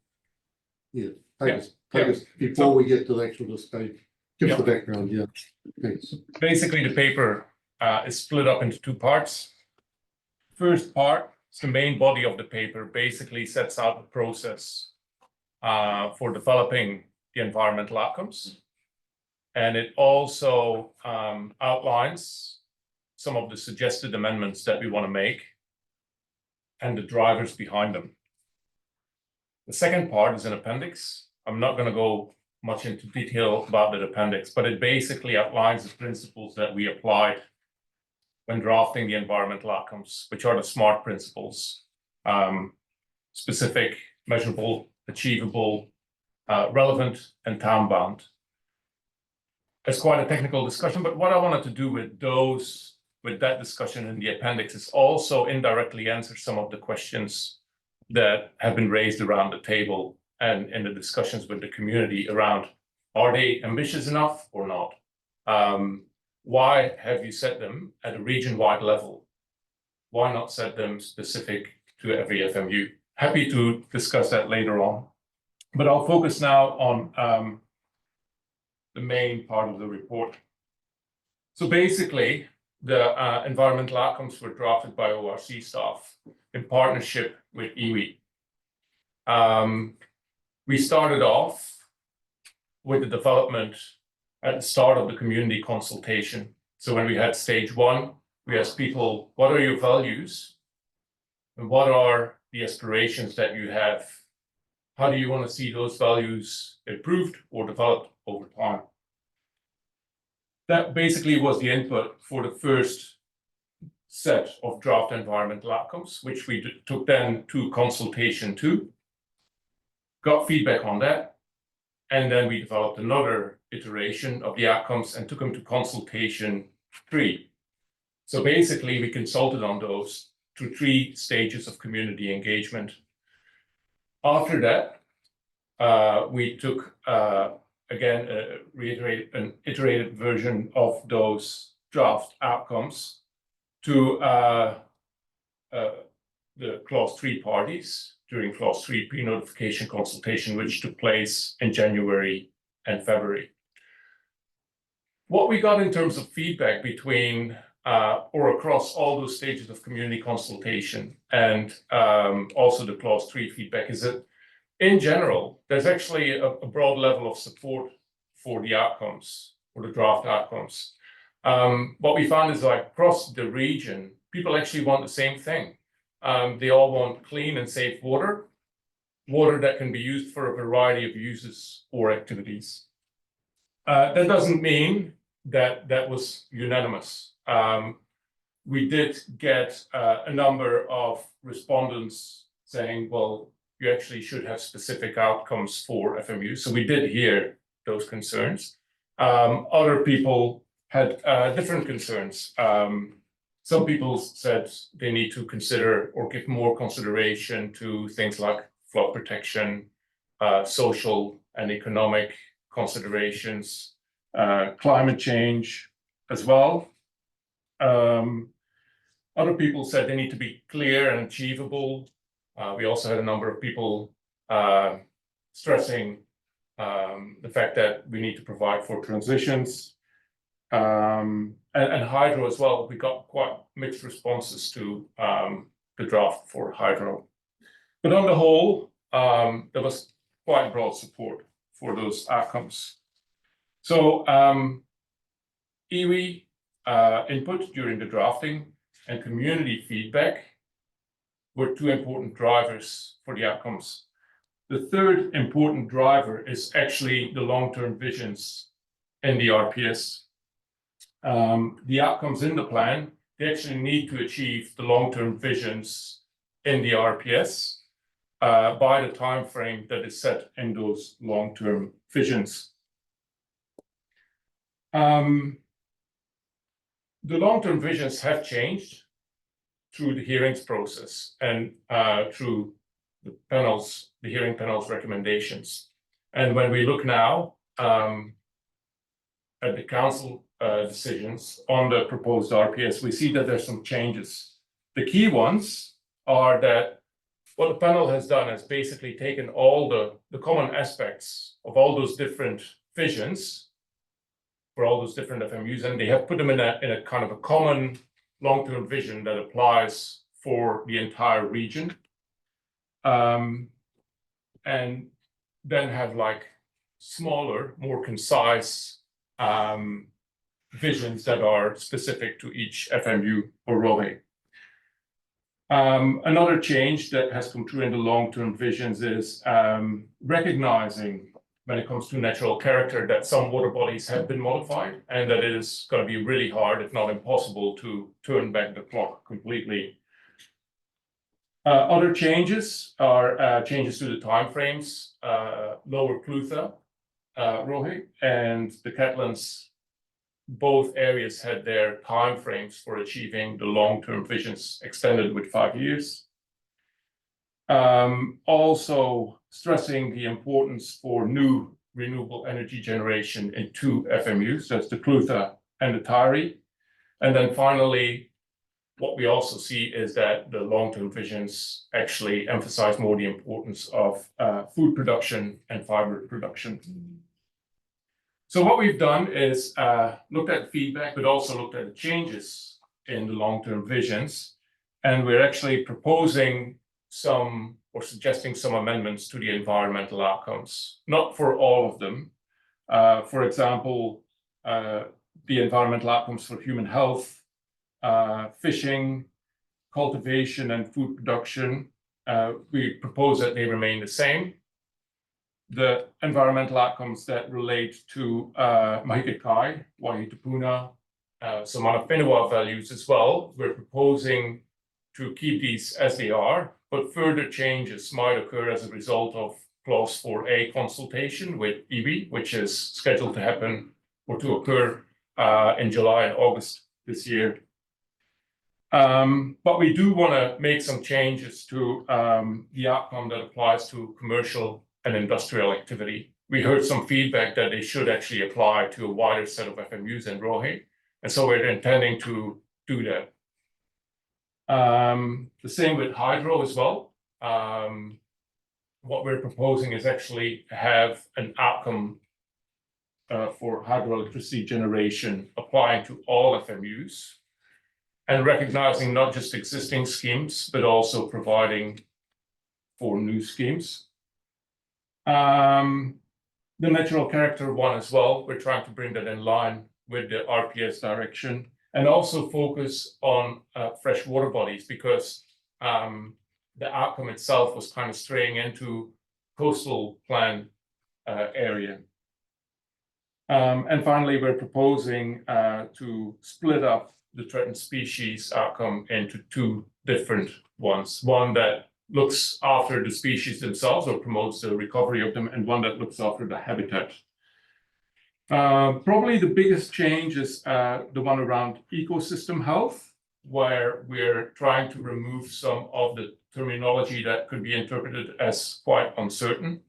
take us before we get to the actual discussion. Give us the background, Thanks. Basically, the paper is split up into 2 parts. First part is the main body of the paper, basically sets out the process for developing the environmental outcomes. And it also outlines some of the suggested amendments that we want to make and the drivers behind them. The second part is an appendix. I'm not going to go much into detail about the appendix, but it basically outlines the principles that we applied when drafting the environmental outcomes, which are the SMART principles: specific, measurable, achievable, relevant, and time-bound. It's quite a technical discussion, but what I wanted to do with that discussion in the appendix is also indirectly answer some of the questions that have been raised around the table and in the discussions with the community around, are they ambitious enough or not? Why have you set them at a region-wide level? Why not set them specific to every FMU? Happy to discuss that later on, but I'll focus now on the main part of the report. So basically, the environmental outcomes were drafted by ORC staff in partnership with iwi. We started off with the development at the start of the community consultation. So when we had stage 1, we asked people, what are your values? And what are the aspirations that you have? How do you want to see those values improved or developed over time? that basically was the input for the first set of draft environmental outcomes, which we took then to consultation 2, got feedback on that, and then we developed another iteration of the outcomes and took them to consultation 3. So basically, we consulted on those through 3 stages of community engagement. After that, we took again an iterated version of those draft outcomes to the clause 3 parties during clause 3 pre-notification consultation, which took place in January and February. What we got in terms of feedback between or across all those stages of community consultation and also the clause 3 feedback is that in general, there's actually a broad level of support for the outcomes, for the draft outcomes. What we found is like across the region, people actually want the same thing. They all want clean and safe water that can be used for a variety of uses or activities. That doesn't mean that that was unanimous. We did get a number of respondents saying, well, you actually should have specific outcomes for FMU. So we did hear those concerns. Other people had different concerns. Some people said they need to consider or give more consideration to things like flood protection, social and economic considerations, climate change as well. Other people said they need to be clear and achievable. We also had a number of people stressing the fact that we need to provide for transitions. And hydro as well, we got quite mixed responses to the draft for hydro. But on the whole, there was quite broad support for those outcomes. So iwi input during the drafting and community feedback were 2 important drivers for the outcomes. The third important driver is actually the long-term visions in the RPS. The outcomes in the plan, they actually need to achieve the long-term visions in the RPS by the time frame that is set in those long-term visions. The long-term visions have changed through the hearings process and through the hearing panel's recommendations. And when we look now at the council decisions on the proposed RPS, we see that there's some changes. The key ones are that what the panel has done is basically taken all the common aspects of all those different visions for all those different FMUs, and they have put them in a kind of a common long-term vision that applies for the entire region. And then have like smaller, more concise visions that are specific to each FMU or ROHE. Another change that has come through in the long-term visions is recognizing when it comes to natural character that some water bodies have been modified and that it is going to be really hard, if not impossible, to turn back the clock completely. Other changes are changes to the timeframes. Lower Clutha, ROHE, and the Catlins, both areas had their timeframes for achieving the long-term visions extended with 5 years. Also stressing the importance for new renewable energy generation in 2 FMUs, that's the Clutha and the Taieri. And then finally, what we also see is that the long-term visions actually emphasize more the importance of food production and fiber production. So what we've done is looked at feedback, but also looked at the changes in the long-term visions. And we're actually proposing some or suggesting some amendments to the environmental outcomes, not for all of them. For example, the environmental outcomes for human health, fishing, cultivation, and food production, we propose that they remain the same. the environmental outcomes that relate to Mahikakai, Waihi some other whenua values as well. We're proposing to keep these as they are, but further changes might occur as a result of Clause 4A consultation with iwi, which is scheduled to happen or to occur in July and August this year. But we do want to make some changes to the outcome that applies to commercial and industrial activity. We heard some feedback that they should actually apply to a wider set of FMUs in Rohe, and so we're intending to do that. The same with hydro as well. What we're proposing is actually have an outcome for hydroelectricity generation applying to all FMUs and recognizing not just existing schemes, but also providing for new schemes. The natural character one as well, we're trying to bring that in line with the RPS direction and also focus on fresh water bodies because the outcome itself was kind of straying into coastal plan area. And finally, we're proposing to split up the threatened species outcome into two different ones. One that looks after the species themselves or promotes the recovery of them, and one that looks after the habitat. Probably the biggest change is the one around ecosystem health, where we're trying to remove some of the terminology that could be interpreted as quite uncertain.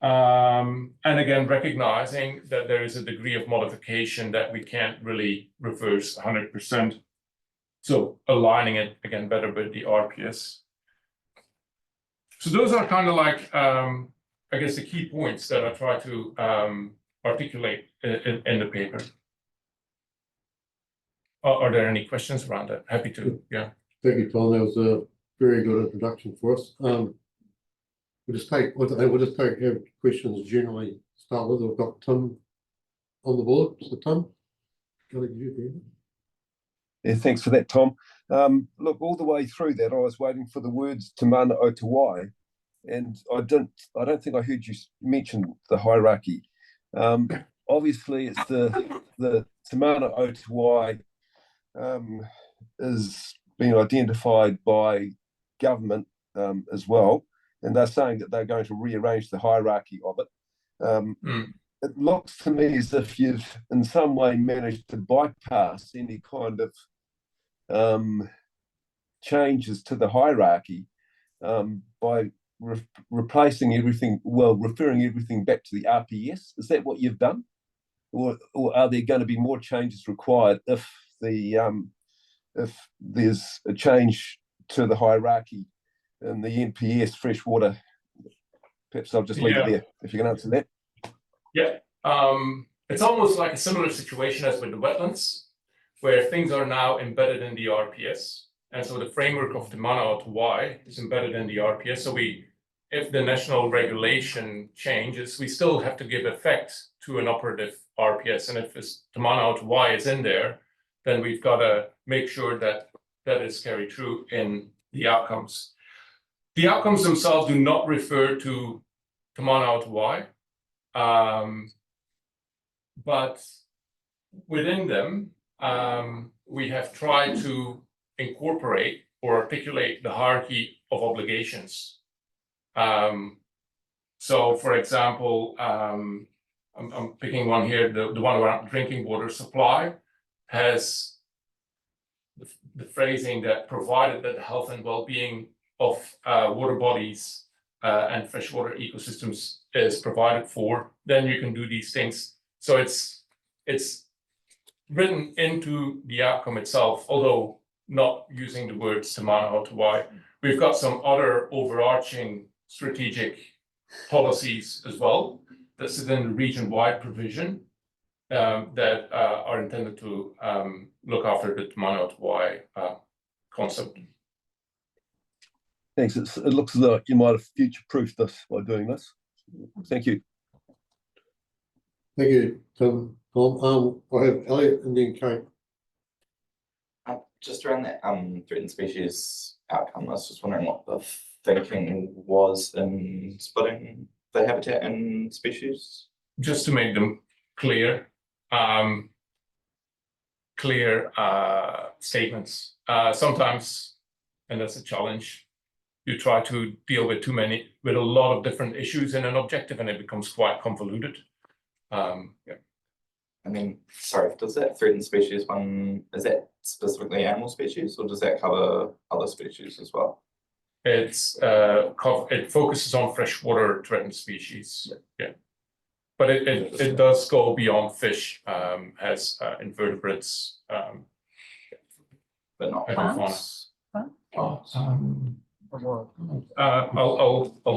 And again, recognizing that there is a degree of modification that we can't really reverse 100%. So aligning it again better with the RPS. So those are kind of like, I guess, the key points that I try to articulate in the paper. Are there any questions around that? Happy to, yeah. Thank you, Tom. That was a very good introduction for us. We'll just take have questions generally start with. We've got Tim on the board. So Tim, can I give you the Yeah, thanks for that, Tom. Look, all the way through that, I was waiting for the words Te Mana o Te Wai, and I don't think I heard you mention the hierarchy. Obviously, it's the Te Mana o Te Wai is being identified by government as well, and they're saying that they're going to rearrange the hierarchy of it. It looks to me as if you've in some way managed to bypass any kind of changes to the hierarchy by replacing everything, referring everything back to the RPS. Is that what you've done? Or are there going to be more changes required if there's a change to the hierarchy in the NPS freshwater? Perhaps I'll just leave it there, if you can answer that. Yeah, it's almost like a similar situation as with the wetlands, where things are now embedded in the RPS. And so the framework of Te Mana o Te Wai is embedded in the RPS. So if the national regulation changes, we still have to give effect to an operative RPS. And if Te Mana o Te Wai is in there, then we've got to make sure that that is carried through in the outcomes. The outcomes themselves do not refer to Te Mana o Te Wai, but within them, we have tried to incorporate or articulate the hierarchy of obligations. So, for example, I'm picking one here, the one around drinking water supply has the phrasing that provided that the health and well-being of water bodies and freshwater ecosystems is provided for, then you can do these things. So it's written into the outcome itself, although not using the words Te Mana o Te Wai. We've got some other overarching strategic policies as well that's within the region-wide provision that are intended to look after the Te Mana o Te Wai concept. Thanks. It looks like you might have future-proofed this by doing this. Thank you. Thank you, Tim. I have Elliot and then Kate. Just around that threatened species outcome, I was just wondering what the thinking was in splitting the habitat and species? Just to make them clear, statements. Sometimes, and that's a challenge, you try to deal with with a lot of different issues in an objective, and it becomes quite convoluted. Yeah. And then, sorry, does that threatened species one, is that specifically animal species, or does that cover other species as well? It focuses on freshwater threatened species. Yeah. But it does go beyond fish, has invertebrates. But not plants. I'll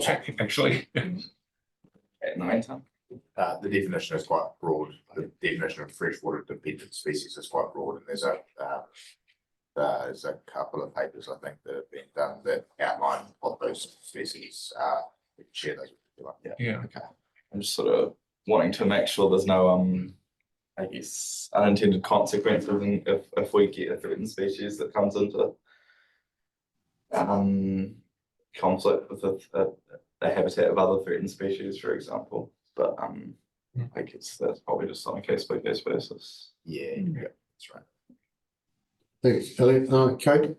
check actually. At night time? The definition is quite broad. The definition of freshwater dependent species is quite broad, and there's a couple of papers, I think, that have been done that outline what those species are. We can share those with you. Yeah. Okay. I'm just sort of wanting to make sure there's no I guess unintended consequences if we get a threatened species that comes into conflict with the habitat of other threatened species, for example. But I guess that's probably just on a case by case basis. Yeah, that's right. Thanks, Kelly. Kate?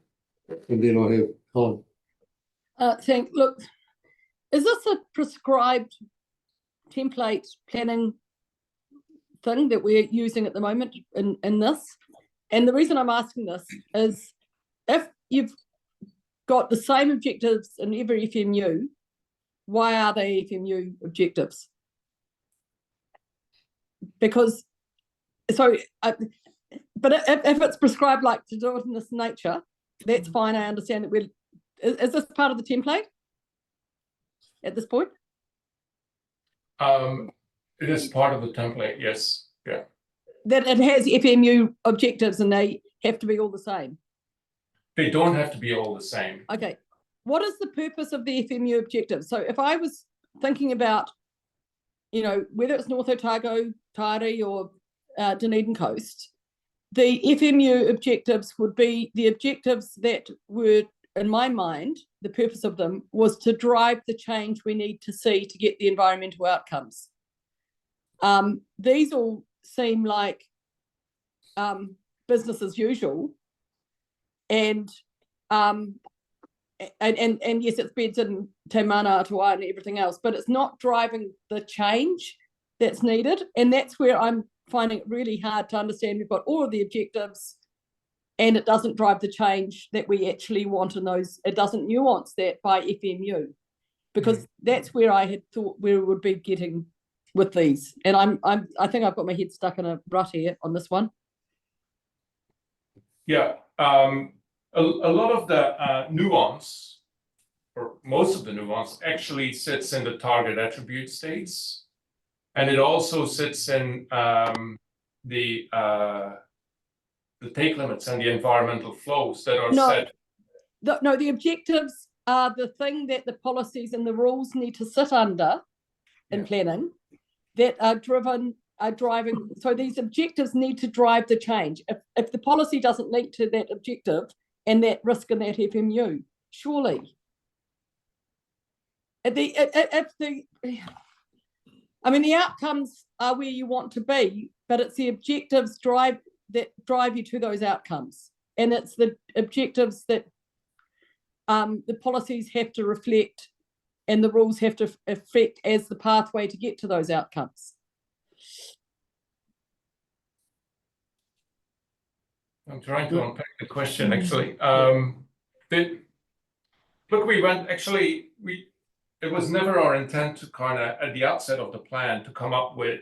And then I have Helen. Look, is this a prescribed template planning thing that we're using at the moment in this? And the reason I'm asking this is if you've got the same objectives in every FMU, why are they FMU objectives? Because, but if it's prescribed like to do it in this nature, that's fine. I understand that is this part of the template at this point? It is part of the template, yes. Yeah. That it has FMU objectives and they have to be all the same. They don't have to be all the same. Okay. What is the purpose of the FMU objectives? So if I was thinking about, whether it's North Otago, Taieri or Dunedin Coast, the FMU objectives would be the objectives that were, in my mind, the purpose of them was to drive the change we need to see to get the environmental outcomes. These all seem like business as usual, and yes, it's beds in Te Manaatua and everything else, but it's not driving the change that's needed, and that's where I'm finding it really hard to understand. We've got all of the objectives, and it doesn't drive the change that we actually want in those. It doesn't nuance that by FMU, because that's where I had thought we would be getting with these. And I think I've got my head stuck in a rut here on this one. Yeah, a lot of the nuance, or most of the nuance, actually sits in the target attribute states, and it also sits in the take limits and the environmental flows that are set. No, the objectives are the thing that the policies and the rules need to sit under in planning that are driving. So these objectives need to drive the change. If the policy doesn't link to that objective and that risk in that FMU, surely. The outcomes are where you want to be, but it's the objectives that drive you to those outcomes, and it's the objectives that the policies have to reflect and the rules have to affect as the pathway to get to those outcomes. I'm trying to unpack the question actually. It was never our intent to kind of, at the outset of the plan, to come up with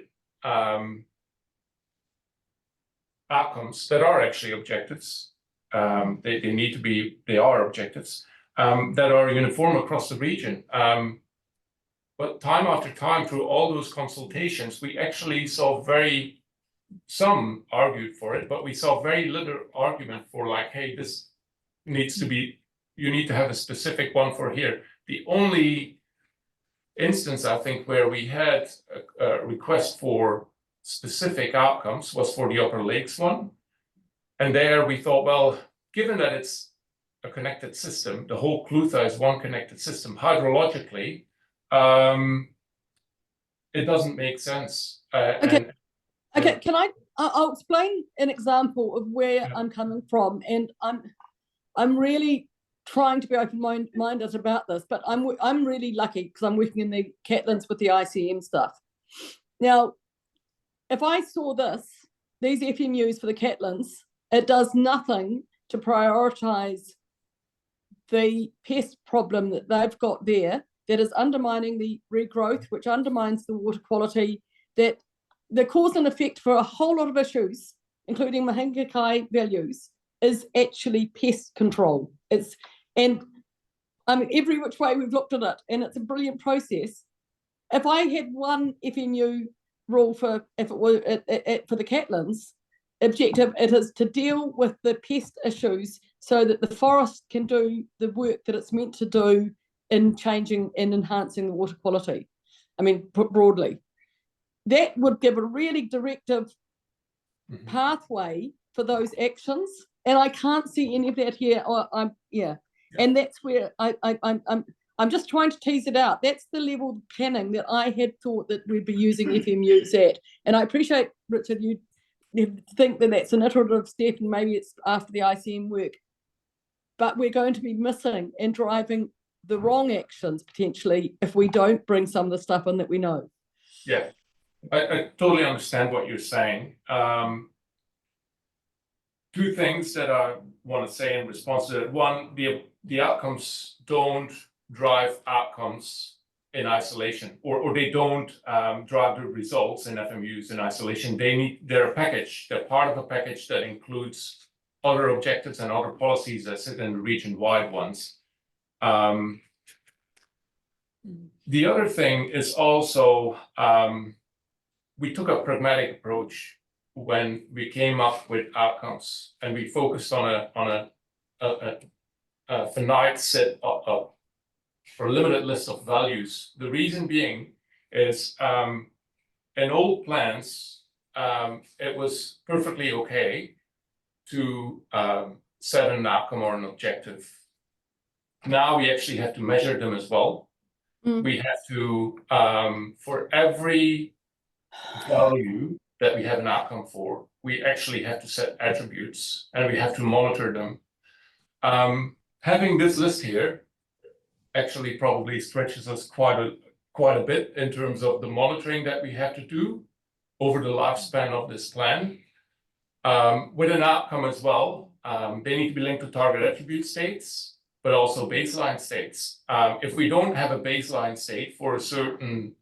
outcomes that are actually objectives. They are objectives that are uniform across the region. But time after time, through all those consultations, we actually saw some argued for it, but we saw very little argument for like, hey, this needs to be, you need to have a specific one for here. The only instance, I think, where we had a request for specific outcomes was for the Upper Lakes one. And there we thought, well, given that it's a connected system, the whole Clutha is one connected system hydrologically, it doesn't make sense. Okay. And Okay, I'll explain an example of where I'm coming from, and I'm really trying to be open-minded about this, but I'm really lucky because I'm working in the Catlins with the ICM stuff. Now, if I saw these FMUs for the Catlins, it does nothing to prioritise the pest problem that they've got there that is undermining the regrowth, which undermines the water quality, that the cause and effect for a whole lot of issues, including Mahingakai values, is actually pest control. And I mean, every which way we've looked at it, and it's a brilliant process. If I had one FMU rule for the Catlins, objective, it is to deal with the pest issues so that the forest can do the work that it's meant to do in changing and enhancing the water quality. I mean, put broadly, that would give a really directive pathway for those actions, and I can't see any of that here. And that's where I'm just trying to tease it out. That's the level of planning that I had thought that we'd be using FMUs at, and I appreciate, Richard, you think that that's an iterative step and maybe it's after the ICM work, but we're going to be missing and driving the wrong actions potentially if we don't bring some of the stuff in that we know. Yeah, I totally understand what you're saying. Two things that I want to say in response to that. One, the outcomes don't drive outcomes in isolation, or they don't drive the results in FMUs in isolation. They're a package. They're part of a package that includes other objectives and other policies that sit in the region-wide ones. The other thing is also we took a pragmatic approach when we came up with outcomes, and we focused on a finite set of or limited list of values. The reason being is in old plans, it was perfectly okay to set an outcome or an objective. Now we actually have to measure them as well. We have to, for every value that we have an outcome for, we actually have to set attributes and we have to monitor them. Having this list here actually probably stretches us quite a bit in terms of the monitoring that we have to do over the lifespan of this plan. With an outcome as well, they need to be linked to target attribute states, but also baseline states. If we don't have a baseline state for a certain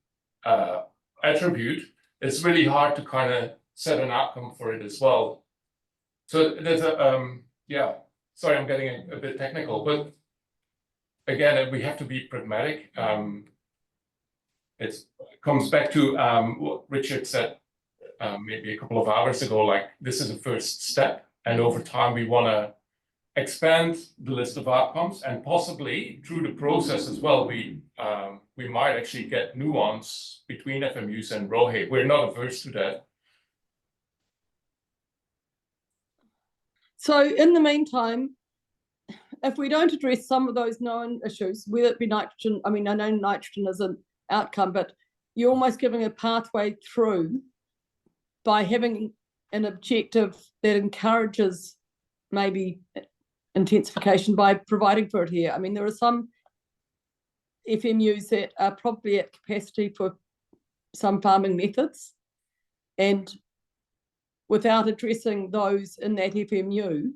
attribute, it's really hard to kind of set an outcome for it as well. So there's sorry, I'm getting a bit technical, but again, we have to be pragmatic. It comes back to what Richard said maybe a couple of hours ago, like this is a first step, and over time we want to expand the list of outcomes, and possibly through the process as well, we might actually get nuance between FMUs and ROHE. We're not averse to that. So in the meantime, if we don't address some of those known issues, whether it be nitrogen, I mean, I know nitrogen is an outcome, but you're almost giving a pathway through by having an objective that encourages maybe intensification by providing for it here. I mean, there are some FMUs that are probably at capacity for some farming methods, and without addressing those in that FMU,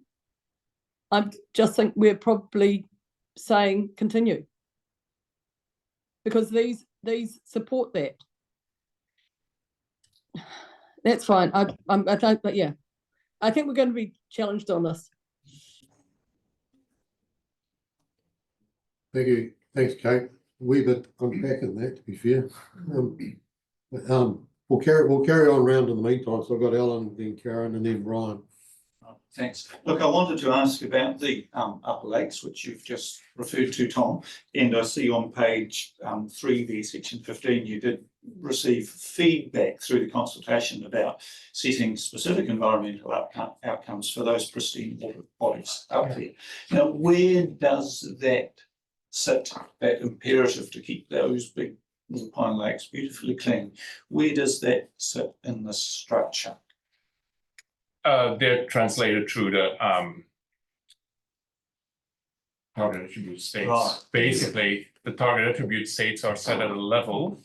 I just think we're probably saying continue, because these support that. That's fine. I don't, but yeah, I think we're going to be challenged on this. Thank you. Thanks, Kate. A wee bit unpacking that, to be fair. We'll carry on round in the meantime. So I've got Alan, then Karen, and then Brian. Thanks. Look, I wanted to ask about the Upper Lakes, which you've just referred to, Tom. And I see on page 3 there, section 15, you did receive feedback through the consultation about setting specific environmental outcomes for those pristine water bodies up there. Now, where does that sit, that imperative to keep those big Little Pine Lake's beautifully clean. Where does that sit in the structure? They're translated through the target attribute states. Right. Basically, the target attribute states are set at a level.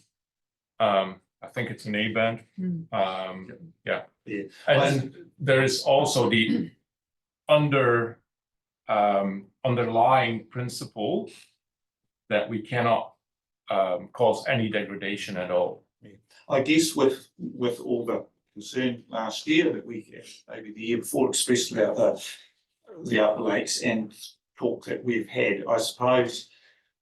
I think it's an A band. Yeah. Yeah. And there is also the underlying principle that we cannot cause any degradation at all. I guess with all the concern last year that we maybe the year before expressed about the Upper Lakes and talk that we've had, I suppose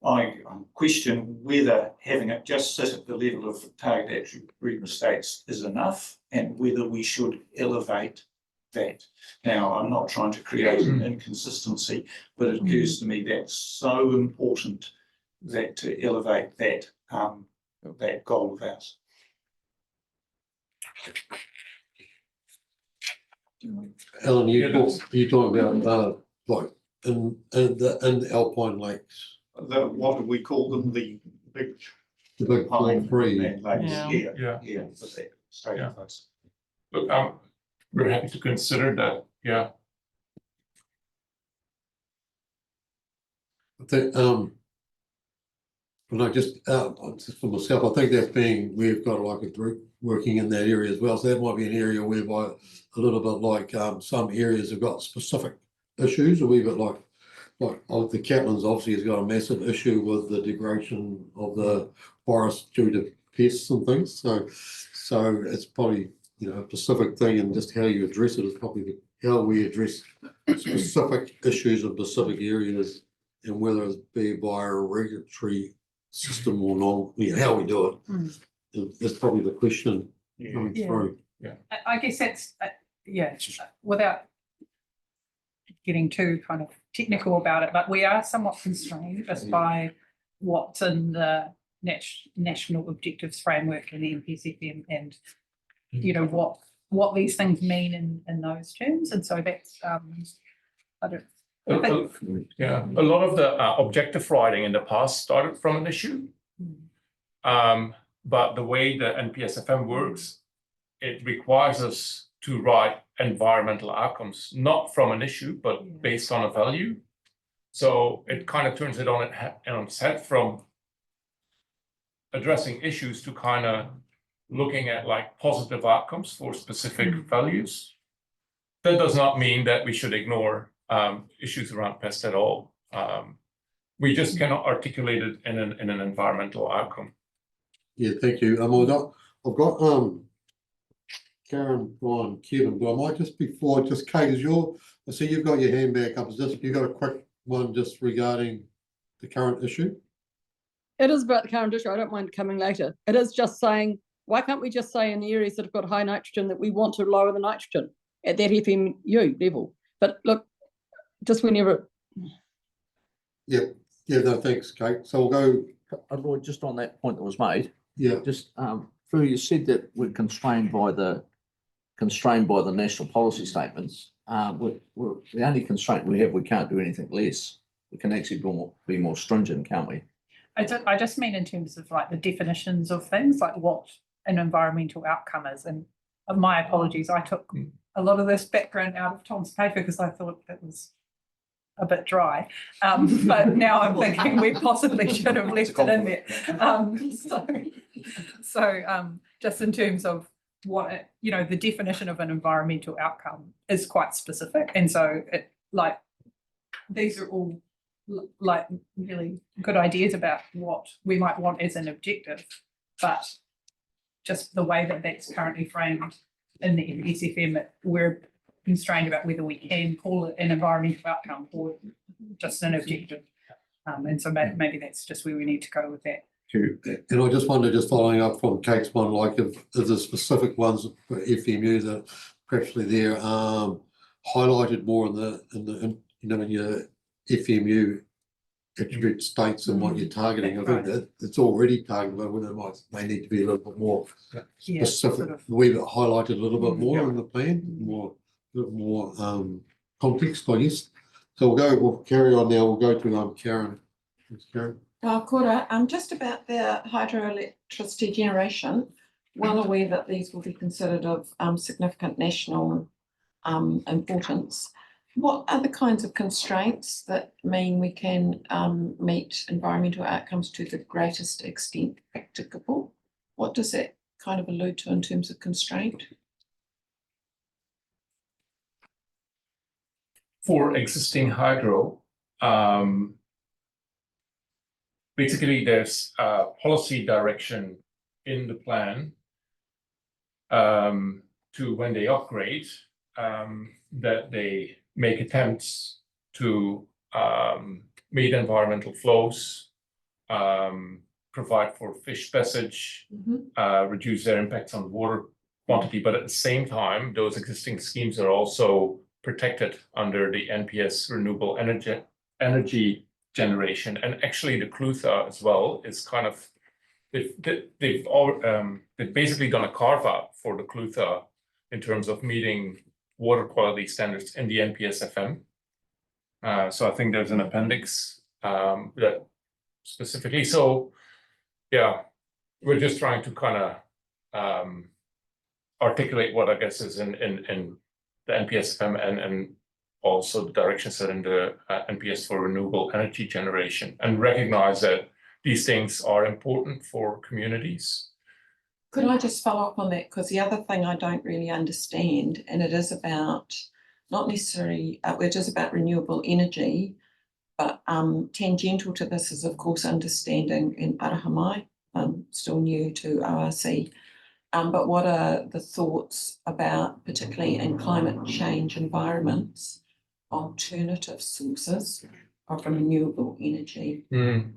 I question whether having it just sit at the level of target attribute states is enough, and whether we should elevate that. Now, I'm not trying to create an inconsistency, but it occurs to me that's so important that to elevate that that goal of ours. Alan, you talk about like in the Alpine Lakes, What do we call them? The big pine tree. lakes. Yeah. For that state of us. Look, we're happy to consider that. Yeah. I think, and I just for myself, I think we've got like a group working in that area as well. So that might be an area whereby a little bit like some areas have got specific issues, a wee bit like the Catlins obviously has got a massive issue with the degradation of the forest due to pests and things. So it's probably, a specific thing, and just how you address it is probably how we address specific issues of specific areas, and whether it be by a regulatory system or not, how we do it. That's probably the question coming through. Yeah. I guess that's, without getting too kind of technical about it, but we are somewhat constrained just by what's in the national objectives framework and the NPCFM, and what these things mean in those terms. And so that's I don't Yeah, a lot of the objective writing in the past started from an issue. But the way the NPSFM works, it requires us to write environmental outcomes, not from an issue, but based on a value. So it kind of turns it on its head from addressing issues to kind of looking at like positive outcomes for specific values. That does not mean that we should ignore issues around pest at all. We just cannot articulate it in an environmental outcome. Yeah, thank you. I've got Karen, Brian, Kevin, but I might just before, Kate, I see you've got your hand back up. You got a quick one just regarding the current issue? It is about the current issue. I don't mind coming later. It is just saying, why can't we just say in the areas that have got high nitrogen that we want to lower the nitrogen at that FMU level? But look, just whenever. Yeah, no, thanks, Kate. So we'll go. Lloyd, just on that point that was made. Yeah. Just Drew, you said that we're constrained by the national policy statements. We're the only constraint we have. We can't do anything less. We can actually be more stringent, can't we? I just mean in terms of like the definitions of things, like what an environmental outcome is. And my apologies, I took a lot of this background out of Tom's paper because I thought it was a bit dry. But now I'm thinking we possibly should have left it in there. So just in terms of what, the definition of an environmental outcome is quite specific. And so these are all like really good ideas about what we might want as an objective, but just the way that that's currently framed in the NPSFM, we're constrained about whether we can call it an environmental outcome or just an objective. And so maybe that's just where we need to go with that. And I just wonder, just following up from Kate's one, like if the specific ones for FMU that perhaps they're highlighted more in your FMU attribute states and what you're targeting. I think that it's already targeted, but whether it may need to be a little bit more specific, we've highlighted a little bit more in the plan, a little more context, I guess. So we'll carry on now. We'll go to Karen. Thanks, Karen. Kora, just about the hydroelectricity generation, well aware that these will be considered of significant national importance. What are the kinds of constraints that mean we can meet environmental outcomes to the greatest extent practicable? What does that kind of allude to in terms of constraint? For existing hydro, basically there's a policy direction in the plan to when they upgrade, that they make attempts to meet environmental flows, provide for fish passage, reduce their impacts on water quantity, but at the same time, those existing schemes are also protected under the NPS renewable energy generation. And actually the Clutha as well is kind of, they've basically done a carve out for the Clutha in terms of meeting water quality standards in the NPS FM. So I think there's an appendix that specifically, so yeah, we're just trying to kind of articulate what I guess is in the NPS FM and also the direction set in the NPS for renewable energy generation, and recognize that these things are important for communities. Could I just follow up on that? Because the other thing I don't really understand, and it is about, not necessarily, it is about renewable energy, but tangential to this is of course understanding in Arahamai, still new to ORC, but what are the thoughts about, particularly in climate change environments, alternative sources of renewable energy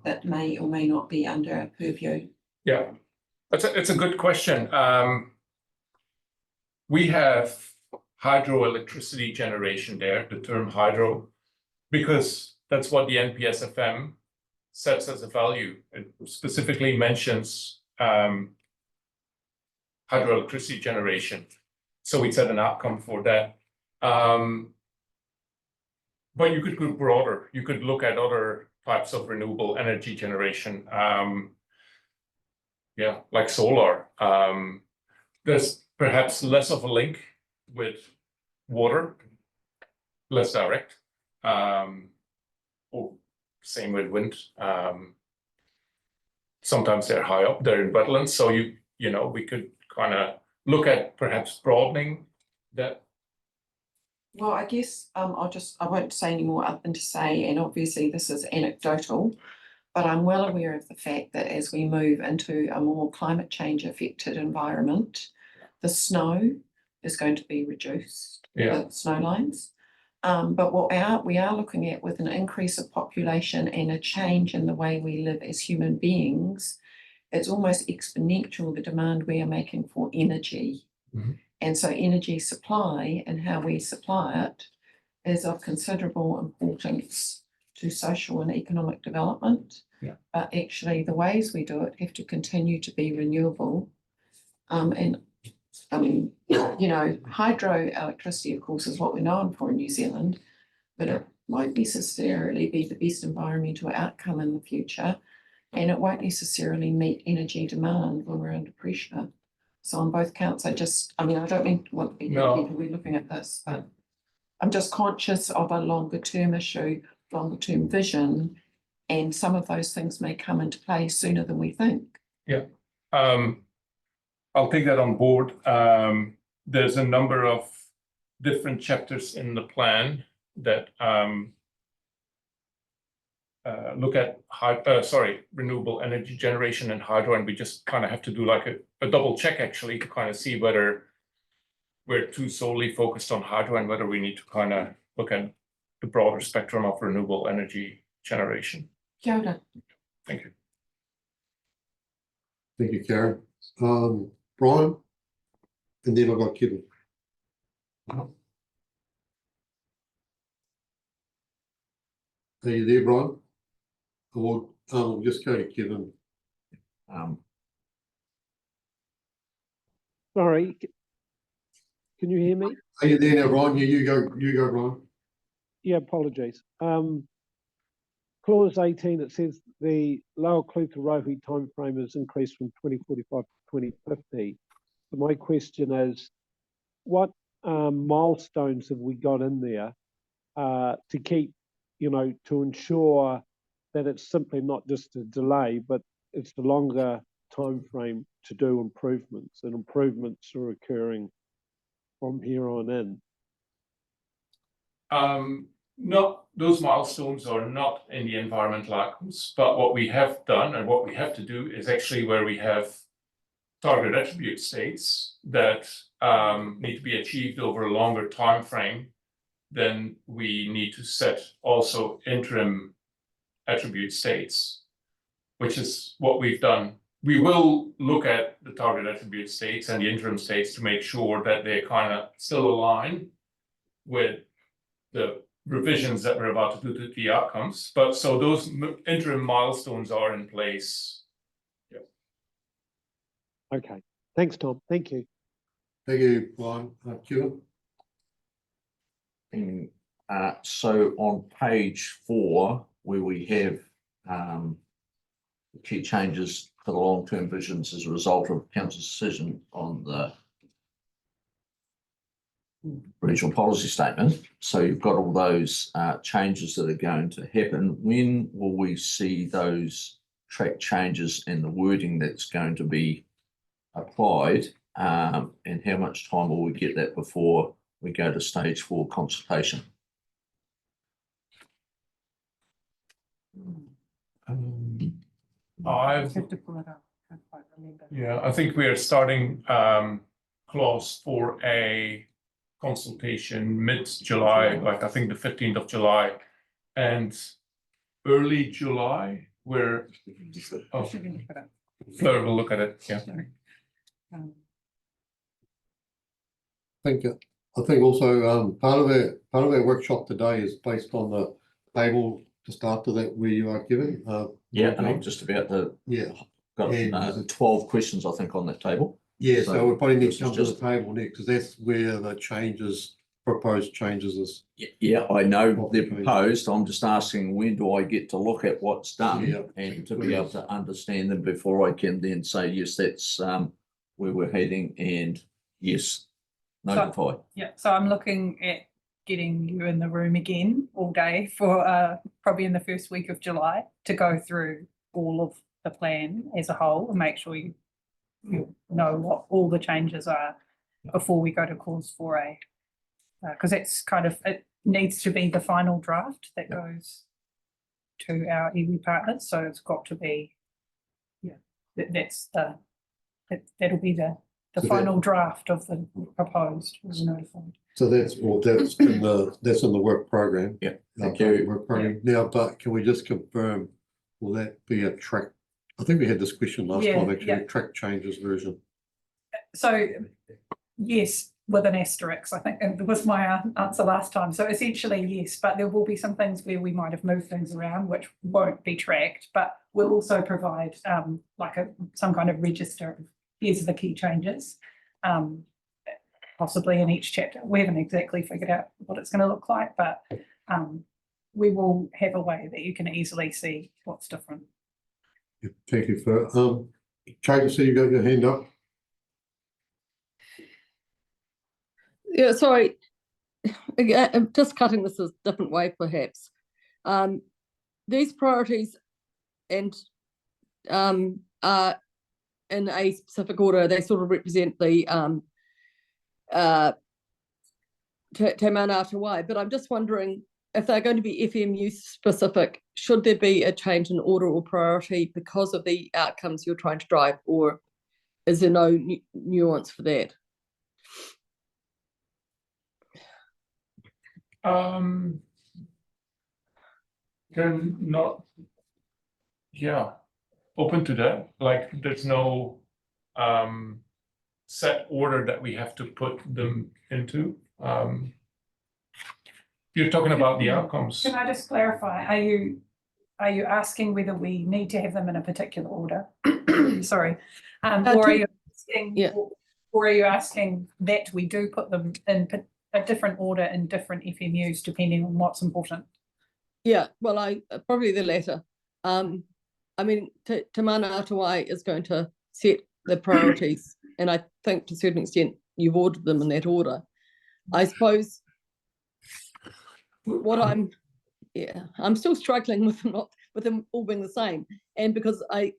that may or may not be under our purview? Yeah, it's a good question. We have hydroelectricity generation there, the term hydro, because that's what the NPS FM sets as a value. It specifically mentions hydroelectricity generation. So we set an outcome for that. But you could go broader. You could look at other types of renewable energy generation. Yeah, like solar. There's perhaps less of a link with water, less direct. Or same with wind. Sometimes they're high up, they're in wetlands. So you know, we could kind of look at perhaps broadening that. Well, I guess I won't say any more other than to say, and obviously this is anecdotal, but I'm well aware of the fact that as we move into a more climate change affected environment, the snow is going to be reduced, the snow lines. But what we are looking at with an increase of population and a change in the way we live as human beings, it's almost exponential, the demand we are making for energy. And so energy supply and how we supply it is of considerable importance to social and economic development. But actually the ways we do it have to continue to be renewable. And I mean, you know, hydroelectricity, of course, is what we're known for in New Zealand, but it won't necessarily be the best environmental outcome in the future. And it won't necessarily meet energy demand when we're under pressure. So on both counts, I don't mean to want to be we're looking at this, but I'm just conscious of a longer term issue, longer term vision, and some of those things may come into play sooner than we think. Yeah, I'll take that on board. There's a number of different chapters in the plan that look at renewable energy generation and hydro, and we just kind of have to do like a double check actually to kind of see whether we're too solely focused on hydro and whether we need to kind of look at the broader spectrum of renewable energy generation. Kia ora. Thank you. Thank you, Karen. Brian, and then I've got Kevin. Are you there, Brian? Or just go to Kevin. Sorry, can you hear me? Are you there now, Brian? Yeah, you go, Brian. Yeah, apologies. clause 18, it says the Lower Clutha Rohi timeframe is increased from 2045 to 2050. So my question is, what milestones have we got in there to keep, to ensure that it's simply not just a delay, but it's a longer time frame to do improvements, and improvements are occurring from here on in? Not, those milestones are not in the environmental outcomes, but what we have done and what we have to do is actually where we have target attribute states that need to be achieved over a longer time frame, then we need to set also interim attribute states, which is what we've done. We will look at the target attribute states and the interim states to make sure that they kind of still align with the revisions that we're about to do to the outcomes. But so those interim milestones are in place. Yeah. Okay. Thanks, Tom. Thank you. Thank you, Brian. Kieran? So on page 4, where we have key changes for the long-term visions as a result of council's decision on the regional policy statement. So you've got all those changes that are going to happen. When will we see those track changes and the wording that's going to be applied? And how much time will we get that before we go to stage 4 consultation? I have to pull it up. I can't quite remember. Yeah, I think we are starting clause for a consultation mid-July, like I think the 15th of July, and early July, where Fleur will look at it. Yeah. I think also part of our workshop today is based on the table to start to that where you are given. Yeah, and I'm just about to. Yeah. Got 12 questions, I think, on that table. Yeah, so we probably need this to come is to just- the table next, because that's where the changes, proposed changes is. Yeah, I know they're proposed. I'm just asking, when do I get to look at what's done Yeah. and to be able to understand them before I can then say, yes, that's where we're heading, and yes, notify. Yeah, so I'm looking at getting you in the room again all day for probably in the first week of July to go through all of the plan as a whole and make sure you know what all the changes are before we go to clause 4A. Because it's kind of, it needs to be the final draft that goes to our iwi partners, so it's got to be, that'll be the So final draft of the proposed was notified. So that's in the work program. Yeah, thank you. Work program. Now, but can we just confirm, will that be a track? I think we had this question last time, actually, a track changes version. So yes, with an asterisk, I think, and was my answer last time. So essentially, yes, but there will be some things where we might have moved things around which won't be tracked, but we'll also provide like some kind of register of here's the key changes, possibly in each chapter. We haven't exactly figured out what it's going to look like, but we will have a way that you can easily see what's different. Thank you for Kate, I see you got your hand up. Yeah, sorry. Again, I'm just cutting this a different way, perhaps. These priorities and are in a specific order. They sort of represent the Te Mana Wai, but I'm just wondering if they're going to be FMU specific, should there be a change in order or priority because of the outcomes you're trying to drive, or is there no nuance for that? They're not, open to that. Like, there's no set order that we have to put them into. You're talking about the outcomes. Can I just clarify? Are you asking whether we need to have them in a particular order? Sorry, or are you asking that we do put them in a different order in different FMUs depending on what's important? Yeah, well, probably the latter. I mean, Te Mana Atawai is going to set the priorities, and I think to a certain extent you've ordered them in that order. I suppose what I'm still struggling with them all being the same, and because I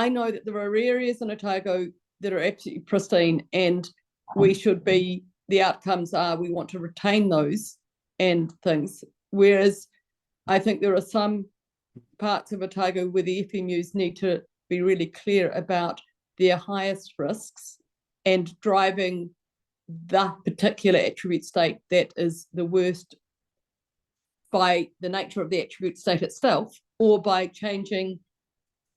know that there are areas in Otago that are absolutely pristine, and we should be. The outcomes are we want to retain those and things, whereas I think there are some parts of Otago where the FMUs need to be really clear about their highest risks and driving the particular attribute state that is the worst by the nature of the attribute state itself, or by changing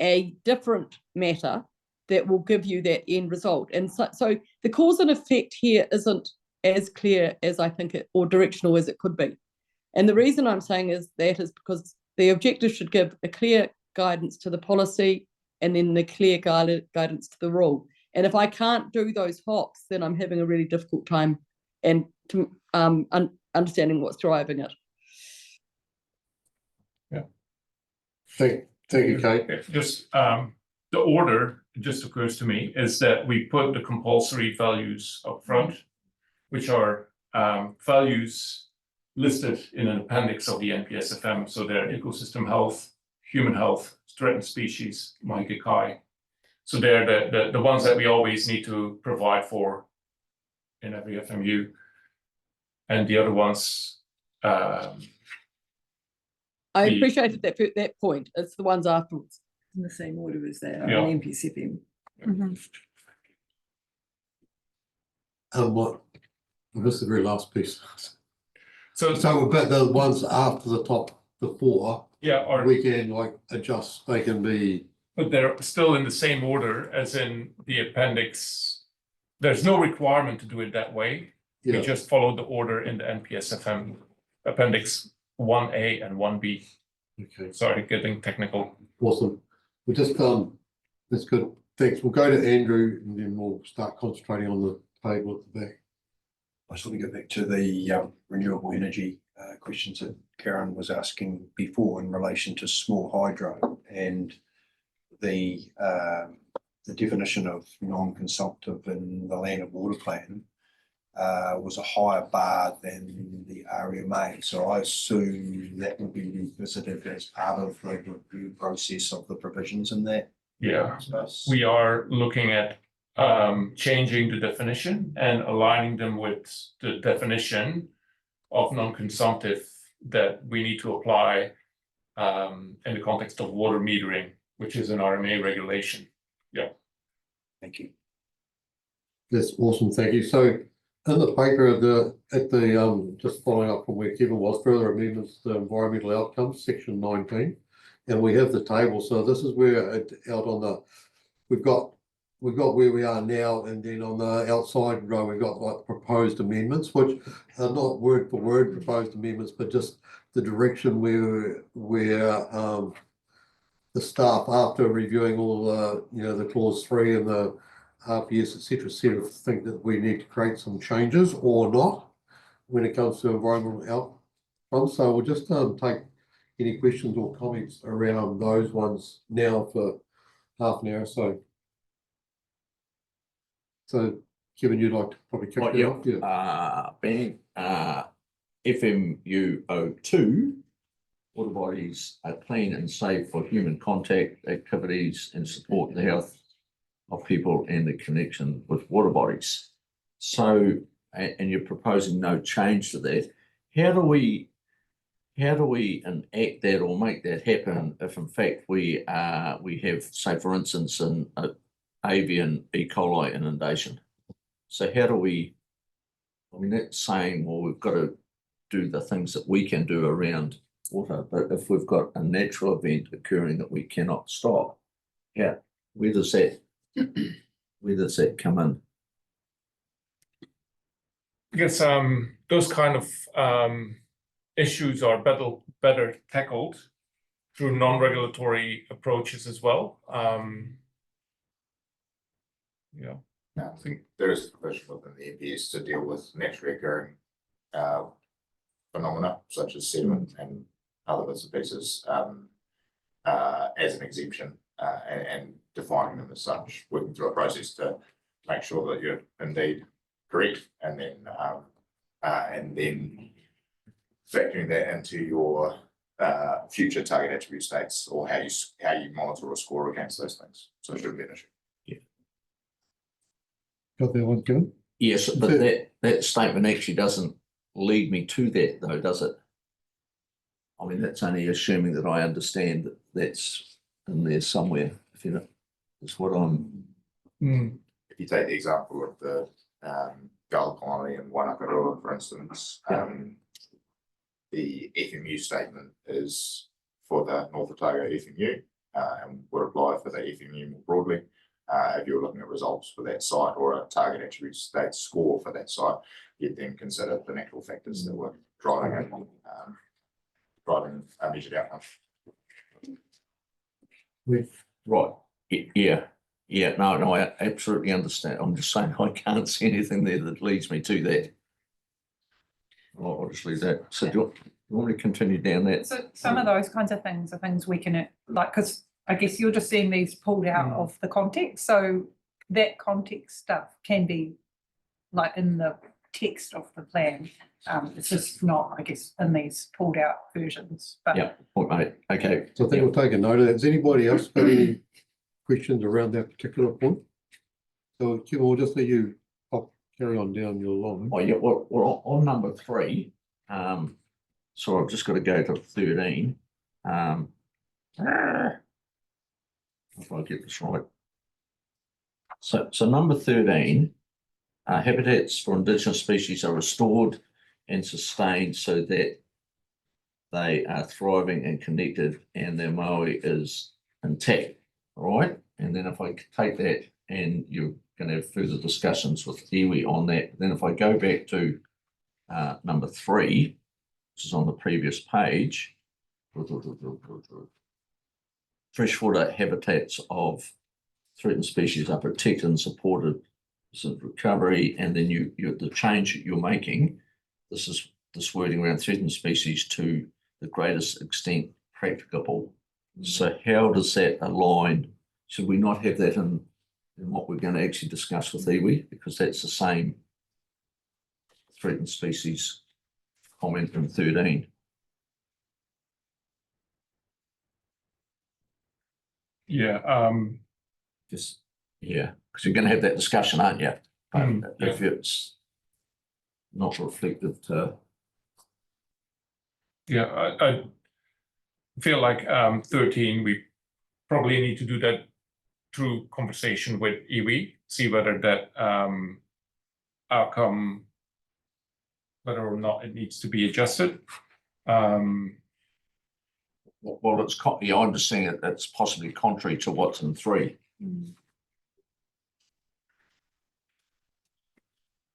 a different matter that will give you that end result. And so the cause and effect here isn't as clear as I think it, or directional as it could be. And the reason I'm saying is because the objective should give a clear guidance to the policy and then the clear guidance to the rule. And if I can't do those hops, then I'm having a really difficult time and to understanding what's driving it. Yeah. Thank you, Kate. Just the order, it just occurs to me, is that we put the compulsory values up front, which are values listed in an appendix of the NPSFM. So they're ecosystem health, human health, threatened species, Mahi Kai. So they're the ones that we always need to provide for in every FMU. And the other ones, I appreciated that point. It's the ones afterwards. In the same order as that, Yeah. on NPCFM. What? I missed the very last piece. So but the ones after the top, the four, yeah, we can like adjust. They can be. But they're still in the same order as in the appendix. There's no requirement to do it that way. Yeah. We just follow the order in the NPSFM appendix 1A and 1B. Okay. Sorry, getting technical. Awesome. We just that's good. Thanks. We'll go to Andrew and then we'll start concentrating on the table at the back. I just want to go back to the renewable energy questions that Karen was asking before in relation to small hydro and the definition of non-consumptive in the land and water plan was a higher bar than the RMA. So I assume that will be revisited as part of the review process of the provisions in that. Yeah, we are looking at changing the definition and aligning them with the definition of non-consumptive that we need to apply in the context of water metering, which is an RMA regulation. Yeah. Thank you. That's awesome. Thank you. So in the paper, just following up from where Kevin was, further amendments to environmental outcomes, section 19, and we have the table. So this is where out on the we've got where we are now, and then on the outside row we've got like proposed amendments, which are not word for word proposed amendments, but just the direction where the staff, after reviewing all the clause 3 and the RPS, etc., think that we need to create some changes or not when it comes to environmental outcomes. So we'll just take any questions or comments around those ones now for half an hour or so. So, Kevin, you'd like to probably kick it off? Yeah. Being FMU02, water bodies are clean and safe for human contact activities and support the health of people and the connection with water bodies. So, and you're proposing no change to that. How do we enact that or make that happen if in fact we have, say for instance, an avian E. coli inundation? So how do we, I mean, that's saying, well, we've got to do the things that we can do around water, but if we've got a natural event occurring that we cannot stop, yeah, where does that come in? I guess those kind of issues are better tackled through non-regulatory approaches as well. Yeah. I think there is a provision within the NPS to deal with naturally occurring phenomena such as sediment and other bits and pieces, as an exemption, and defining them as such, working through a process to make sure that you're indeed correct, and then factoring that into your future target attribute states, or how you monitor or score against those things. So it shouldn't be an issue. Got that one, Kevin? Yes, but that statement actually doesn't lead me to that though, does it? I mean, that's only assuming that I understand that that's in there somewhere, if you know, that's what I'm. If you take the example of the Gull Colony and Wanakarua, for instance, the FMU statement is for the North Otago FMU, and would apply for the FMU more broadly. If you're looking at results for that site or a target attribute state score for that site, you'd then consider the natural factors that were driving a measured outcome. Right, no, I absolutely understand. I'm just saying I can't see anything there that leads me to that. I'll just leave that. So do you want me to continue down that? So some of those kinds of things are things we can, like, because I guess you're just seeing these pulled out of the context. So that context stuff can be like in the text of the plan. It's just not, I guess, in these pulled out versions. But Yeah, point mate. Okay. So I think we'll take a note of that. Has anybody else got any questions around that particular point? So Kevin, we'll just let you carry on down your line. Oh yeah, well, on number 3, so I've just got to go to 13. If I get this right. So number 13, habitats for Indigenous species are restored and sustained so that they are thriving and connected and their moa is intact, all right? And then if I take that and you're going to have further discussions with iwi on that, then if I go back to number 3, which is on the previous page, freshwater habitats of threatened species are protected and supported since recovery, and then you the change that you're making, this wording around threatened species to the greatest extent practicable. So how does that align? Should we not have that in what we're going to actually discuss with iwi, because that's the same threatened species comment in 13? Yeah, because you're going to have that discussion, aren't you? If it's not reflected to. Yeah, I feel like 13, we probably need to do that through conversation with iwi, see whether that outcome, whether or not it needs to be adjusted. Well, I'm just saying that it's possibly contrary to what's in 3.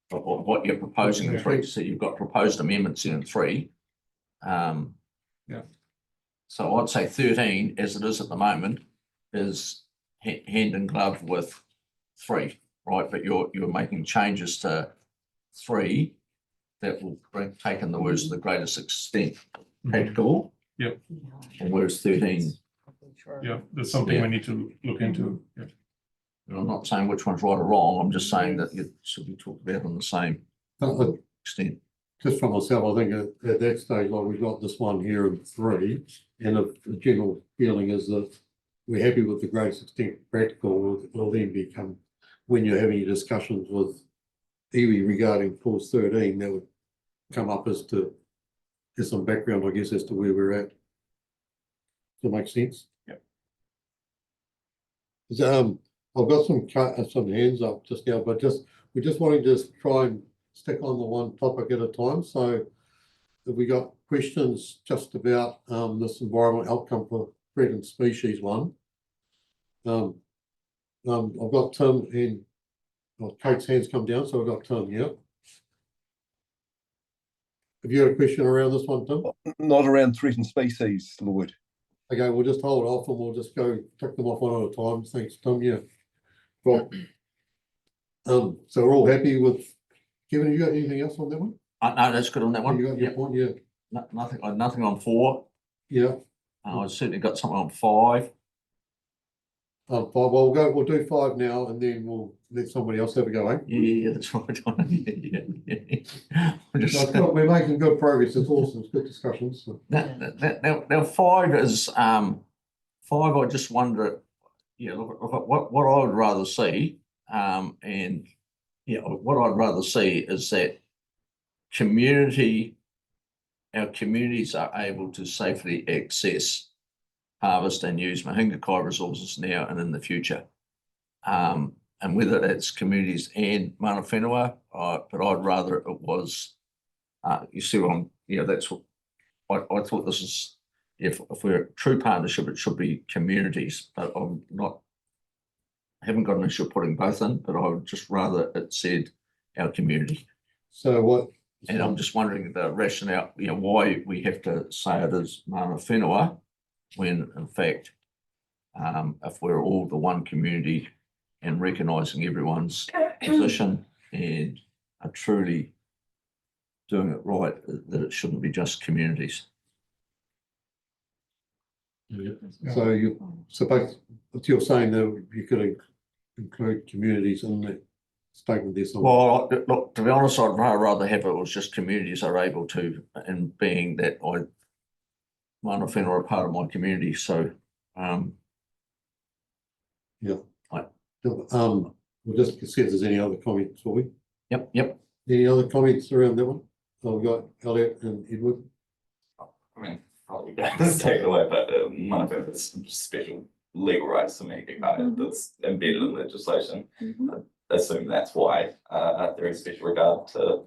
But what you're proposing in 3, so you've got proposed amendments in 3. So I'd say 13, as it is at the moment, is hand in glove with 3, right? But you're making changes to 3 that will take in the words to the greatest extent practicable. Yep. And whereas 13. Yeah, there's something we need to look into. Yeah. And I'm not saying which one's right or wrong. I'm just saying that it should be talked about on the same extent. Just for myself, I think at that stage, like we've got this one here in 3, and the general feeling is that we're happy with the greatest extent practical. Will then become, when you're having your discussions with iwi regarding clause 13, that would come up as to there's some background, I guess, as to where we're at. Does that make sense? Yep. I've got some hands up just now, but we just want to just try and stick on the one topic at a time. So if we got questions just about this environmental outcome for threatened species one. I've got Tim and Kate's hands come down, so I've got Tim here. Have you got a question around this one, Tim? Not around threatened species, Lloyd. Okay, we'll just hold off and we'll just go tick them off one at a time. Thanks, Tim. Yeah. Well, so we're all happy with. Kevin, you got anything else on that one? No, that's good on that one. You got your point, yeah. Nothing on 4. Yeah, I've certainly got something on 5. 5, well, we'll do 5 now and then we'll let somebody else have a go, eh? Yeah, that's right. I'm just- We're making good progress, it's awesome, it's good discussions. So. Now 5 is, 5, I just wonder, what I would rather see, and, what I'd rather see is that our communities are able to safely access, harvest and use Mahinga Kai resources now and in the future. And whether that's communities and mana whenua, but I'd rather it was, you see what that's what, I thought this is, if we're a true partnership, it should be communities, but I haven't got an issue of putting both in, but I would just rather it said our community. So what? And I'm just wondering the rationale, why we have to say it is mana whenua, when in fact, if we're all the one community and recognising everyone's position and are truly doing it right, that it shouldn't be just communities. So you're saying that you could include communities in the statement there somewhere? Well, look, to be honest, I'd rather have it was just communities are able to, and being that mana whenua are part of my community, so We'll just see if there's any other comments, will we? Yep. Any other comments around that one? So we've got Elliot and Edward. I mean, probably that's taken away, but one of them is special legal rights to make it kind of that's embedded in legislation. I assume that's why there is special regard to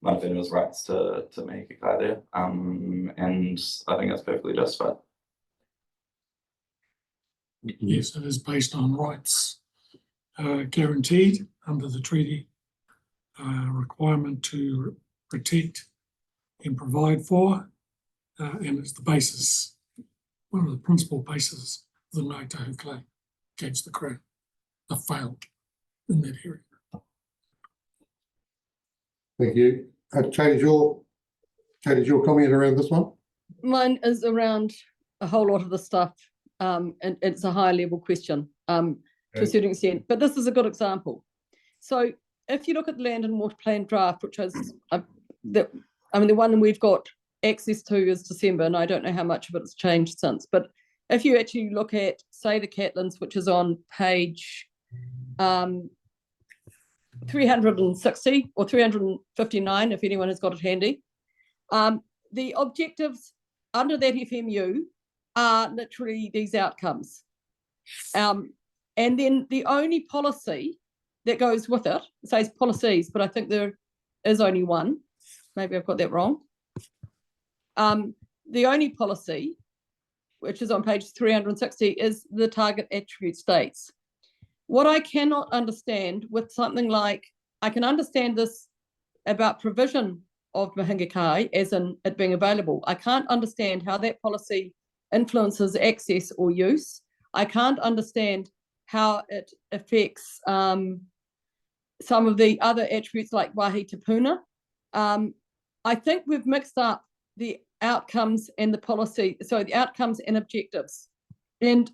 mana whenua's rights to make it kai there. And I think that's perfectly justified. Yes, it is based on rights guaranteed under the treaty, requirement to protect and provide for, and it's the basis, one of the principal bases of the Ngāi Tahu claim against the Crown. They failed in that area. Thank you. Kate, is your comment around this one? Mine is around a whole lot of the stuff, and it's a high level question to a certain extent, but this is a good example. So if you look at the Land and Water Plan draft, which is the one we've got access to is December, and I don't know how much of it has changed since, but if you actually look at, say, the Catlins, which is on page 360 or 359, if anyone has got it handy, the objectives under that FMU are literally these outcomes. And then the only policy that goes with it says policies, but I think there is only one. Maybe I've got that wrong. The only policy, which is on page 360, is the target attribute states. What I cannot understand with something like, I can understand this about provision of Mahinga Kai as in it being available. I can't understand how that policy influences access or use. I can't understand how it affects some of the other attributes like Wāhi Te Puna. I think we've mixed up the outcomes and the policy, so the outcomes and objectives. And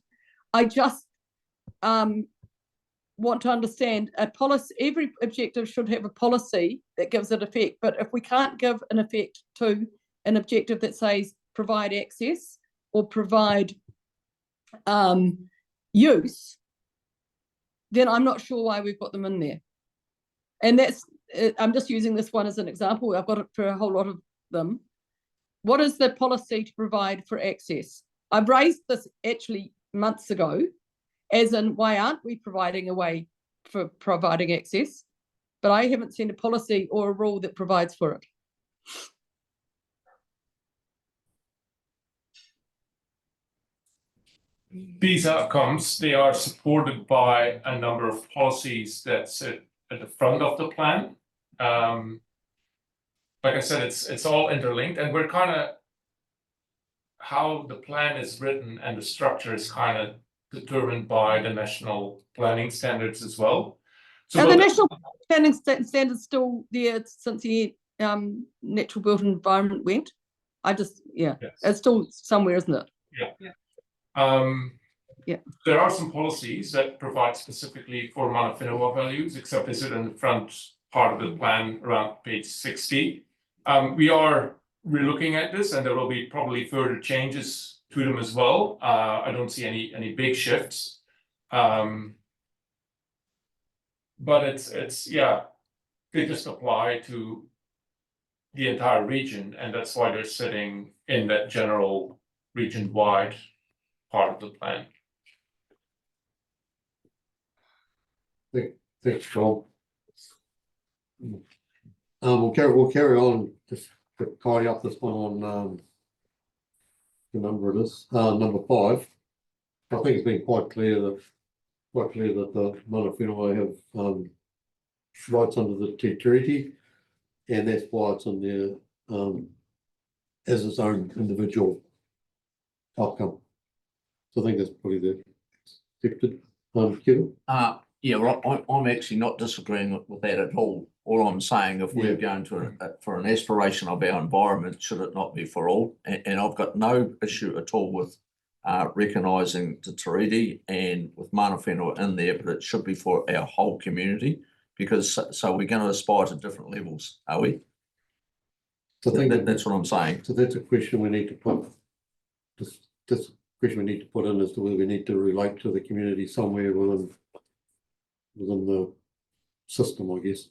I just want to understand a policy, every objective should have a policy that gives it effect. But if we can't give an effect to an objective that says provide access or provide use, then I'm not sure why we've got them in there. And that's, I'm just using this one as an example. I've got it for a whole lot of them. What is the policy to provide for access? I've raised this actually months ago, as in why aren't we providing a way for providing access? But I haven't seen a policy or a rule that provides for it. These outcomes, they are supported by a number of policies that sit at the front of the plan. Like I said, it's all interlinked, and we're kind of, how the plan is written and the structure is kind of determined by the national planning standards as well. So are the national planning standards still there since the natural built environment went? I just, yeah, Yes. it's still somewhere, isn't it? Yeah. There are some policies that provide specifically for Mana Whenua values, except this is in the front part of the plan around page 60. We're looking at this, and there will be probably further changes to them as well. I don't see any big shifts. But it's they just apply to the entire region, and that's why they're sitting in that general region-wide part of the plan. Thanks, Joel. We'll carry on, just to tidy up this one on, the number it is, number 5. I think it's been quite clear that the Mana Whenua have, rights under the Te Tiriti, and that's why it's in there, as its own individual outcome. So I think that's probably the accepted, Kevin. Yeah, well, I'm actually not disagreeing with that at all. All I'm saying, if we're going to, for an aspiration of our environment, should it not be for all? And I've got no issue at all with recognising the Tiriti and with Mana Whenua in there, but it should be for our whole community, because so we're going to aspire to different levels, are we? So I think that's what I'm saying. So that's a question we need to put, this question we need to put in as to whether we need to relate to the community somewhere within the system, I guess.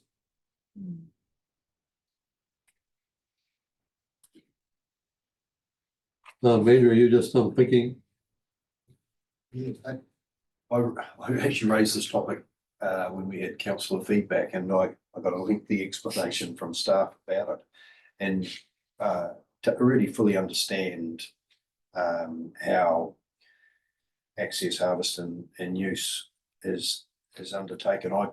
Andrew, are you just thinking? Yeah, I actually raised this topic when we had councillor feedback, and I got a lengthy explanation from staff about it. And to really fully understand how access, harvest and use is undertaken, I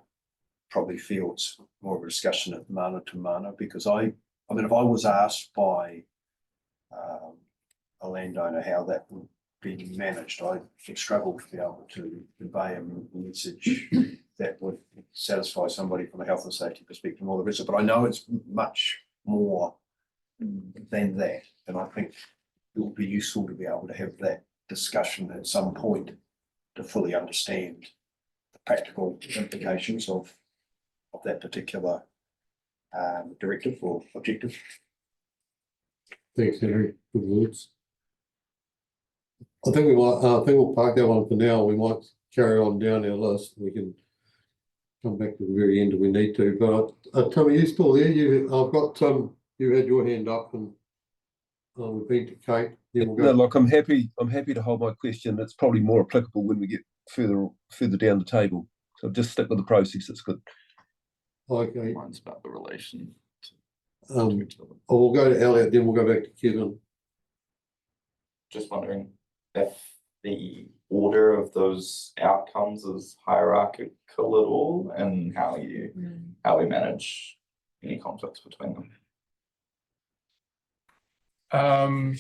probably feel it's more of a discussion of mana to mana, because I mean, if I was asked by a landowner how that would be managed, I would struggle to be able to convey a message that would satisfy somebody from a health and safety perspective and all the rest of it. But I know it's much more than that, and I think it would be useful to be able to have that discussion at some point to fully understand the practical implications of that particular directive or objective. Thanks, Henry. Good words. I think we'll park that one for now. We might carry on down our list. We can come back to the very end if we need to. But Tim, are you still there? I've got Tim. You had your hand up, and we've been to Kate. Then we'll go. No, look, I'm happy to hold my question. It's probably more applicable when we get further down the table. So just stick with the process. It's good. Okay. Mine's about the relation. We'll go to Elliot, then we'll go back to Kevin. Just wondering if the order of those outcomes is hierarchical at all, and how we manage any conflicts between them. I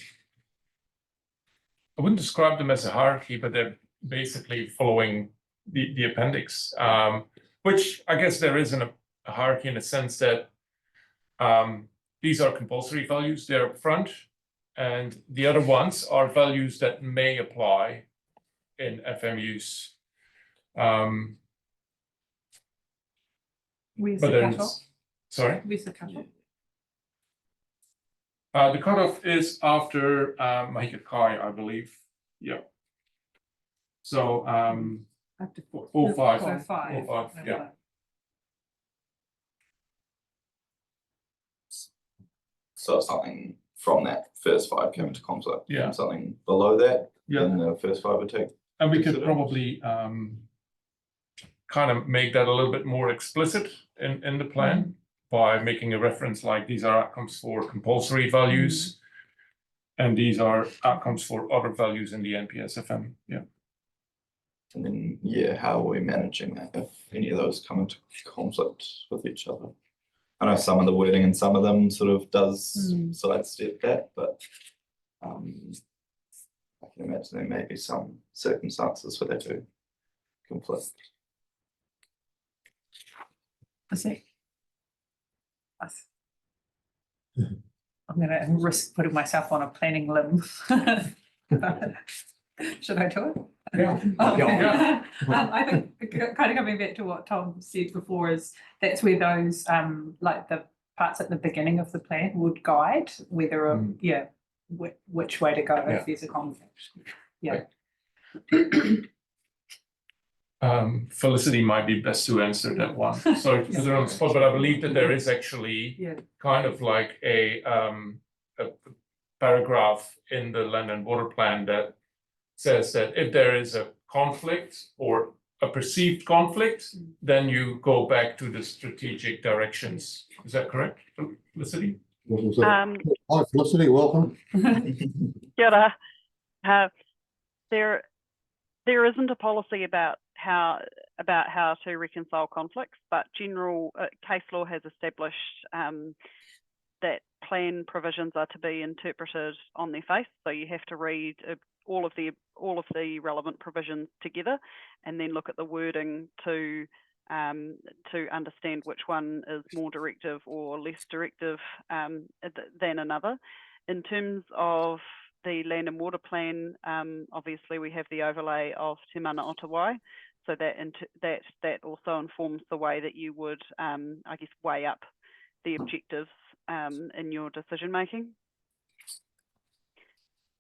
wouldn't describe them as a hierarchy, but they're basically following the appendix, which I guess there isn't a hierarchy in the sense that these are compulsory values, they're up front, and the other ones are values that may apply in FMUs. Where's But the then, cutoff? sorry? Where's the cutoff? The cutoff is after Mahika Kai, I believe. Yeah. So After 05. 05. Yeah. So something from that first 5 came into conflict. Yeah. And something below that, Yeah. then the first 5 would take. And we could consider. probably kind of make that a little bit more explicit in the plan by making a reference like these are outcomes for compulsory values, and these are outcomes for other values in the NPSFM. Yeah. And then, how are we managing that if any of those come into conflict with each other? I know some of the wording in some of them sort of does sidestep that, but I can imagine there may be some circumstances where they do conflict. I see. I'm gonna risk putting myself on a planning limb. Should I do it? Yeah. Okay. I think kind of coming back to what Tom said before is that's where those like the parts at the beginning of the plan would guide whether which way to go if there's a conflict. Yeah. Felicity might be best to answer that one. Sorry to put her on the spot, but I believe that there is actually kind of like a paragraph in the land and water plan that says that if there is a conflict or a perceived conflict, then you go back to the strategic directions. Is that correct, Felicity? Hi, Felicity, welcome. Kia ora. There isn't a policy about how to reconcile conflicts, but general case law has established that plan provisions are to be interpreted on their face. So you have to read all of the relevant provisions together, and then look at the wording to understand which one is more directive or less directive than another. In terms of the land and water plan, obviously we have the overlay of Te Mana o Te Wai, so that also informs the way that you would, I guess, weigh up the objectives in your decision making.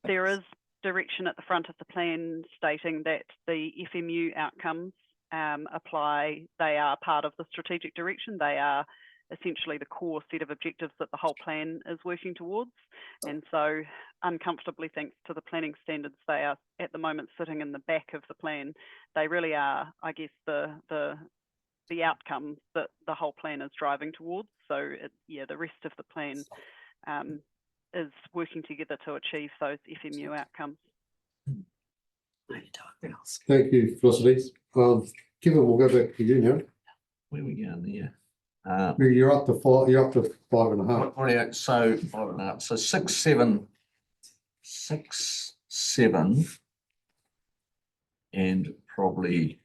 There is direction at the front of the plan stating that the FMU outcomes apply. They are part of the strategic direction. They are essentially the core set of objectives that the whole plan is working towards. And so uncomfortably, thanks to the planning standards, they are at the moment sitting in the back of the plan. They really are, I guess, the outcomes that the whole plan is driving towards. So the rest of the plan is working together to achieve those FMU outcomes. Thank you, Felicity. Kevin, we'll go back to you now. Where are we going there? You're up to 5.5. Right, so 5.5. So 6, 7, and probably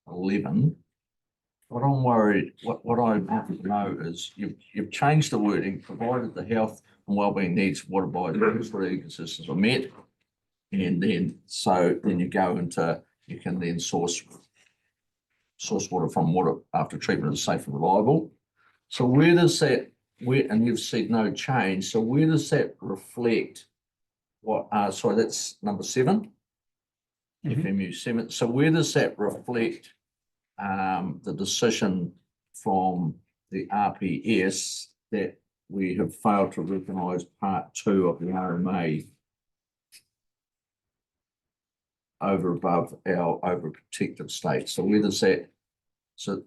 11. What I'm worried, what I want to know is you've changed the wording, provided the health and wellbeing needs of water bodies for ecosystems are met, and then you go into, you can then source water from water after treatment is safe and reliable. So where does that, and you've said no change, so where does that reflect what, sorry, that's number 7, FMU 7. So where does that reflect the decision from the RPS that we have failed to recognise part 2 of the RMA over above our overprotective state? So where does that, so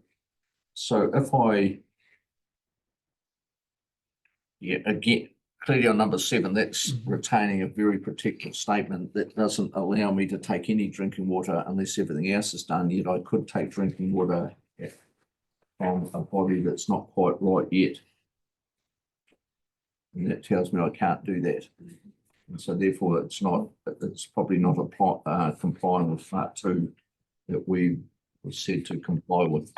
if I, again, clearly on number 7, that's retaining a very protective statement that doesn't allow me to take any drinking water unless everything else is done, yet I could take drinking water from a body that's not quite right yet. And that tells me I can't do that. And so therefore it's probably not complying with part 2 that we were said to comply with.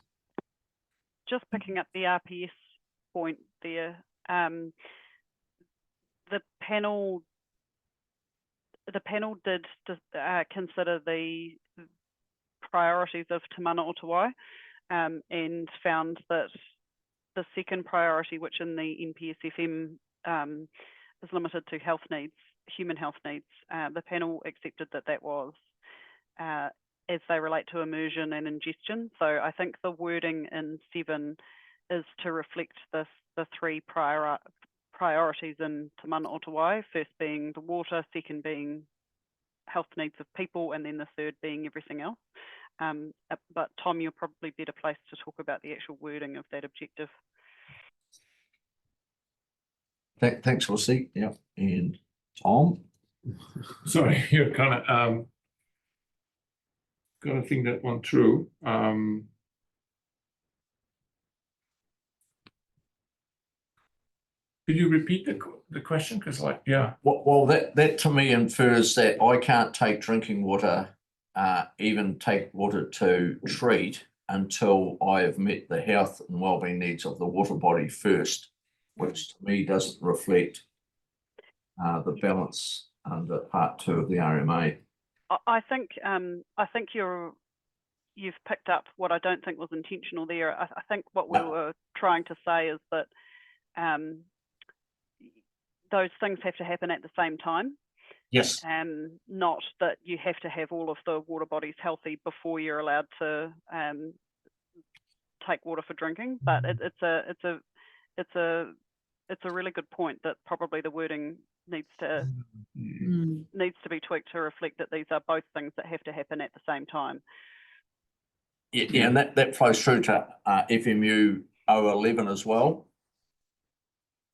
Just picking up the RPS point there, the panel did consider the priorities of Te Mana o Te Wai, and found that the second priority, which in the NPSFM is limited to health needs, human health needs, the panel accepted that was as they relate to immersion and ingestion. So I think the wording in 7 is to reflect the 3 priorities in Te Mana o Te Wai, first being the water, second being health needs of people, and then the third being everything else. But Tom, you're probably better placed to talk about the actual wording of that objective. Thanks, Lucy. Yeah, and Tom? Sorry, you're kind of got to think that one through. Could you repeat the question? Because Well, that to me infers that I can't take drinking water, even take water to treat, until I have met the health and wellbeing needs of the water body first. which to me doesn't reflect the balance under part 2 of the RMA. I think you've picked up what I don't think was intentional there. I think what we were trying to say is that those things have to happen at the same time. Yes. Not that you have to have all of the water bodies healthy before you're allowed to take water for drinking. But it's a really good point that probably the wording needs to be tweaked to reflect that these are both things that have to happen at the same time. Yeah, and that flows through to FMU 011 as well.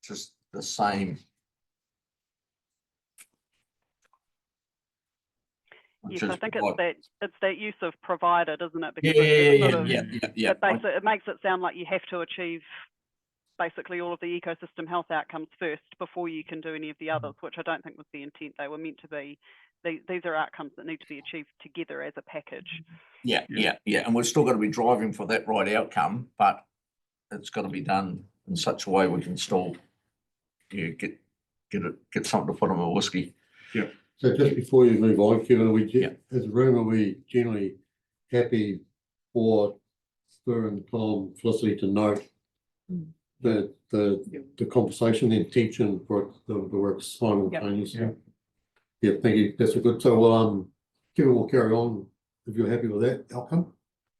Just the same. Yes, I think it's that use of provided, isn't it? Yeah. It makes it sound like you have to achieve basically all of the ecosystem health outcomes first before you can do any of the others, which I don't think was the intent. They were meant to be. These are outcomes that need to be achieved together as a package. Yeah, and we've still got to be driving for that right outcome, but it's got to be done in such a way we can still get something to put on a whiskey. Yeah. So just before you move on, Kevin, as a room, are we generally happy for Spur and Tom, Felicity to note that the conversation, the intention for the work simultaneously? Yeah, thank you. That's a good. So, Kevin will carry on if you're happy with that outcome.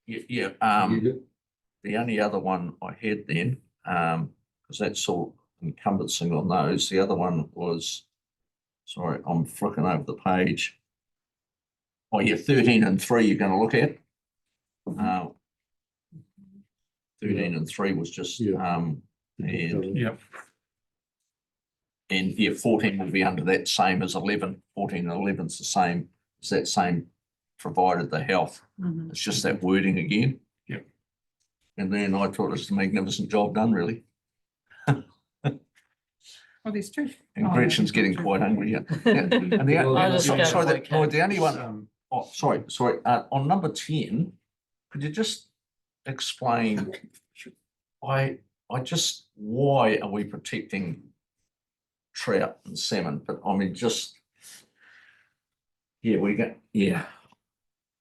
Yeah. The only other one I had then, because that's all encompassing on those. The other one was, sorry, I'm flicking over the page. Oh yeah, 13 and 3 you're going to look at. 13 and 3 was just and 14 will be under that same as 11. 14 and 11 is the same. It's that same, provided the health. It's just that wording again. Yeah. And then I thought it was a magnificent job done, really. Well, there's two. And Gretchen's getting quite hungry. Yeah. And the only one. Oh, sorry. On number 10, could you just explain why are we protecting trout and salmon? But I mean,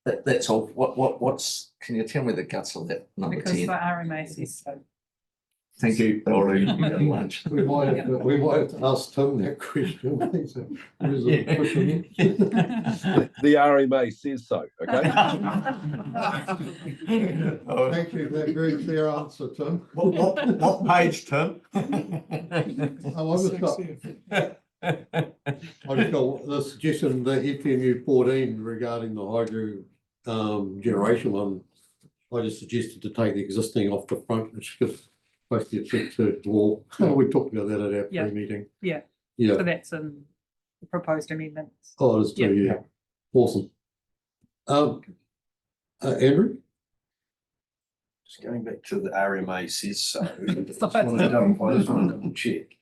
that's all. What's? Can you tell me the guts of that number 10? Because the RMA says so. Thank you, Laurie. Very much. We might have to ask Tim that question. The RMA says so, okay? Thank you. That very clear answer, Tim. What page, Tim? I just got the suggestion, the FMU 14 regarding the hydro generation one. I just suggested to take the existing off the front, which is supposed to be a two-third wall. We talked about that at our pre-meeting. Yeah. Yeah. So that's in the proposed amendments. Oh, it's true, yeah. Awesome. Andrew? Just going back to the RMA says so. I just want to double check.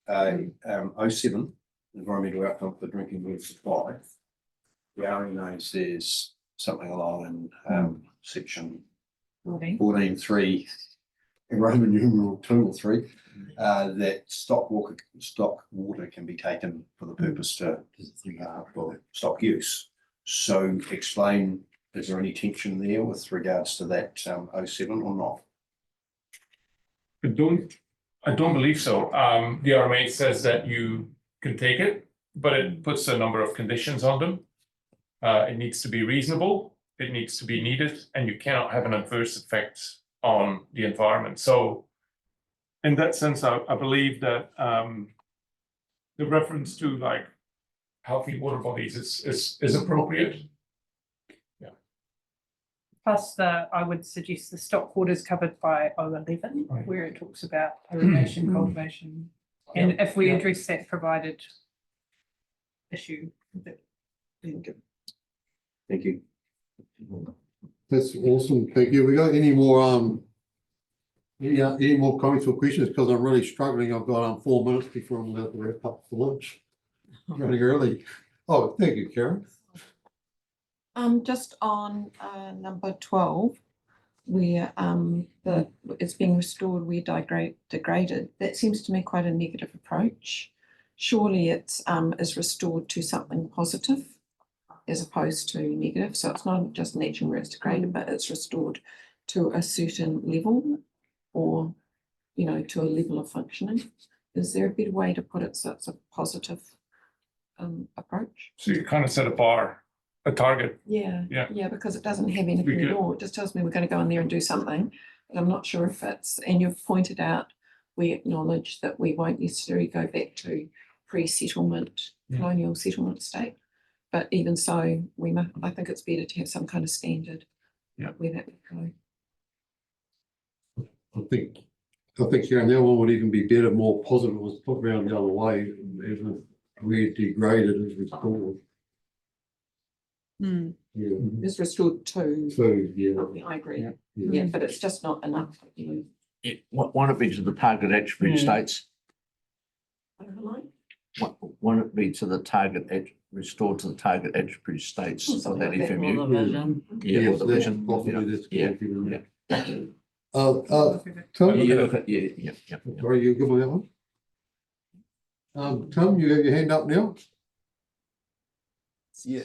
07, environmental outcome for drinking water supply. The RMA says something along in section 14.3, in Roman numeral 2 or 3, that stock water can be taken for the purpose for stock use. So explain, is there any tension there with regards to that 07 or not? I don't believe so. The RMA says that you can take it, but it puts a number of conditions on them. It needs to be reasonable, it needs to be needed, and you cannot have an adverse effect on the environment. So in that sense, I believe that the reference to like healthy water bodies is appropriate. Plus, I would suggest the stock water is covered by 011, where it talks about irrigation, cultivation, and if we address that provided issue. Thank you. That's awesome. Thank you. We got any more comments or questions? Because I'm really struggling. I've got 4 minutes before I'm going to wrap up for lunch. Running early. Oh, thank you, Karen. Just on number 12, where it's being restored where degraded, that seems to me quite a negative approach. Surely it's is restored to something positive as opposed to negative. So it's not just nature where it's degraded, but it's restored to a certain level, or to a level of functioning. Is there a better way to put it so it's a positive approach? So you kind of set a bar, a target. Yeah, Yeah. because it doesn't have anything We at get- all. It just tells me we're going to go in there and do something, but I'm not sure if it's, and you've pointed out, we acknowledge that we won't necessarily go back to pre-settlement, colonial settlement state. But even so, I think it's better to have some kind of standard. Yeah. Where that would go. I think yeah, that one would even be better, more positive, was put around the other way, even where degraded is restored. Yeah. It's restored to. Yeah. I agree. Yeah. Yeah, but it's just not enough. Won't it be to the target attribute states? Won't it be to the restored to the target attribute states of Something that like that. FMU? Or the vision. Yeah, or Yes, the that's vision. possibly that's Yeah, good. yeah. Tom, Yeah. sorry, you good with that one? Tom, you have your hand up now? Yeah,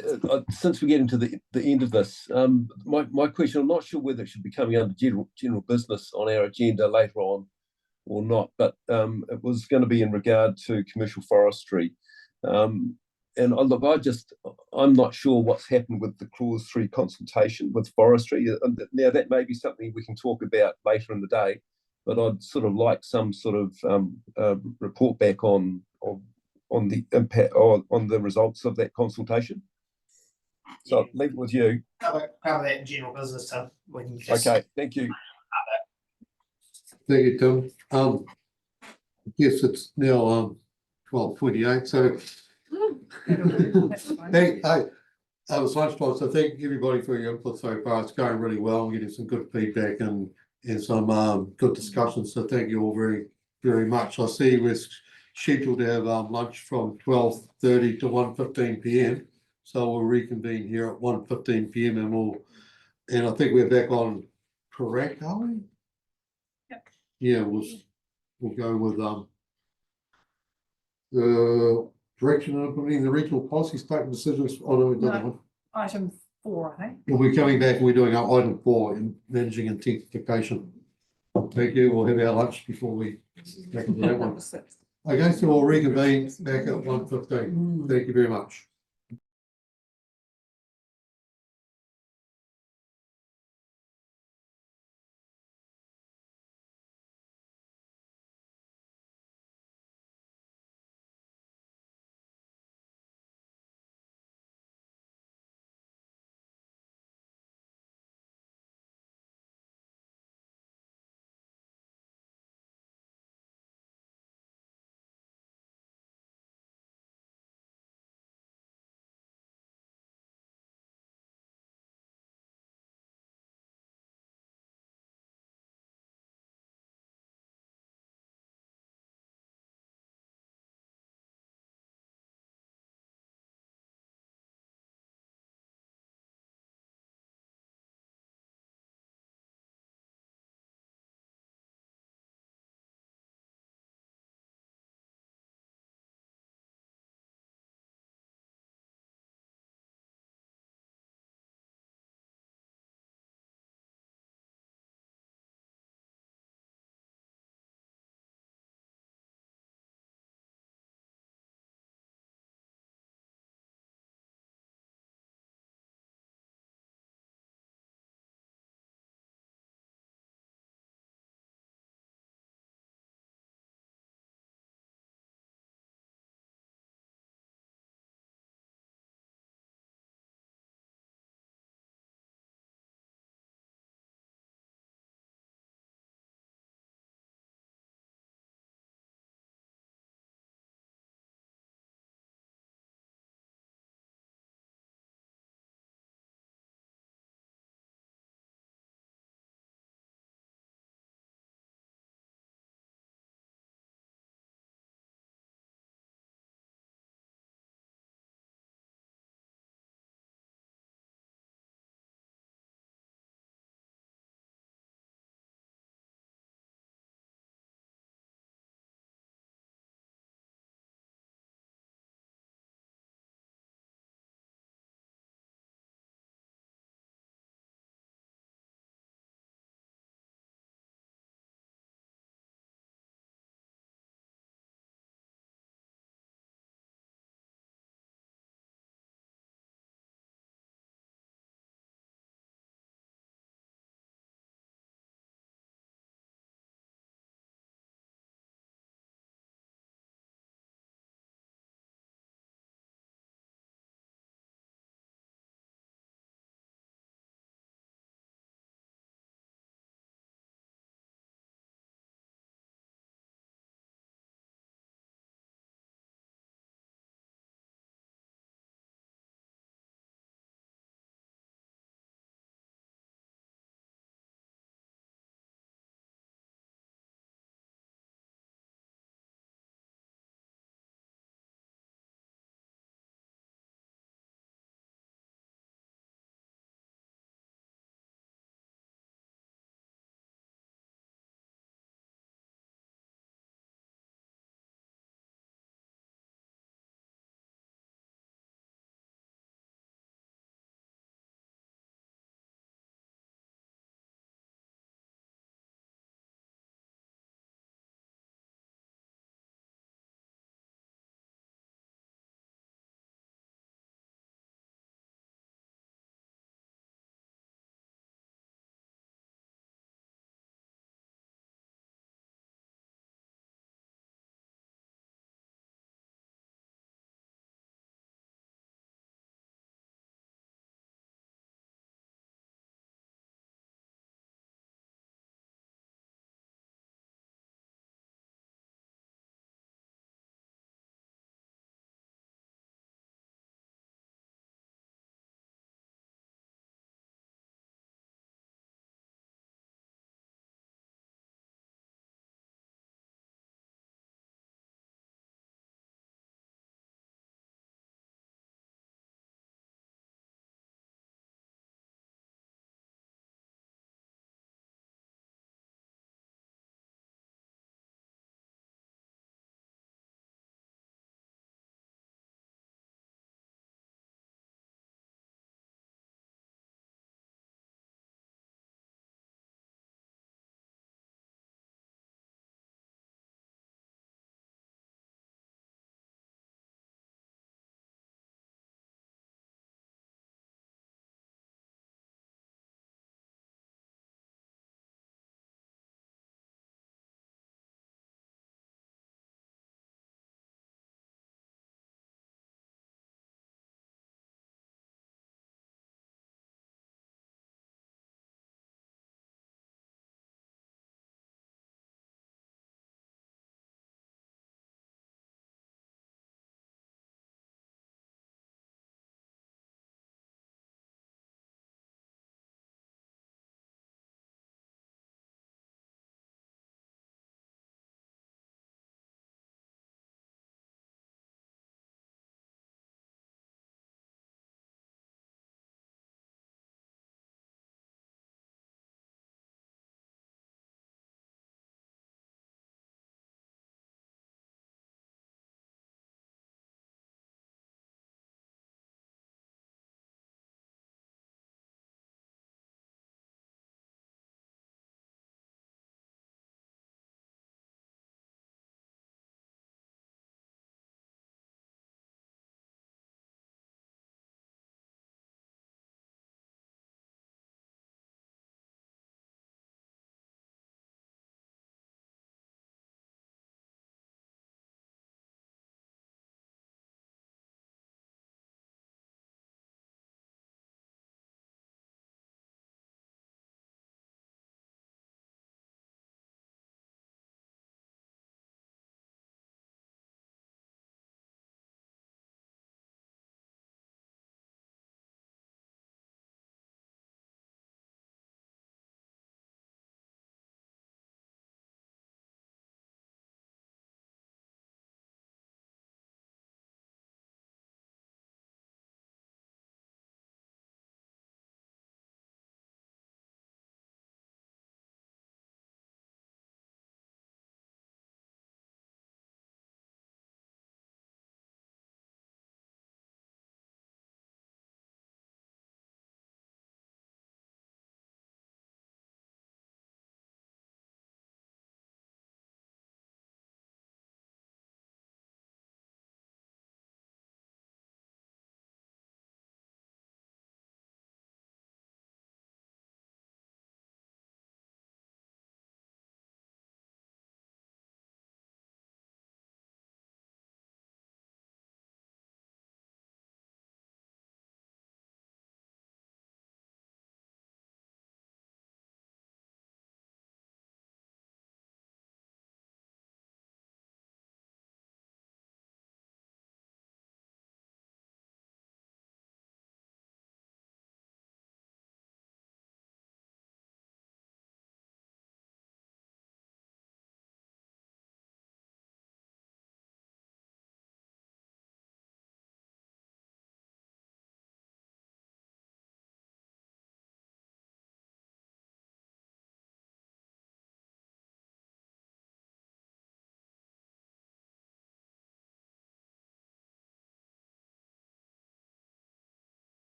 since we're getting to the end of this, my question, I'm not sure whether it should be coming under general business on our agenda later on or not, but it was going to be in regard to commercial forestry. And look, I'm not sure what's happened with the clause 3 consultation with forestry. Now that may be something we can talk about later in the day, but I'd sort of like some sort of report back on the impact or on the results of that consultation. So I'll leave it with you. Cover that in general business, Tim. We can just- Okay, thank you. Thank you, Tim. Yes, it's now 12:28, so it's lunchtime, so thank everybody for your input so far. It's going really well. I'm getting some good feedback and some good discussions, so thank you all very, very much. I see we're scheduled to have lunch from 12:30 to 1:15 p.m. So we'll reconvene here at 1:15 p.m. and I think we're back on, correct, are we? Yep. Yeah, we'll go with the direction of implementing the regional policy statement decisions. Oh, no, we've done that one. Item 4, I think. We'll be coming back and we're doing our item 4 in managing intensification. Thank you. We'll have our lunch before we back into that one. Okay, so we'll reconvene back at 1:15. Thank you very much.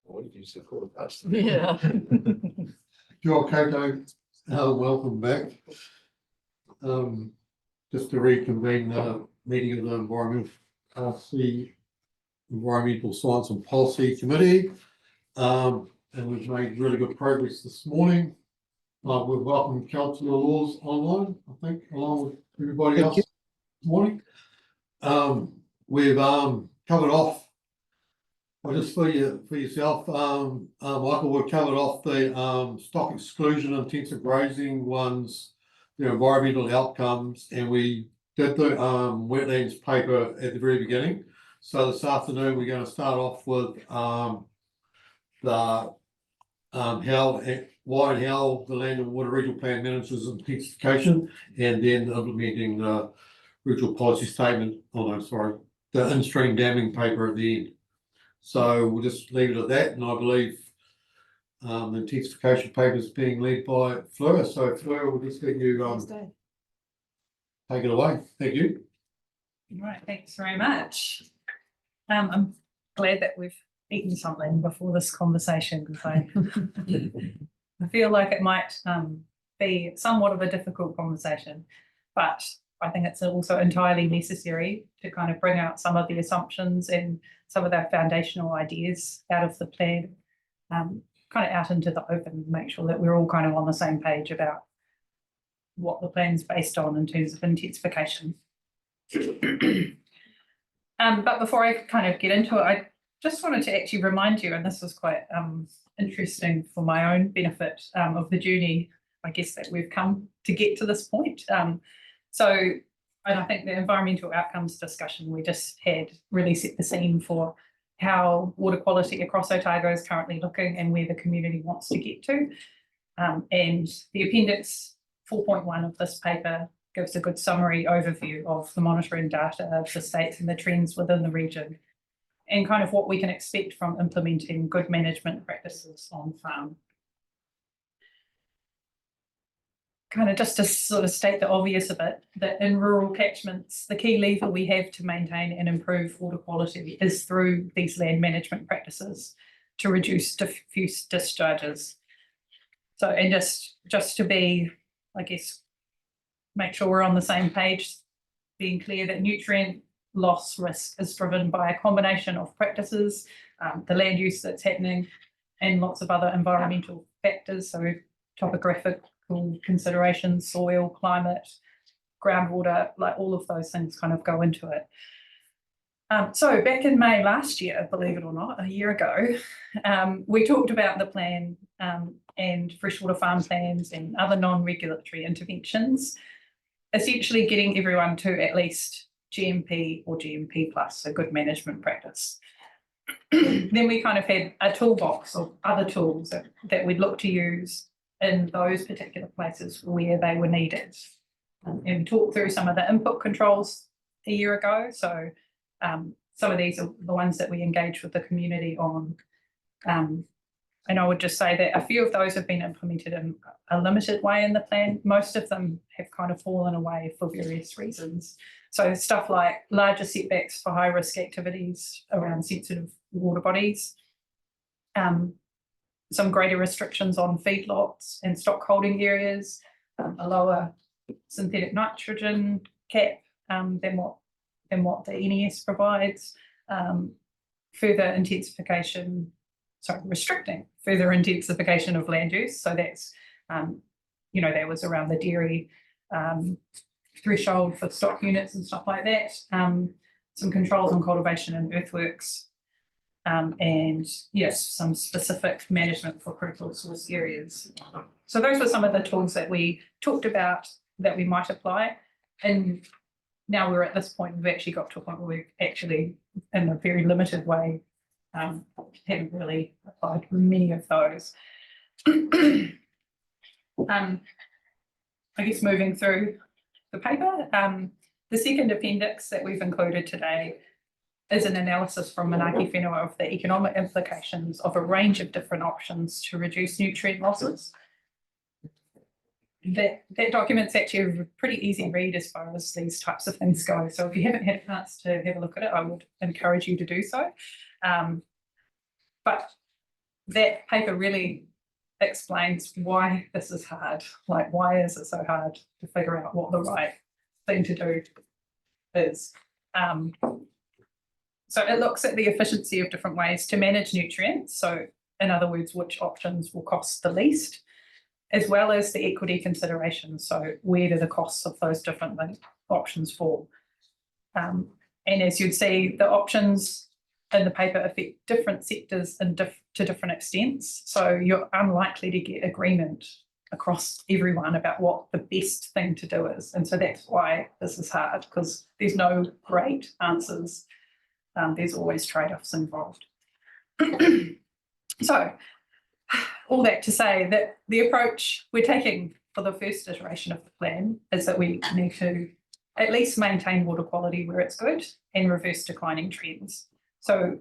What did you say? Quarter past. Yeah. Joel Cato, welcome back. Just to reconvene the meeting of the Environmental Science and Policy Committee. And we've made really good progress this morning. We've welcomed Councillor Laws online, I think, along with everybody else this morning. We've covered off, just for yourself, Michael, we've covered off the stock exclusion, intensive grazing ones, the environmental outcomes, and we did the wetlands paper at the very beginning. So this afternoon, we're going to start off with why and how the Land and Water Regional Plan manages intensification, and then implementing the regional policy statement. Oh no, sorry, the in-stream damming paper at the end. So we'll just leave it at that, and I believe the intensification paper is being led by Fleur. So Fleur, we'll just let you take it away. Thank you. Right, thanks very much. I'm glad that we've eaten something before this conversation, because I feel like it might be somewhat of a difficult conversation, but I think it's also entirely necessary to kind of bring out some of the assumptions and some of the foundational ideas out of the plan, kind of out into the open, make sure that we're all kind of on the same page about what the plan's based on in terms of intensification. But before I kind of get into it, I just wanted to actually remind you, and this was quite interesting for my own benefit, of the journey, I guess, that we've come to get to this point. And I think the environmental outcomes discussion we just had really set the scene for how water quality across Otago is currently looking and where the community wants to get to. And the appendix 4.1 of this paper gives a good summary overview of the monitoring data of the states and the trends within the region, and kind of what we can expect from implementing good management practices on farm. Kind of just to sort of state the obvious a bit, that in rural catchments, the key lever we have to maintain and improve water quality is through these land management practices to reduce diffuse discharges. So, and just to be, I guess, make sure we're on the same page, being clear that nutrient loss risk is driven by a combination of practices, the land use that's happening, and lots of other environmental factors, so topographical considerations, soil, climate, groundwater, like all of those things kind of go into it. So back in May last year, believe it or not, a year ago, we talked about the plan and freshwater farm plans and other non-regulatory interventions, essentially getting everyone to at least GMP or GMP plus, so good management practice. Then we kind of had a toolbox of other tools that we'd look to use in those particular places where they were needed. And we talked through some of the input controls a year ago. So some of these are the ones that we engaged with the community on. And I would just say that a few of those have been implemented in a limited way in the plan. Most of them have kind of fallen away for various reasons. So stuff like larger setbacks for high risk activities around sensitive water bodies, some greater restrictions on feedlots and stock holding areas, a lower synthetic nitrogen cap than what the NES provides, restricting further intensification of land use. So that's, that was around the dairy threshold for stock units and stuff like that. Some controls on cultivation and earthworks. And yes, some specific management for critical source areas. So those were some of the tools that we talked about that we might apply. And now we're at this point, we've actually got to a point where we've actually, in a very limited way, haven't really applied many of those. I guess moving through the paper, the second appendix that we've included today is an analysis from Manaaki Whenua of the economic implications of a range of different options to reduce nutrient losses. That document's actually a pretty easy read as far as these types of things go. So if you haven't had a chance to have a look at it, I would encourage you to do so. But that paper really explains why this is hard. Like, why is it so hard to figure out what the right thing to do is? So it looks at the efficiency of different ways to manage nutrients. So in other words, which options will cost the least, as well as the equity considerations. So where do the costs of those different options fall? And as you'd see, the options in the paper affect different sectors and to different extents. So you're unlikely to get agreement across everyone about what the best thing to do is. And so that's why this is hard, because there's no great answers. There's always trade-offs involved. So all that to say that the approach we're taking for the first iteration of the plan is that we need to at least maintain water quality where it's good and reverse declining trends. So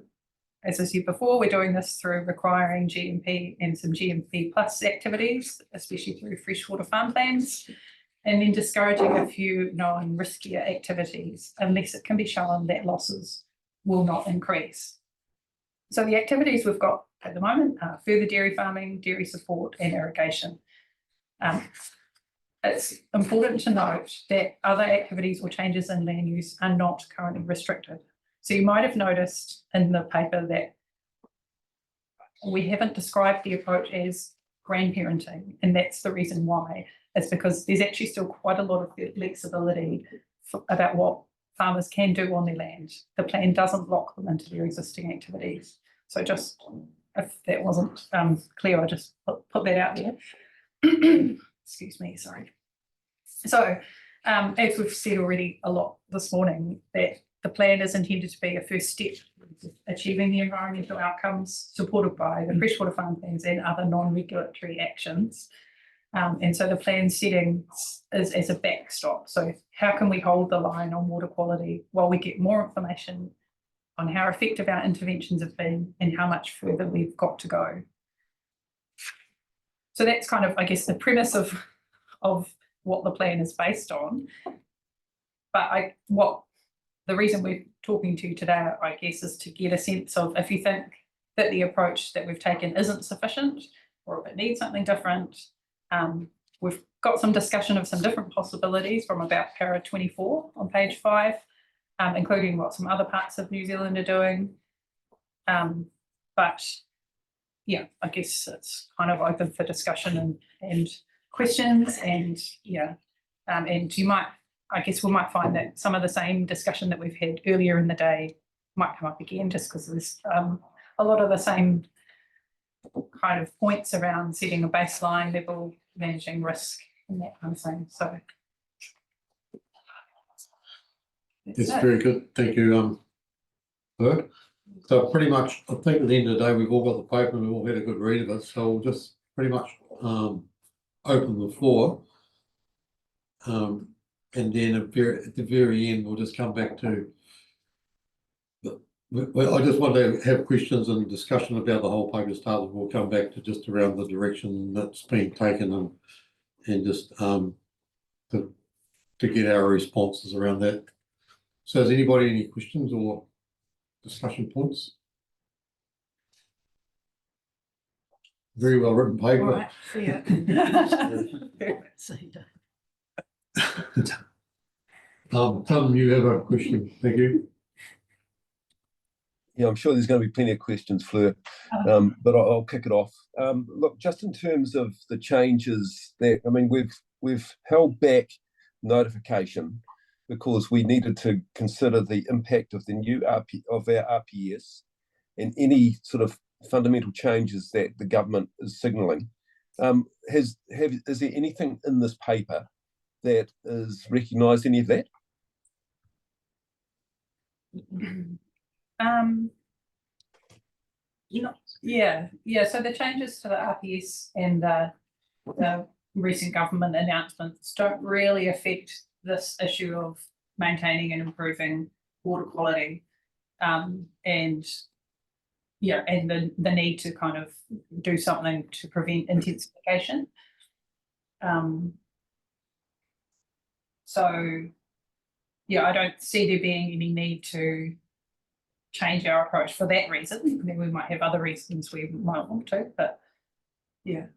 as I said before, we're doing this through requiring GMP and some GMP plus activities, especially through freshwater farm plans, and then discouraging a few known riskier activities unless it can be shown that losses will not increase. So the activities we've got at the moment are further dairy farming, dairy support and irrigation. It's important to note that other activities or changes in land use are not currently restricted. So you might have noticed in the paper that we haven't described the approach as grandparenting, and that's the reason why. It's because there's actually still quite a lot of flexibility about what farmers can do on their land. The plan doesn't lock them into their existing activities. So just, if that wasn't clear, I just put that out there. Excuse me, sorry. So as we've said already a lot this morning, that the plan is intended to be a first step to achieving the environmental outcomes supported by the freshwater farm plans and other non-regulatory actions. And so the plan setting is as a backstop. So how can we hold the line on water quality while we get more information on how effective our interventions have been and how much further we've got to go? So that's kind of, I guess, the premise of what the plan is based on. But the reason we're talking to you today, I guess, is to get a sense of if you think that the approach that we've taken isn't sufficient or if it needs something different. We've got some discussion of some different possibilities from about para 24 on page 5, including what some other parts of New Zealand are doing. But yeah, I guess it's kind of open for discussion and questions, and yeah, and you might, I guess we might find that some of the same discussion that we've had earlier in the day might come up again, just because there's a lot of the same kind of points around setting a baseline level, managing risk and that kind of thing. So it's very good. Thank you, Bert. So pretty much, I think at the end of the day, we've all got the paper and we've all had a good read of it. So we'll just pretty much open the floor. And then at the very end, we'll just come back to, I just want to have questions and discussion about the whole paper start. We'll come back to just around the direction that's being taken and just to get our responses around that. So has anybody any questions or discussion points? Very well written paper. All right, see ya. See ya. Tom, you have a question. Thank you. Yeah, I'm sure there's going to be plenty of questions, Fleur, but I'll kick it off. Look, just in terms of the changes that, I mean, we've held back notification because we needed to consider the impact of the new our RPS and any sort of fundamental changes that the government is signalling. Is there anything in this paper that is recognised any of that? Yeah. So the changes to the RPS and the recent government announcements don't really affect this issue of maintaining and improving water quality, and the need to kind of do something to prevent intensification. So yeah, I don't see there being any need to change our approach for that reason. Then we might have other reasons we might want to, but yeah.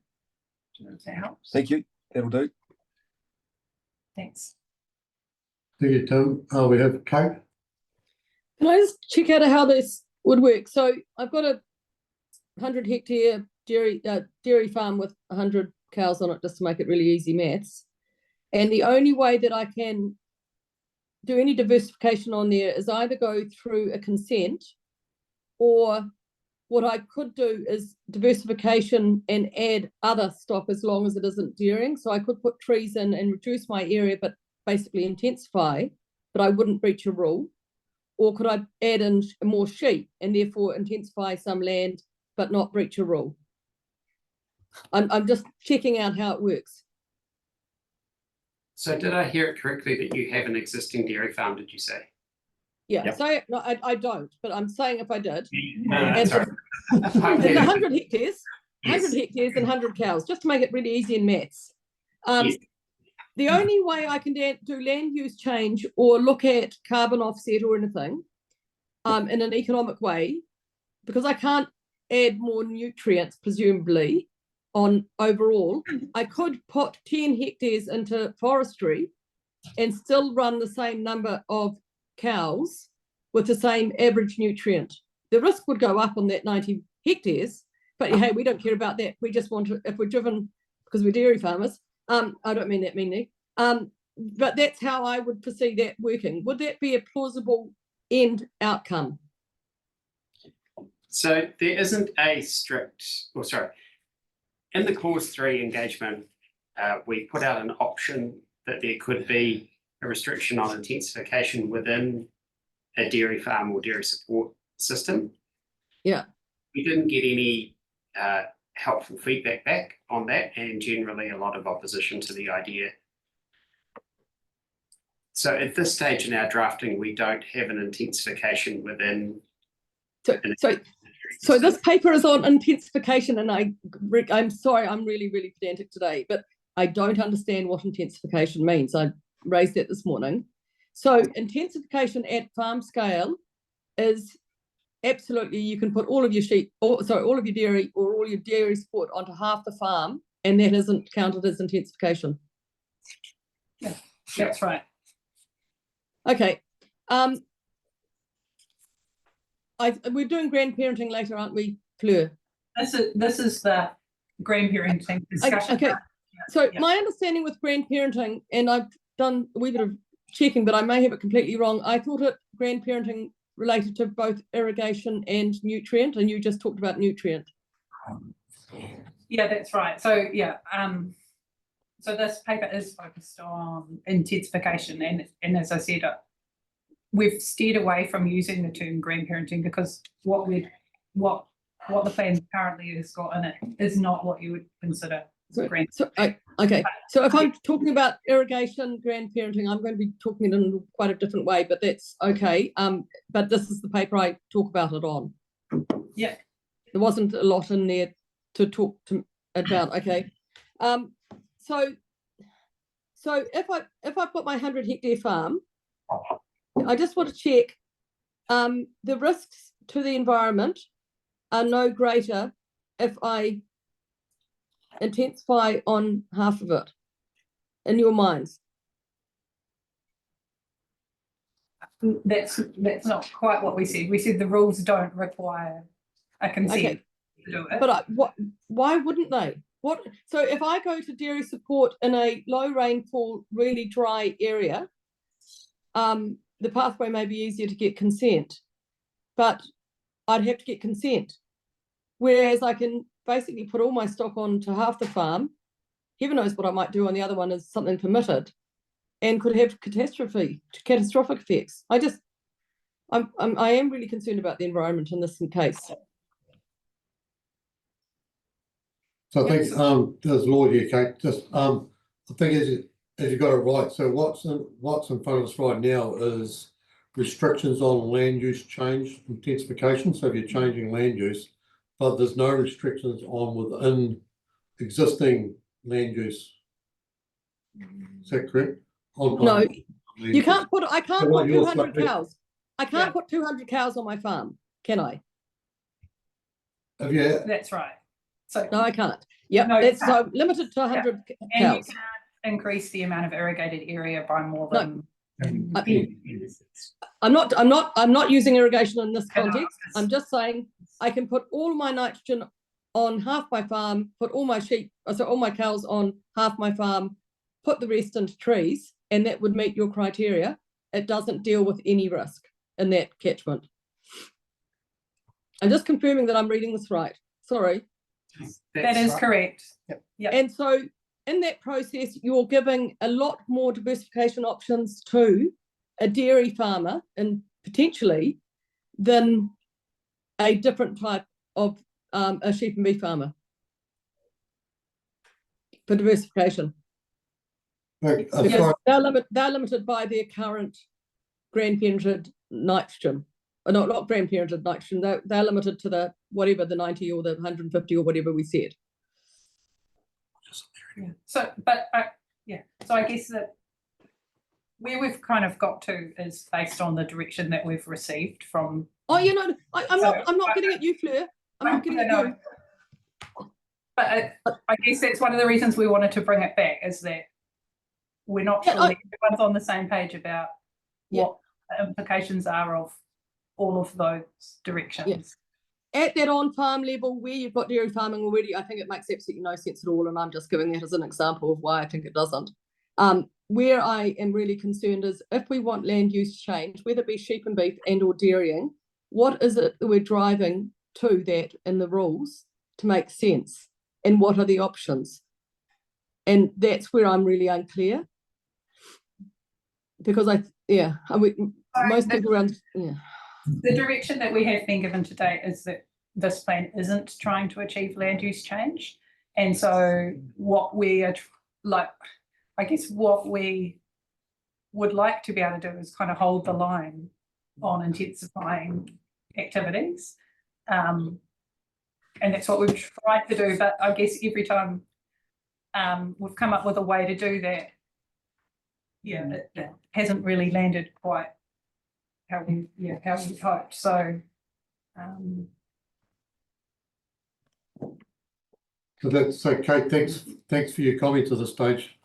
Does that help? Thank you. That'll do. Thanks. Thank you, Tim. We have Kate. Can I just check out how this would work? So I've got a 100-hectare dairy farm with 100 cows on it, just to make it really easy maths. And the only way that I can do any diversification on there is either go through a consent, or what I could do is diversification and add other stock as long as it isn't dairying. So I could put trees in and reduce my area, but basically intensify, but I wouldn't breach a rule. Or could I add in more sheep and therefore intensify some land, but not breach a rule? I'm just checking out how it works. So did I hear it correctly that you have an existing dairy farm, did you say? Yeah, Yep. so no, I don't, but I'm saying if I did. No, And that's all it's right. 100 hectares, Yes. 100 hectares and 100 cows, just to make it really easy in maths. Yes. The only way I can do land use change or look at carbon offset or anything in an economic way, because I can't add more nutrients, presumably, on overall, I could put 10 hectares into forestry and still run the same number of cows with the same average nutrient. The risk would go up on that 90 hectares, but hey, we don't care about that. We just want to, if we're driven, because we're dairy farmers, I don't mean that meanly, but that's how I would foresee that working. Would that be a plausible end outcome? So there isn't a strict, or sorry, in the clause 3 engagement, we put out an option that there could be a restriction on intensification within a dairy farm or dairy support system. Yeah. We didn't get any helpful feedback back on that, and generally a lot of opposition to the idea. So at this stage in our drafting, we don't have an intensification within. So this paper is on intensification, and I'm sorry, I'm really pedantic today, but I don't understand what intensification means. I raised that this morning. So intensification at farm scale is absolutely, you can put all of your sheep, all of your dairy or all your dairy support onto half the farm, and that isn't counted as intensification. Yeah, that's right. Okay. We're doing grandparenting later, aren't we, Fleur? This is the grandparenting discussion. Okay. So my understanding with grandparenting, and I've done a wee bit of checking, but I may have it completely wrong. I thought it grandparenting related to both irrigation and nutrient, and you just talked about nutrient. Yeah, that's right. So yeah, so this paper is focused on intensification, and as I said, we've steered away from using the term grandparenting because what the plan currently has got in it is not what you would consider grandparenting. Okay, so if I'm talking about irrigation, grandparenting, I'm going to be talking in quite a different way, but that's okay. But this is the paper I talk about it on. Yeah. There wasn't a lot in there to talk about. Okay. So if I put my 100-hectare farm, I just want to check the risks to the environment are no greater if I intensify on half of it, in your minds. That's not quite what we said. We said the rules don't require a consent to do it. But why wouldn't they? So if I go to dairy support in a low rainfall, really dry area, the pathway may be easier to get consent, but I'd have to get consent. Whereas I can basically put all my stock on to half the farm, heaven knows what I might do on the other one is something permitted, and could have catastrophic effects. I am really concerned about the environment in this case. So I think there's Lloyd here, Kate. Just I think as you got it right. So what's in front of us right now is restrictions on land use change intensification. So if you're changing land use, but there's no restrictions on within existing land use. Is that correct? No, you can't put. I can't put 200 cows. I can't put 200 cows on my farm, can I? Have you, That's right. So. No, I can't. Yep, No, it's you so can't. limited to 100 And you cows. can't increase the amount of irrigated area by more No. than. I'm not using irrigation in this I know, context. I'm just saying I can put all my nitrogen on half my farm, put all my sheep, so all my cows on half my farm, put the rest into trees, and that would meet your criteria. It doesn't deal with any risk in that catchment. I'm just confirming that I'm reading this right. Sorry. That is correct. Yep. And so in that process, you're giving a lot more diversification options to a dairy farmer and potentially than a different type of a sheep and beef farmer for diversification. Because they're limited by their current grandparented nitrogen. Not grandparented nitrogen, they're limited to the whatever, the 90 or the 150 or whatever we said. Yeah. So, but so I guess that where we've kind of got to is based on the direction that we've received from. Oh, you know, I'm not getting at you, Fleur. I'm not getting at you. But I guess that's one of the reasons we wanted to bring it back, is that we're not sure that everyone's on the same page about what the implications are of all of those directions. At that on-farm level where you've got dairy farming already, I think it makes absolutely no sense at all, and I'm just giving that as an example of why I think it doesn't. Where I am really concerned is if we want land use change, whether it be sheep and beef and or dairying, what is it that we're driving to that in the rules to make sense, and what are the options? And that's where I'm really unclear, because most people around, The direction that we have been given today is that this plan isn't trying to achieve land use change. And so what we are I guess what we would like to be able to do is kind of hold the line on intensifying activities. And that's what we've tried to do. But I guess every time we've come up with a way to do that, it hasn't really landed quite how we hoped. So so Kate, thanks for your comments at this stage,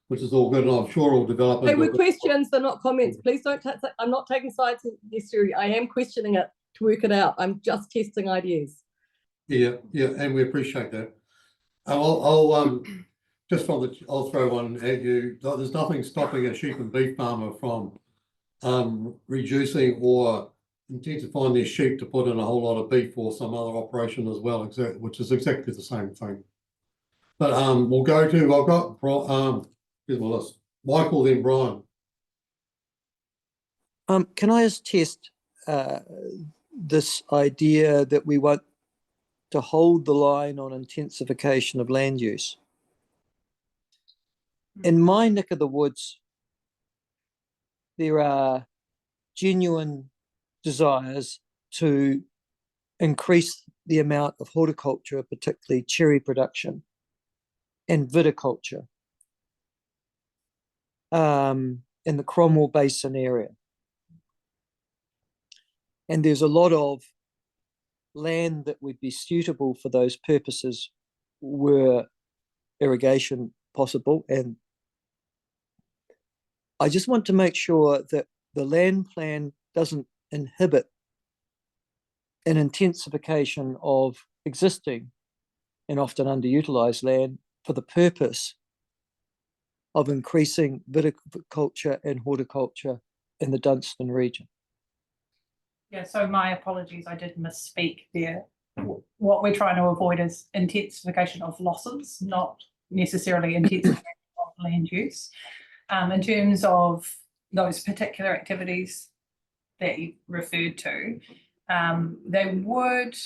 which is all good, and I'm sure it'll develop. They were questions, they're not comments. Please don't I'm not taking sides necessarily. I am questioning it to work it out. I'm just testing ideas. Yeah, and we appreciate that. I'll I'll throw one at you. There's nothing stopping a sheep and beef farmer from reducing or intensifying their sheep to put in a whole lot of beef or some other operation as well, which is exactly the same thing. But we'll go to, I've got here's my list. Michael, then Brian. Can I just test this idea that we want to hold the line on intensification of land use? In my neck of the woods, there are genuine desires to increase the amount of horticulture, particularly cherry production and viticulture in the Cromwell Basin area. And there's a lot of land that would be suitable for those purposes were irrigation possible. And I just want to make sure that the land plan doesn't inhibit an intensification of existing and often underutilized land for the purpose of increasing viticulture and horticulture in the Dunstan region. Yeah, so my apologies, I did misspeak there. What we're trying to avoid is intensification of losses, not necessarily intensification of land use. In terms of those particular activities that you referred to, they would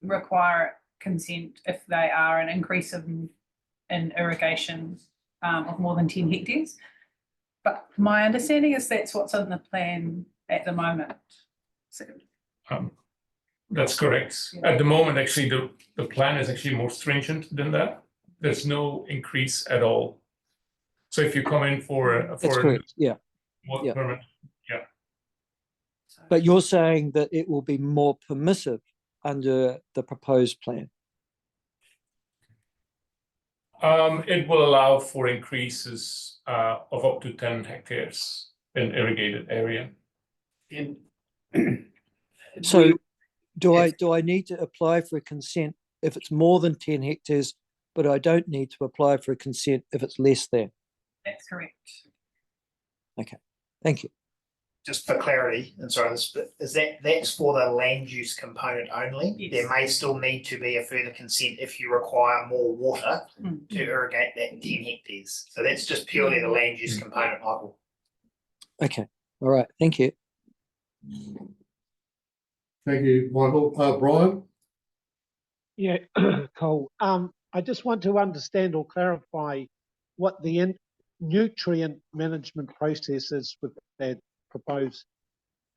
require consent if they are an increase in irrigation of more than 10 hectares. But my understanding is that's what's in the plan at the moment. So, that's correct. Yeah. At the moment, actually, the plan is actually more stringent than that. There's no increase at all. So if you come in for That's correct. Yeah. permit, But you're saying that it will be more permissive under the proposed plan. It will allow for increases of up to 10 hectares in irrigated area. And So do I need to apply for a consent if it's more than 10 hectares, but I don't need to apply for a consent if it's less than? That's correct. Okay, thank you. Just for clarity, and sorry, that's for the land use component only. Yes. There may still need to be a further consent if you require more water Mm. to irrigate that 10 hectares. So that's just purely the land use component, Michael. Okay, all right, thank you. Thank you, Michael. Brian? Yeah, Cole. I just want to understand or clarify what the nutrient management process is with that proposed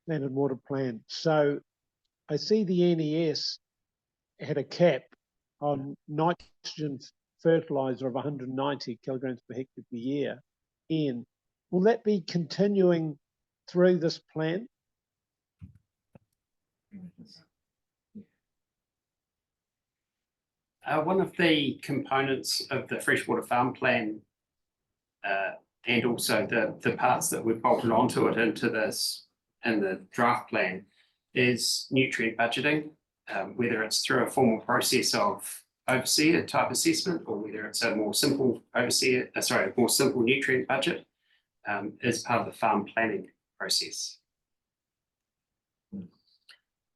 land and water plan. So I see the NES had a cap on nitrogen fertilizer of 190 kilograms per hectare per year. Ian, will that be continuing through this plan? One of the components of the freshwater farm plan and also the parts that we've bolted onto it into this in the draft plan is nutrient budgeting, whether it's through a formal process of overseer type assessment or whether it's a more simple more simple nutrient budget as part of the farm planning process.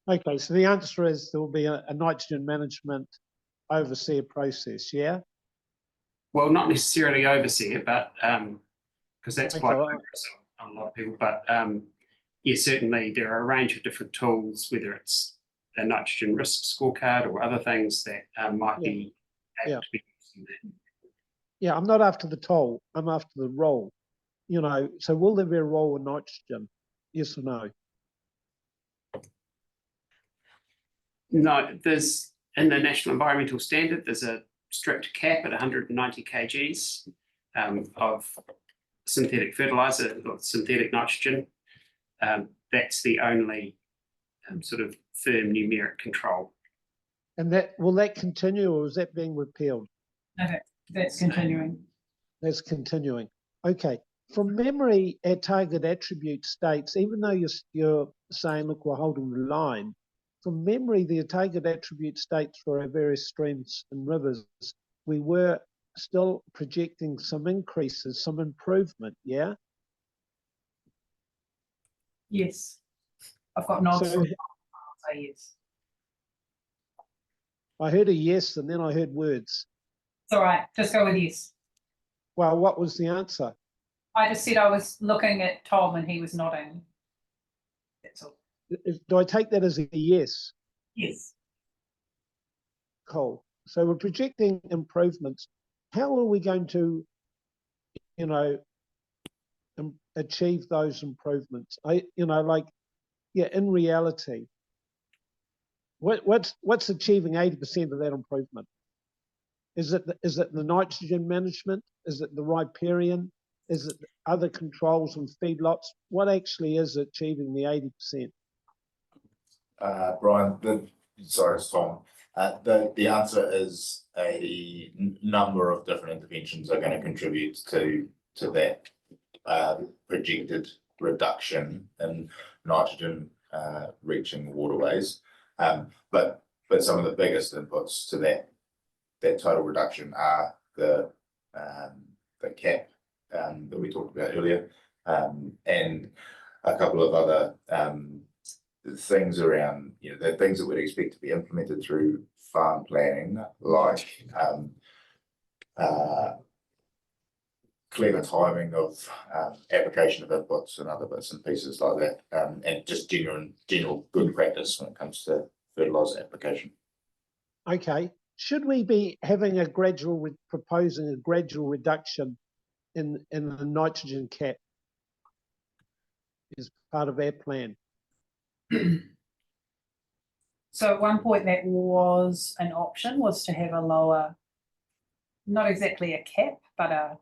Okay, so the answer is there will be a nitrogen management overseer process, yeah? Well, not necessarily overseer, but because that's quite Okay. onerous on a lot of people, but yeah, certainly there are a range of different tools, whether it's a nitrogen risk scorecard or other things that might be able to be used in that. Yeah, I'm not after the toll, I'm after the role. You know, so will there be a role in nitrogen? Yes or no? No, there's in the National Environmental Standard, there's a strict cap at 190 kgs of synthetic fertilizer or synthetic nitrogen. That's the only sort of firm numeric control. And that will that continue or is that being repealed? No, that's continuing. That's continuing. Okay. From memory, our target attribute states, even though you're saying, look, we're holding the line, from memory, the target attribute states for our various streams and rivers, we were still projecting some increases, some improvement, yeah? Yes. I've got nods. So- I'll say yes. I heard a yes and then I heard words. It's all right. Just go with yes. Well, what was the answer? I just said I was looking at Tom and he was nodding. That's all. Do I take that as a yes? Yes. Cool. So we're projecting improvements. How are we going to, you know, achieve those improvements? In reality, what's achieving 80% of that improvement? Is it the nitrogen management? Is it the riparian? Is it other controls and feedlots? What actually is achieving the 80%? Brian, sorry, it's Tom. The answer is a number of different interventions are going to contribute to that projected reduction in nitrogen reaching waterways. But some of the biggest inputs to that total reduction are the cap that we talked about earlier, and a couple of other things around, the things that we'd expect to be implemented through farm planning, like clever timing of application of inputs and other bits and pieces like that, and just general good practice when it comes to fertilizer application. Okay. Should we be having proposing a gradual reduction in the nitrogen cap as part of our plan? So at one point that was an option, was to have a lower, not exactly a cap, but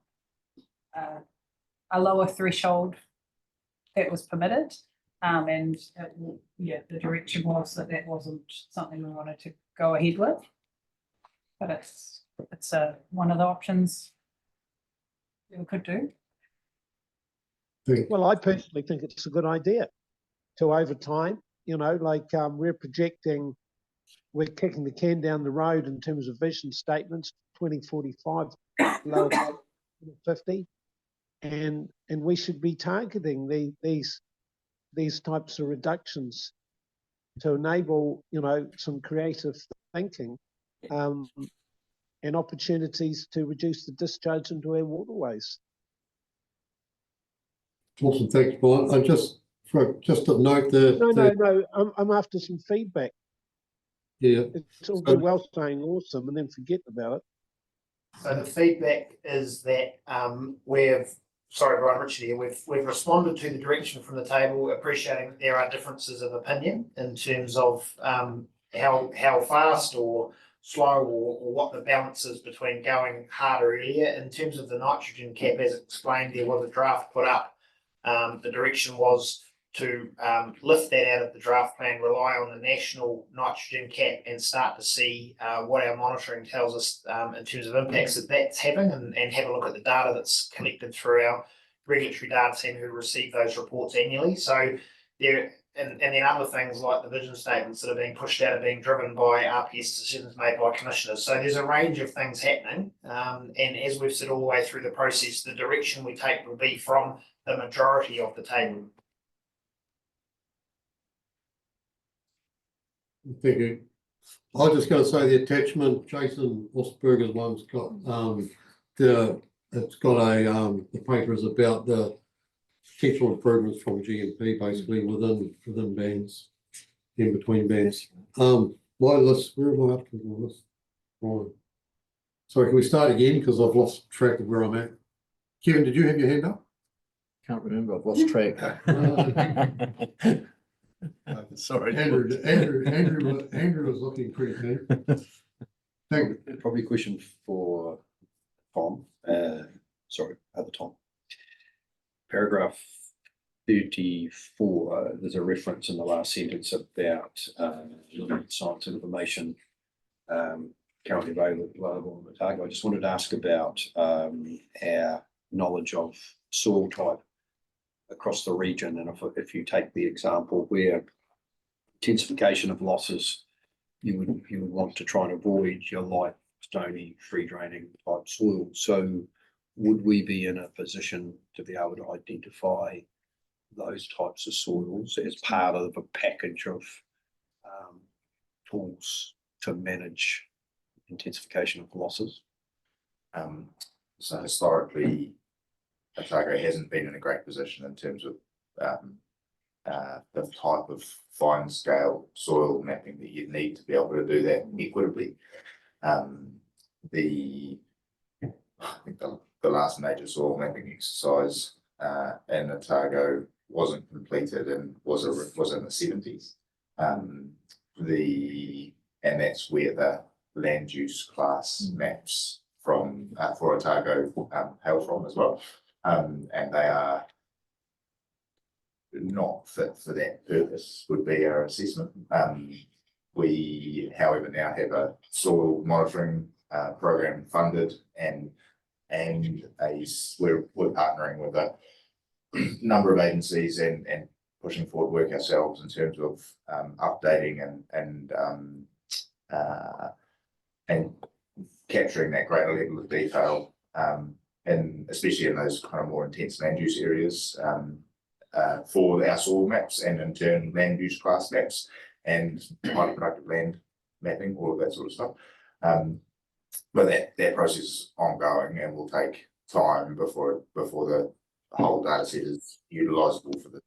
a lower threshold that was permitted. And the direction was that that wasn't something we wanted to go ahead with. But it's one of the options we could do. Well, I personally think it's a good idea to over time, we're projecting, we're kicking the can down the road in terms of vision statements, 2045, lower 50. And we should be targeting these types of reductions to enable, some creative thinking and opportunities to reduce the discharge into our waterways. Awesome, thanks, Brian. I just a note there. No, I'm after some feedback. Yeah. It's all good well saying awesome and then forget about it. So the feedback is that sorry, Brian, Richard here, we've responded to the direction from the table, appreciating that there are differences of opinion in terms of how fast or slow or what the balance is between going harder earlier. In terms of the nitrogen cap, as explained, there was a draft put up. The direction was to lift that out of the draft plan, rely on the national nitrogen cap and start to see what our monitoring tells us in terms of impacts that that's having and have a look at the data that's collected through our regulatory data team who receive those reports annually. So there, and then other things like the vision statements that are being pushed out are being driven by RPS decisions made by commissioners. So there's a range of things happening. And as we've said all the way through the process, the direction we take will be from the majority of the table. Thank you. I was just going to say the attachment, Jason Osberger's one's got it's got the paper is about the potential improvements from GMP basically within bands, in between bands. My list, where am I up to my list? Right. Sorry, can we start again? Because I've lost track of where I'm at. Kevin, did you have your hand up? Can't remember, I've lost track. Sorry. Andrew was looking pretty keen. Thank you. Probably a question for Tom. Other Tom. Paragraph 34, there's a reference in the last sentence about limited science information currently available on the target. I just wanted to ask about our knowledge of soil type across the region, and if you take the example where intensification of losses, you would want to try and avoid your light, stony, free draining type soil. So would we be in a position to be able to identify those types of soils as part of a package of tools to manage intensification of losses? So historically, Otago hasn't been in a great position in terms of the type of fine scale soil mapping that you'd need to be able to do that equitably. I think the last major soil mapping exercise in Otago wasn't completed and was in the 70s. And that's where the land use class maps from for Otago hail from as well. And they are not fit for that purpose, would be our assessment. We, however, now have a soil monitoring program funded, and we're partnering with a number of agencies and pushing forward work ourselves in terms of updating and capturing that greater level of detail, and especially in those kind of more intense land use areas for our soil maps, and in turn land use class maps and highly productive land mapping, all of that sort of stuff. But that process is ongoing and will take time before the whole data set is utilisable for the